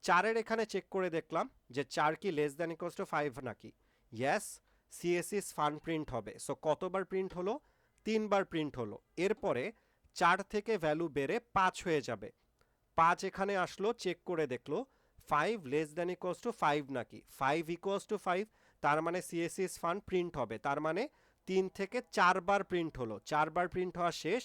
4-এর এখানে চেক করে দেখলাম যে 4 কি লেস দ্যান ইকুয়ালস টু 5 নাকি। ইয়েস সিএসইস ফান প্রিন্ট হবে। সো কতবার প্রিন্ট হলো? 3বার প্রিন্ট হলো। এরপরে 4 থেকে ভ্যালু বেড়ে 5 হয়ে যাবে। 5 এখানে আসলো, চেক করে দেখলো 5 লেস দ্যান ইকুয়ালস টু 5 নাকি। 5 ইকুয়ালস টু 5, তার মানে সিএসইস ফান প্রিন্ট হবে। তার মানে 3 থেকে 4বার প্রিন্ট হলো, 4বার প্রিন্ট হওয়া শেষ।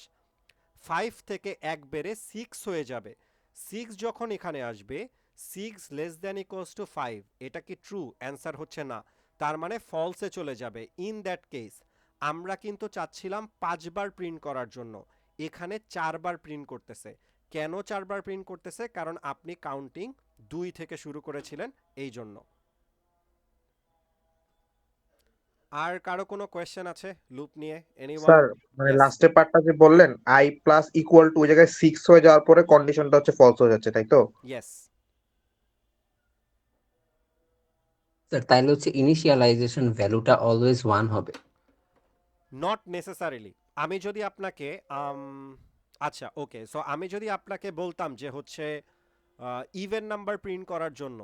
5 থেকে 1 বেড়ে 6 হয়ে যাবে। 6 যখন এখানে আসবে 6 লেস দ্যান ইকুয়ালস টু 5, এটা কি ট্রু? অ্যান্সার হচ্ছে না, তার মানে ফলসে চলে যাবে। ইন দ্যাট কেস আমরা কিন্তু চাচ্ছিলাম 5বার প্রিন্ট করার জন্য, এখানে 4বার প্রিন্ট করতেছে। কেন 4বার প্রিন্ট করতেছে? কারণ আপনি কাউন্টিং 2 থেকে শুরু করেছিলেন, এই জন্য। আর কারো কোনো কোয়েশ্চেন আছে লুপ নিয়ে? এনিওয়ান? স্যার মানে ইয়েস লাস্টের পার্টটা যে বললেন আই প্লাস ইকুয়াল টু ওই জায়গায় 6 হয়ে যাওয়ার পরে কন্ডিশনটা হচ্ছে ফলস হয়ে যাচ্ছে, তাই তো? ইয়েস। স্যার তাইলে হচ্ছে ইনিশিয়ালাইজেশন ভ্যালুটা অলওয়েজ 1 হবে। Not necessarily. আমি যদি আপনাকে আচ্ছা ওকে, সো আমি যদি আপনাকে বলতাম যে হচ্ছে ইভেন নাম্বার প্রিন্ট করার জন্য,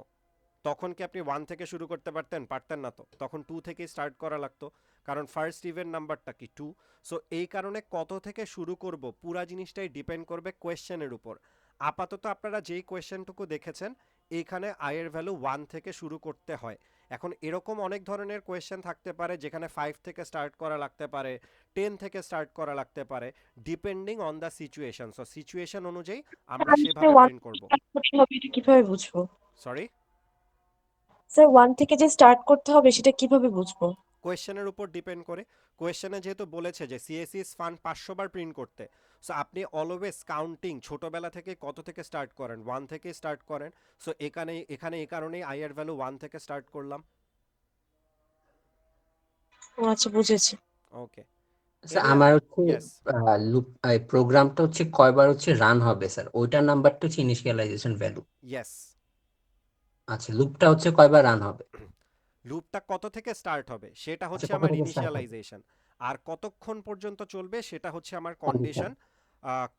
তখন কি আপনি 1 থেকে শুরু করতে পারতেন? পারতেন না তো, তখন 2 থেকে স্টার্ট করা লাগতো, কারণ ফার্স্ট ইভেন নাম্বারটা কি 2। সো এই কারণে কত থেকে শুরু করব পুরা জিনিসটাই ডিপেন্ড করবে কোয়েশ্চেনের উপর। আপাতত আপনারা যেই কোয়েশ্চেনটুকু দেখেছেন এইখানে আয়ের ভ্যালু 1 থেকে শুরু করতে হয়। এখন এরকম অনেক ধরনের কোয়েশ্চেন থাকতে পারে যেখানে 5 থেকে স্টার্ট করা লাগতে পারে, 10 থেকে স্টার্ট করা লাগতে পারে, depending on the situation. So situation অনুযায়ী আমরা সেভাবে ওয়ান প্রিন্ট করব। করতে হবে এটা কিভাবে বুঝবো? সরি, স্যার 1 থেকে যে স্টার্ট করতে হবে সেটা কিভাবে বুঝবো? কোয়েশ্চেনের উপর ডিপেন্ড করে। কোয়েশ্চেনে যেহেতু বলেছে যে সিএসইস ফান্ড 500 বার প্রিন্ট করতে, সো আপনি অলওয়েজ কাউন্টিং ছোটবেলা থেকে কত থেকে স্টার্ট করেন? 1 থেকে স্টার্ট করেন। সো এখানে এই কারণেই আই এর ভ্যালু 1 থেকে স্টার্ট করলাম। ও আচ্ছা, বুঝেছি। ওকে, স্যার এনি আমার হচ্ছে ইয়েস। লুপ প্রোগ্রামটা হচ্ছে কয়বার হচ্ছে রান হবে স্যার, ওইটার নাম্বারটা হচ্ছে ইনিশিয়ালাইজেশন ভ্যালু। ইয়েস, আচ্ছা লুপটা হচ্ছে কয়বার রান হবে? লুপটা কত থেকে স্টার্ট হবে সেটা আচ্ছা হচ্ছে কত আমার থেকে স্টার্ট হবে? ইনিশিয়ালাইজেশন, আর কতক্ষণ পর্যন্ত চলবে সেটা হচ্ছে আমার কন্ডিশন।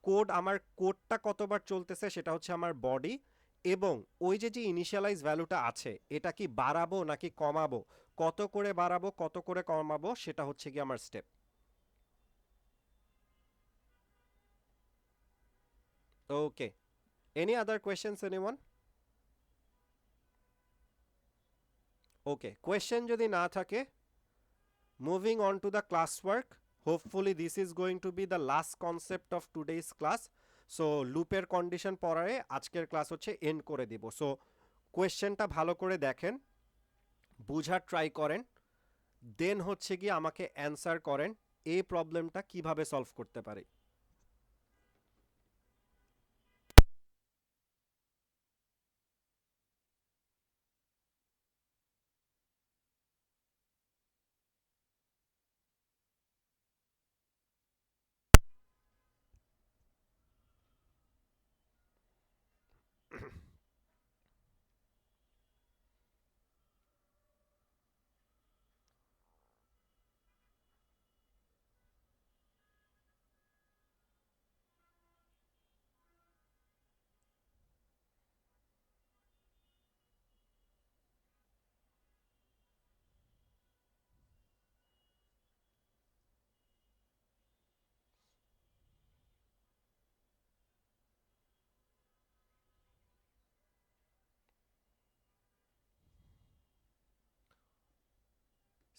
কন্ডিশন। আমার কোডটা কতবার চলতেছে সেটা হচ্ছে আমার বডি, এবং ওই যে ইনিশিয়ালাইজ ভ্যালুটা আছে এটা কি বাড়াবো নাকি কমাবো, কত করে বাড়াবো কত করে কমাবো সেটা হচ্ছে কি আমার স্টেপ। ওকে, any other questions anyone? Okay, question যদি না থাকে, moving on to the classwork. Hopefully this is going to be the last concept of today's class. So লুপের কন্ডিশন পড়ায়ে আজকের ক্লাস হচ্ছে এন্ড করে দিব। সো কোয়েশ্চেনটা ভালো করে দেখেন, বুঝার ট্রাই করেন, দেন হচ্ছে গিয়ে আমাকে অ্যান্সার করেন এই প্রবলেমটা কিভাবে সলভ করতে পারি।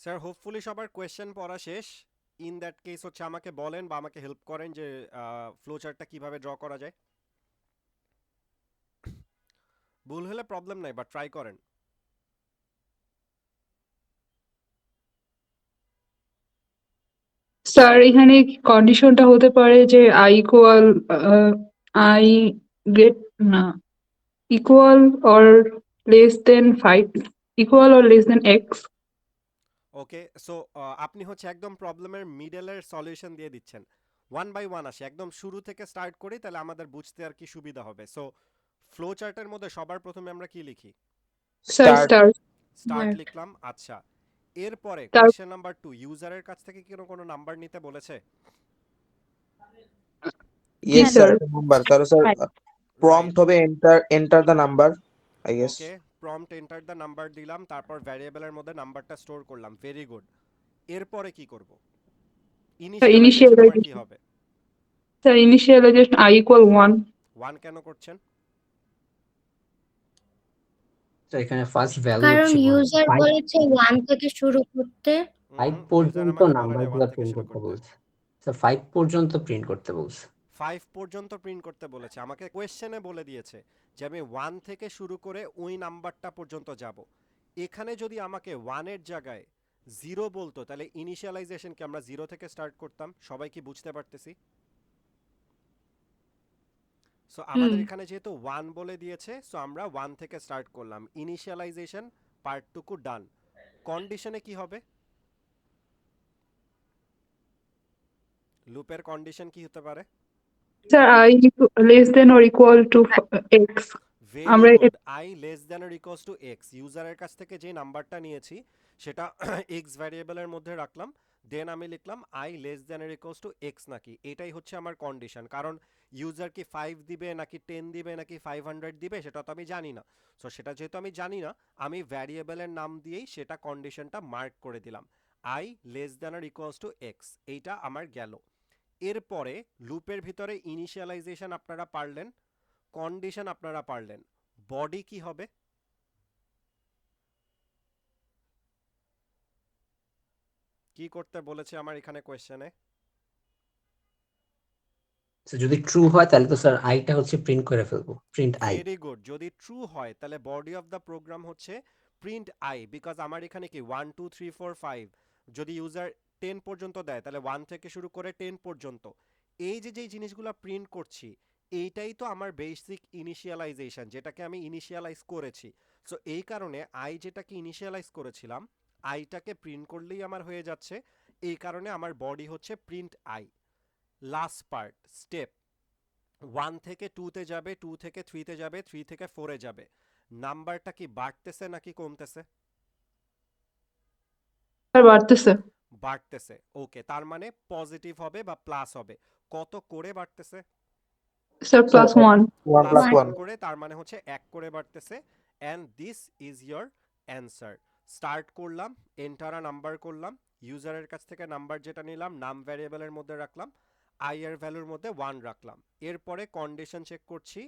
স্যার হোপফুলি সবার কোয়েশ্চেন পড়া শেষ। ইন দ্যাট কেস হচ্ছে আমাকে বলেন বা আমাকে হেল্প করেন যে ফ্লো চার্টটা কিভাবে ড্র করা যায়। ভুল হলে প্রবলেম নাই, বাট ট্রাই করেন। স্যার এখানে কন্ডিশনটা হতে পারে যে আই ইকুয়াল আই গ্রেট না equal or less than 5, equal or less than x. Okay, so আপনি হচ্ছে একদম প্রবলেমের মিডলের সলিউশন দিয়ে দিচ্ছেন। ওয়ান বাই ওয়ান আসি, একদম শুরু থেকে স্টার্ট করি, তাহলে আমাদের বুঝতে আর কি সুবিধা হবে। সো ফ্লো চার্টের মধ্যে সবার প্রথমে আমরা কি লিখি? Sir start. Star start Start. লিখলাম। আচ্ছা, এরপরে তার কোয়েশ্চেন নাম্বার 2, ইউজারের কাছ থেকে কি কোনো নাম্বার নিতে বলেছে? ইয়েস হ্যাঁ স্যার, স্যার। একটা নাম্বার, তাহলে স্যার Right. প্রম্পট রাইট, হবে enter the number, I guess. Okay, prompt enter the number দিলাম, তারপর ভ্যারিয়েবলের মধ্যে নাম্বারটা স্টোর করলাম, ভেরি গুড। এরপরে কি করব? ইনিশিয়ালাইজেশন আমার কি ইনিশিয়ালাইজেশন হবে? Sir initialization i equal 1। 1 কেন করছেন? তো এখানে ফার্স্ট ভ্যালু কারণ হচ্ছে ইউজার 5 বলেছে 1 থেকে শুরু করতে। ইউজার পর্যন্ত আমাকে বলে নাই 1 নাম্বারগুলো থেকে প্রিন্ট শুরু করতে করতে। বলছে। স্যার 5 পর্যন্ত প্রিন্ট করতে বলছে। 5 পর্যন্ত প্রিন্ট করতে বলেছে, আমাকে কোয়েশ্চেনে বলে দিয়েছে যে আমি 1 থেকে শুরু করে ওই নাম্বারটা পর্যন্ত যাব। এখানে যদি আমাকে 1 এর জায়গায় 0 বলতো, তাহলে ইনিশিয়ালাইজেশন কি আমরা 0 থেকে স্টার্ট করতাম? সবাই কি বুঝতে পারতেছি? সো আমাদের এখানে যেহেতু 1 বলে দিয়েছে, সো আমরা 1 থেকে স্টার্ট করলাম, ইনিশিয়ালাইজেশন পার্টটুকু ডান। কন্ডিশনে কি হবে? লুপের কন্ডিশন কি হতে পারে? Sir i less than or equal to x। Very আমরা good, i less than or equals to x. ইউজারের কাছ থেকে যে নাম্বারটা নিয়েছি সেটা এক্স ভ্যারিয়েবলের মধ্যে রাখলাম, দেন আমি লিখলাম I less than or equals to x নাকি, এটাই হচ্ছে আমার কন্ডিশন। কারণ ইউজার কি 5 দিবে নাকি 10 দিবে নাকি 500 দিবে সেটা তো আমি জানি না। সো সেটা যেহেতু আমি জানি না, আমি ভ্যারিয়েবলের নাম দিয়েই সেটা কন্ডিশনটা মার্ক করে দিলাম, I less than or equals to x. এইটা আমার গেল। এরপরে লুপের ভিতরে ইনিশিয়ালাইজেশন আপনারা পারলেন, কন্ডিশন আপনারা পারলেন, বডি কি হবে? কি করতে বলেছে আমার এখানে কোয়েশ্চেনে? তো যদি ট্রু হয় তাহলে তো স্যার আইটা হচ্ছে প্রিন্ট করে ফেলবো, প্রিন্ট আই। ভেরি গুড, যদি ট্রু হয় তাহলে বডি অফ দ্য প্রোগ্রাম হচ্ছে প্রিন্ট আই, বিকজ আমার এখানে কি 1 2 3 4 5, যদি ইউজার 10 পর্যন্ত দেয় তাহলে 1 থেকে শুরু করে 10 পর্যন্ত। এই যে যেই জিনিসগুলো প্রিন্ট করছি, এইটাই তো আমার বেসিক ইনিশিয়ালাইজেশন, যেটাকে আমি ইনিশিয়ালাইজ করেছি। সো এই কারণে আই যেটাকে ইনিশিয়ালাইজ করেছিলাম, আইটাকে প্রিন্ট করলেই আমার হয়ে যাচ্ছে। এই কারণে আমার বডি হচ্ছে print I. Last part, step 1 থেকে 2 তে যাবে, 2 থেকে 3 তে যাবে, 3 থেকে 4 এ যাবে। নাম্বারটা কি বাড়তেছে নাকি কমতেছে? স্যার বাড়তেছে। বাড়তেছে, ওকে, তার মানে পজিটিভ হবে বা প্লাস হবে। কত করে বাড়তেছে? Sir sir +1। 1 প্লাস + 1 1। করে, তার মানে হচ্ছে 1 করে বাড়তেছে। And this is your answer. Start করলাম, এন্টার আ নাম্বার করলাম, ইউজারের কাছ থেকে নাম্বার যেটা নিলাম নাম ভ্যারিয়েবলের মধ্যে রাখলাম, আই এর ভ্যালুর মধ্যে 1 রাখলাম। এরপরে কন্ডিশন চেক করছি,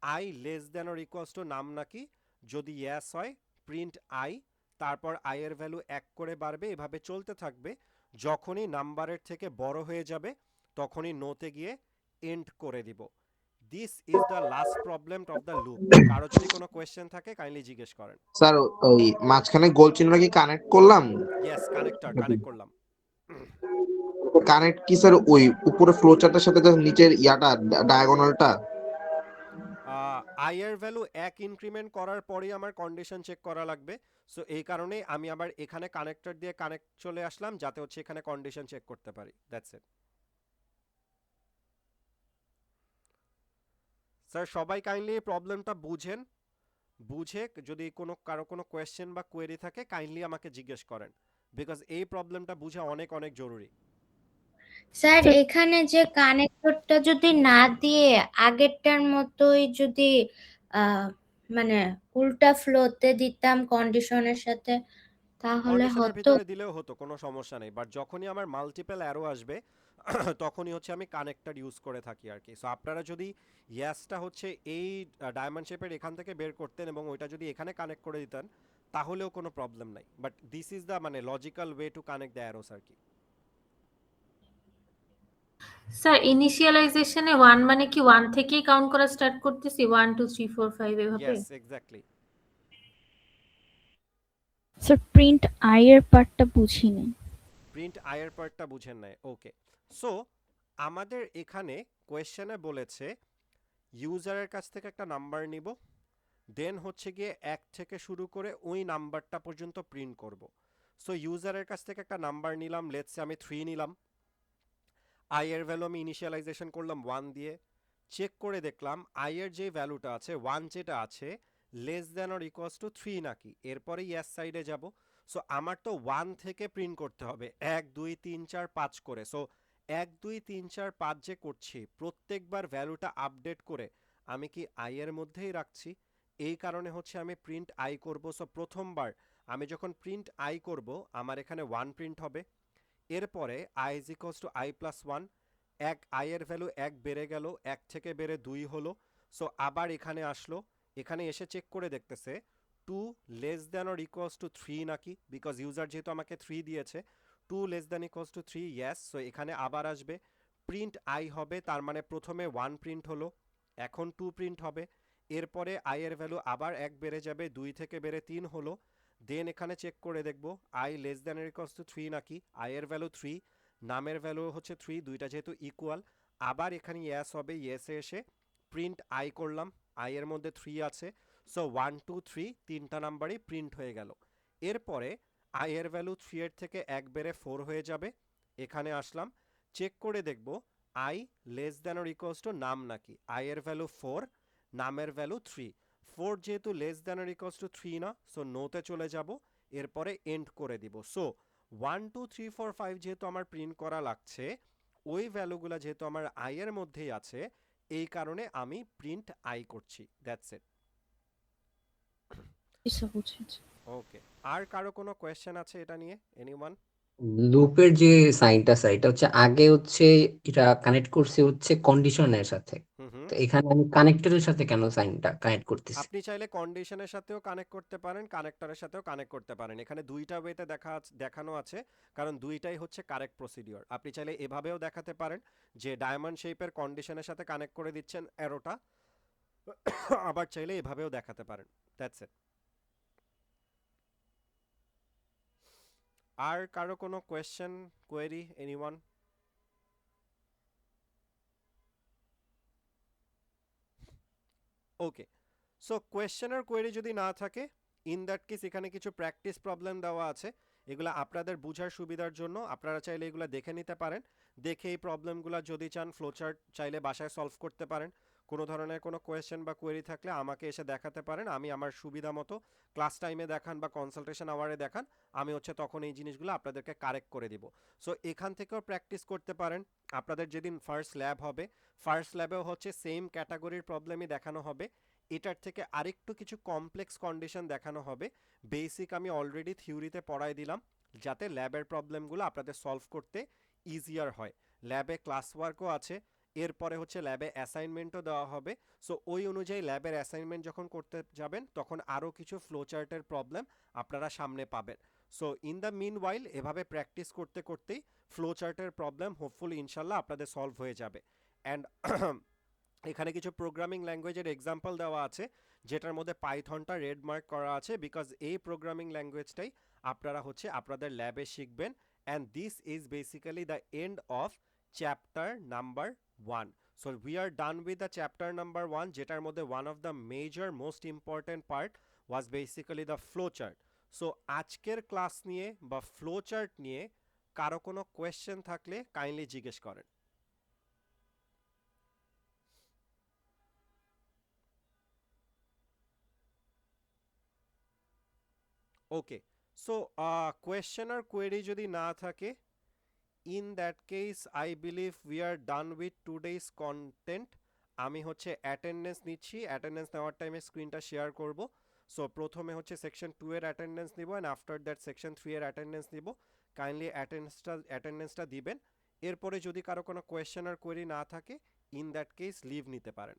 I less than or equals two নাম নাকি, যদি ইয়েস হয় প্রিন্ট আই, তারপর আই এর ভ্যালু 1 করে বাড়বে, এভাবে চলতে থাকবে। যখনই নাম্বারের থেকে বড় হয়ে যাবে তখনই নোতে গিয়ে এন্ড করে দিব। This is the last problem of the loop. কারো যদি কোনো কোয়েশ্চেন থাকে কাইন্ডলি জিজ্ঞেস করেন। স্যার ওই মাঝখানে গোল চিহ্নটা কি কানেক্ট করলাম? ইয়েস, কানেক্ট করলাম। কানেক্ট কি স্যার ওই উপরে ফ্লো চার্টের সাথে just নিচের ইয়াটা ডায়াগোনালটা? আই এর ভ্যালু 1 ইনক্রিমেন্ট করার পরেই আমার কন্ডিশন চেক করা লাগবে। সো এই কারণেই আমি আবার এখানে কানেক্টর দিয়ে কানেক্ট চলে আসলাম, যাতে হচ্ছে এখানে কন্ডিশন চেক করতে পারি। That's it. স্যার সবাই কাইন্ডলি এই প্রবলেমটা বুঝেন, বুঝে যদি কারো কোনো কোয়েশ্চেন বা কোয়েরি থাকে কাইন্ডলি আমাকে জিজ্ঞেস করেন, বিকজ এই প্রবলেমটা বুঝা অনেক অনেক জরুরি। স্যার এখানে যে কানেক্টরটা যদি না দিয়ে আগেরটার মতোই যদি মানে উল্টা ফ্লোতে দিতাম কন্ডিশনের সাথে, তাহলে কন্ডিশনের হতো। ভিতরে দিলেও হতো, কোনো সমস্যা নেই, বাট যখনই আমার মাল্টিপল অ্যারো আসবে তখনই হচ্ছে আমি কানেক্টর ইউজ করে থাকি আর কি। সো আপনারা যদি ইয়াসটা হচ্ছে এই ডায়মন্ড শেপের এখান থেকে বের করতেন এবং ওইটা যদি এখানে কানেক্ট করে দিতেন তাহলেও কোনো প্রবলেম নাই, বাট দিস ইজ দ্য মানে logical way to connect the arrows আর কি। স্যার ইনিশিয়ালাইজেশনে 1 মানে কি 1 থেকেই কাউন্ট করা স্টার্ট করতেছি, 1 2 3 4 5 এভাবে? Yes, exactly. Sir print i এর পার্টটা বুঝিনি। প্রিন্ট আই এর পার্টটা বুঝেন নাই, ওকে। সো আমাদের এখানে কোয়েশ্চেনে বলেছে ইউজারের কাছ থেকে একটা নাম্বার নিব, দেন হচ্ছে গিয়ে 1 থেকে শুরু করে ওই নাম্বারটা পর্যন্ত প্রিন্ট করব। সো ইউজারের কাছ থেকে একটা নাম্বার নিলাম, লেটস সে আমি 3 নিলাম। আই এর ভ্যালু আমি ইনিশিয়ালাইজেশন করলাম 1 দিয়ে, চেক করে দেখলাম আই এর যে ভ্যালুটা আছে 1 যেটা আছে less than or equals two 3 নাকি, এরপরে ইয়েস সাইডে যাব। সো আমার তো 1 থেকে প্রিন্ট করতে হবে 1 2 3 4 5 করে। সো 1 2 3 4 5 যে করছি প্রত্যেকবার ভ্যালুটা আপডেট করে আমি কি আই এর মধ্যেই রাখছি, এই কারণে হচ্ছে আমি প্রিন্ট আই করব। সো প্রথমবার আমি যখন প্রিন্ট আই করব আমার এখানে 1 প্রিন্ট হবে, এরপরে I is equals two I plus 1, এক আই এর ভ্যালু 1 বেড়ে গেল, 1 থেকে বেড়ে 2 হলো। সো আবার এখানে আসলো, এখানে এসে চেক করে দেখতেছে 2 less than or equals two 3 নাকি, বিকজ ইউজার যেহেতু আমাকে 3 দিয়েছে 2 less than equals to 3, yes. So এখানে আবার আসবে প্রিন্ট আই হবে, তার মানে প্রথমে 1 প্রিন্ট হলো, এখন 2 প্রিন্ট হবে, এরপরে আই এর ভ্যালু আবার 1 বেড়ে যাবে, 2 থেকে বেড়ে 3 হলো। দেন এখানে চেক করে দেখব I less than equals to 3 নাকি, আই এর ভ্যালু 3, নামের ভ্যালু হচ্ছে 3, দুইটা যেহেতু ইকুয়াল, আবার এখানে ইয়েস হবে, ইয়েসে এসে প্রিন্ট আই করলাম, আই এর মধ্যে 3 আছে। সো 1 2 3 তিনটা নাম্বারই প্রিন্ট হয়ে গেল। এরপরে আই এর ভ্যালু 3 এর থেকে 1 বেড়ে 4 হয়ে যাবে, এখানে আসলাম, চেক করে দেখব I less than or equals two নাম নাকি, আই এর ভ্যালু 4, নামের ভ্যালু 3, 4 যেহেতু less than or equals two 3 না, সো নোতে চলে যাব, এরপরে এন্ড করে দিব। সো 1 2 3 4 5 যেহেতু আমার প্রিন্ট করা লাগছে, ওই ভ্যালুগুলো যেহেতু আমার আই এর মধ্যেই আছে, এই কারণে আমি প্রিন্ট আই করছি, দ্যাটস ইট। স্যার বুঝেছি। ওকে, আর কারো কোনো কোয়েশ্চেন আছে এটা নিয়ে? এনিওয়ান? লুপের যে সাইনটা স্যার, এটা হচ্ছে আগে হচ্ছে এটা কানেক্ট করছে হচ্ছে কন্ডিশনের সাথে, হুম হুম। তো এখানে আমি কানেক্টরের সাথে কেন সাইনটা কানেক্ট করতেছি? আপনি চাইলে কন্ডিশনের সাথেও কানেক্ট করতে পারেন, কানেক্টরের সাথেও কানেক্ট করতে পারেন, এখানে দুইটা ওয়েতে দেখানো আছে, কারণ দুইটাই হচ্ছে কারেক্ট প্রসিডিওর। আপনি চাইলে এভাবেও দেখাতে পারেন যে ডায়মন্ড শেপের কন্ডিশনের সাথে কানেক্ট করে দিচ্ছেন অ্যারোটা, আবার চাইলে এভাবেও দেখাতে পারেন, দ্যাটস ইট। আর কারো কোনো question, query, anyone? Okay, so question আর কোয়েরি যদি না থাকে, ইন দ্যাট কেস এখানে কিছু প্র্যাকটিস প্রবলেম দেওয়া আছে, এগুলো আপনাদের বোঝার সুবিধার জন্য আপনারা চাইলে এগুলো দেখে নিতে পারেন। দেখে এই প্রবলেমগুলো যদি চান ফ্লোচার্ট চাইলে বাসায় সলভ করতে পারেন। কোনো ধরনের কোনো কোয়েশ্চেন বা কোয়েরি থাকলে আমাকে এসে দেখাতে পারেন, আমি আমার সুবিধা মতো ক্লাস টাইমে দেখান বা কনসালটেশন আওয়ারে দেখান, আমি হচ্ছে তখন এই জিনিসগুলো আপনাদেরকে কারেক্ট করে দিব। সো এখান থেকেও প্র্যাকটিস করতে পারেন। আপনাদের যেদিন ফার্স্ট ল্যাব হবে, ফার্স্ট ল্যাবেও হচ্ছে সেম ক্যাটাগরির প্রবলেমই দেখানো হবে, এটার থেকে আরেকটু কিছু কমপ্লেক্স কন্ডিশন দেখানো হবে। বেসিক আমি অলরেডি থিওরিতে পড়াই দিলাম, যাতে ল্যাবের প্রবলেমগুলো আপনাদের সলভ করতে ইজিয়ার হয়। ল্যাবে ক্লাস ওয়ার্কও আছে, এরপরে হচ্ছে ল্যাবে অ্যাসাইনমেন্টও দেওয়া হবে। সো ওই অনুযায়ী ল্যাবের অ্যাসাইনমেন্ট যখন করতে যাবেন তখন আরও কিছু ফ্লোচার্টের প্রবলেম আপনারা সামনে পাবেন। সো ইন দ্য মিন ওয়াইল এভাবে প্র্যাকটিস করতে করতেই ফ্লোচার্টের প্রবলেম হোপফুলি ইনশাল্লাহ আপনাদের সলভ হয়ে যাবে। অ্যান্ড এখানে কিছু প্রোগ্রামিং ল্যাঙ্গুয়েজের এক্সাম্পল দেওয়া আছে, যেটার মধ্যে পাইথনটা রেড মার্ক করা আছে, বিকজ এই প্রোগ্রামিং ল্যাঙ্গুয়েজটাই আপনারা হচ্ছে আপনাদের ল্যাবে শিখবেন। And this is basically the end of chapter number 1. So we are done with the chapter number 1, যেটার মধ্যে one of the major most important part was basically the flow chart. So আজকের class নিয়ে বা flow chart নিয়ে কারো কোনো question থাকলে kindly জিজ্ঞেস করেন। ওকে, সো কোয়েশ্চেন আর কোয়েরি যদি না থাকে, in that case I believe we are done with today's content. আমি হচ্ছে অ্যাটেন্ডেন্স নিচ্ছি, অ্যাটেন্ডেন্স নেওয়ার টাইমে স্ক্রিনটা শেয়ার করব। সো প্রথমে হচ্ছে সেকশন 2 এর অ্যাটেন্ডেন্স নিব, অ্যান্ড আফটার দ্যাট সেকশন 3 এর অ্যাটেন্ডেন্স নিব। কাইন্ডলি অ্যাটেন্ডেন্সটা দিবেন। এরপরে যদি কারো কোনো কোয়েশ্চেন আর কোয়েরি না থাকে, ইন দ্যাট কেস লিভ নিতে পারেন।